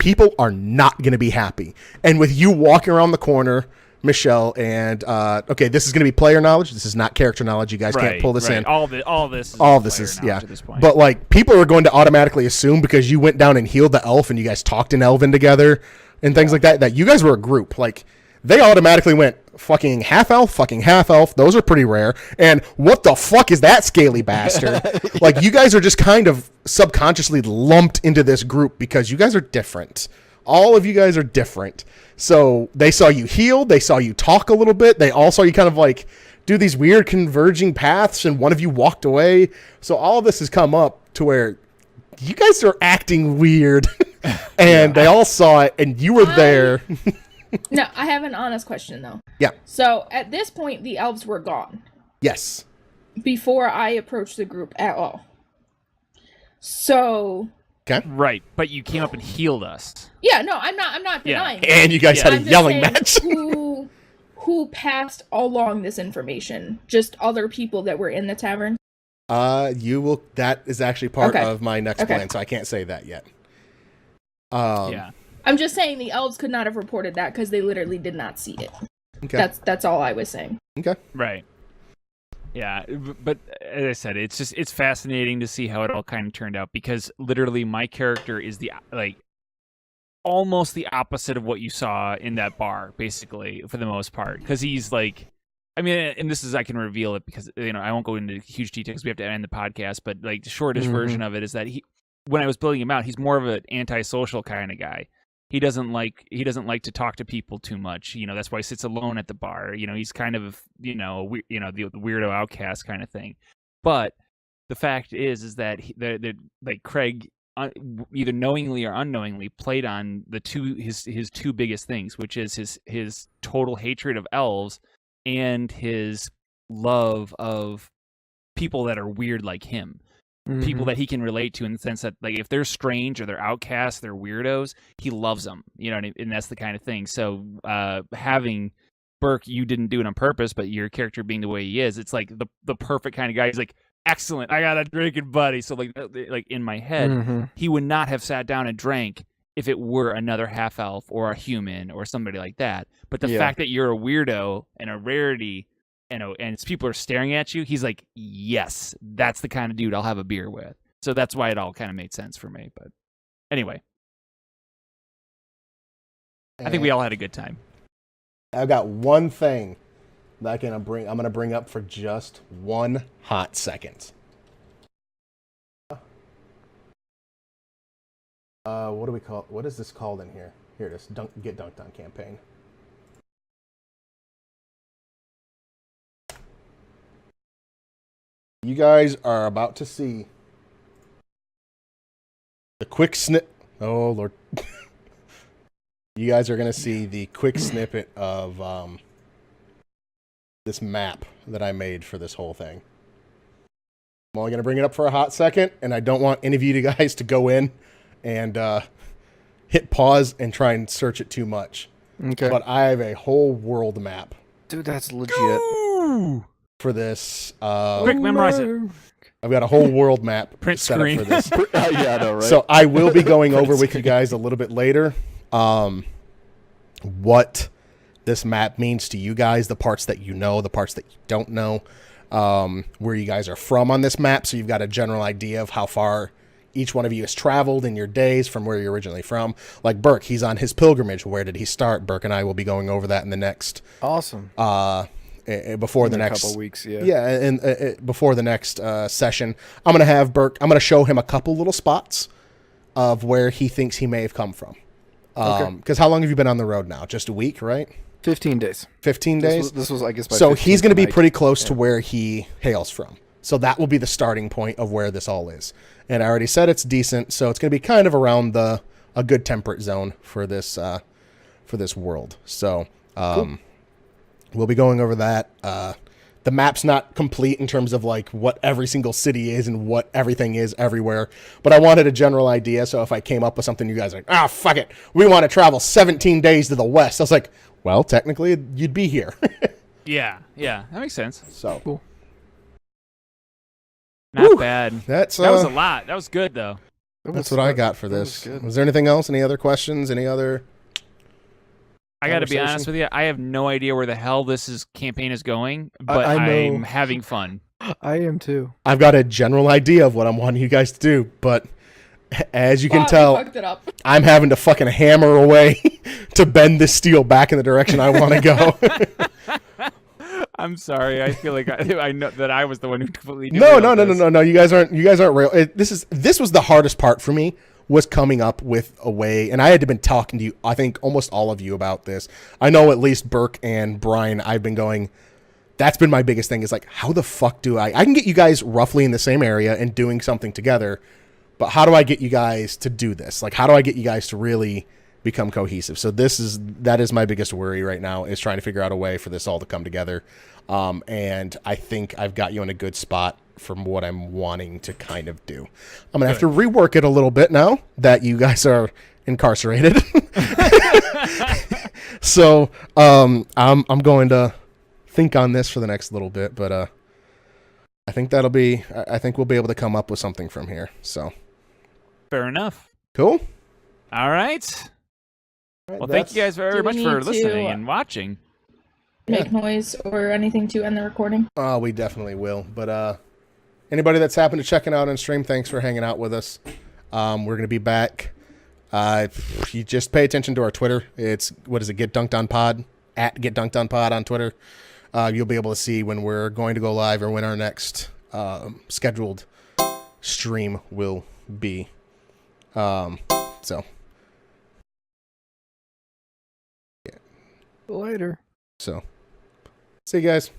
people are not going to be happy. And with you walking around the corner, Michelle, and okay, this is going to be player knowledge. This is not character knowledge. You guys can't pull this in. All this is yeah. at this point. But like, people are going to automatically assume because you went down and healed the elf and you guys talked in Elven together and things like that, that you guys were a group. Like, they automatically went fucking half elf. Those are pretty rare. And what the fuck is that scaly bastard? Like, you guys are just kind of subconsciously lumped into this group because you guys are different. All of you guys are different. So they saw you heal. They saw you talk a little bit. They all saw you kind of like do these weird converging paths, and one of you walked away. So all of this has come up to where you guys are acting weird, and they all saw it, and you were there. No, I have an honest question though. Yeah. So at this point, the elves were gone Yes. before I approached the group at all. So Okay. Right, but you came up and healed us. yeah, no, I'm not denying. And you guys had a I'm just yelling saying match. who passed along this information? Just other people that were in the tavern? You will. That is actually part Okay. of my next Okay. plan, so I can't say that yet. Yeah. I'm just saying the elves could not have reported that because they literally did not see it. Okay. That's all I was saying. Okay. Right. Yeah, but as I said, it's fascinating to see how it all kind of turned out, because literally my character is almost the opposite of what you saw in that bar, basically, for the most part, because he's like, I mean, and this is, I can reveal it because, I won't go into huge details. We have to end the podcast, but like the shortest version of it is that when I was building him out, he's more of an antisocial kind of guy. He doesn't like to talk to people too much. That's why he sits alone at the bar. He's kind of, the weirdo outcast kind of thing. But the fact is that like Craig, either knowingly or unknowingly, played on his two biggest things, which is his total hatred of elves and his love of people that are weird like him. People that he can relate to, in the sense that, like, if they're strange or they're outcasts, they're weirdos, he loves them, and that's the kind of thing. So having Burke, you didn't do it on purpose, but your character being the way he is, it's like the perfect kind of guy. He's like, excellent, I got a drinking buddy. So like in my head, he would not have sat down and drank if it were another half elf or a human or somebody like that. But the fact that you're a weirdo and a rarity, and people are staring at you, he's like, yes, that's the kind of dude I'll have a beer with. So that's why it all kind of made sense for me. But anyway, I think we all had a good time. I've got one thing that I'm going to bring up for just one hot second. What do we call? What is this called in here? Here it is. Get dunked on campaign. You guys are about to see the quick snip. Oh, Lord. You guys are going to see the quick snippet of this map that I made for this whole thing. I'm only going to bring it up for a hot second, and I don't want any of you guys to go in and hit pause and try and search it too much. Okay. But I have a whole world map. Dude, that's legit. For this. Quick, memorize it. I've got a whole world map Print set screen. up for this. Yeah, I know, right? So I will be going over with you guys a little bit later what this map means to you guys, the parts that you know, the parts that you don't know, where you guys are from on this map, so you've got a general idea of how far each one of you has traveled in your days from where you're originally from. Like Burke, he's on his pilgrimage. Where did he start? Burke and I will be going over that in the next... Awesome. Before the next couple weeks, and before the next session, I'm gonna have Burke. I'm gonna show him a couple little spots of where he thinks he may have come from. Because how long have you been on the road now? Just a week, right? 15 days. 15 days. This was I guess. So he's gonna be pretty close to where he hails from. So that will be the starting point of where this all is. And I already said it's decent, so it's gonna be kind of around a good temperate zone for this world. So. Cool. We'll be going over that. The map's not complete in terms of like what every single city is and what everything is everywhere. But I wanted a general idea, so if I came up with something, you guys are like, fuck it. We want to travel 17 days to the west. I was like, well, technically, you'd be here. Yeah, that makes sense. So cool. Not bad. That was a lot. That was good, though. That's what I got for this. good. Was there anything else? Any other questions? Any other? I got to be honest Conversation? with you. I have no idea where the hell campaign is going, but I know. I'm having fun. I am too. I've got a general idea of what I'm wanting you guys to do, but as you can Wow, we tell, fucked it up. I'm having to fucking hammer away to bend this steel back in the direction I want to go. I'm sorry. I feel like I know that I was the one who completely No. derailed this. You guys aren't real. This was the hardest part for me, was coming up with a way, and I had been talking to you, I think almost all of you about this. I know at least Burke and Brian, I've been going, that's been my biggest thing, is like, how the fuck do I can get you guys roughly in the same area and doing something together, but how do I get you guys to do this? Like, how do I get you guys to really become cohesive? So that is my biggest worry right now, is trying to figure out a way for this all to come together. And I think I've got you in a good spot from what I'm wanting to kind of do. I'm gonna have to rework it a little bit now that you guys are incarcerated. So I'm going to think on this for the next little bit, but I think we'll be able to come up with something from here. So Fair enough. cool. All right. Well, thank you guys very Do we much for need to, listening and watching. Make noise or anything to end the recording. We definitely will. But anybody that's happened to checking out on stream, thanks for hanging out with us. We're going to be back. You just pay attention to our Twitter. It's, what is it, Get Dunked On Pod, at Get Dunked On Pod on Twitter. You'll be able to see when we're going to go live or when our next scheduled stream will be. So. Later. So. See you guys.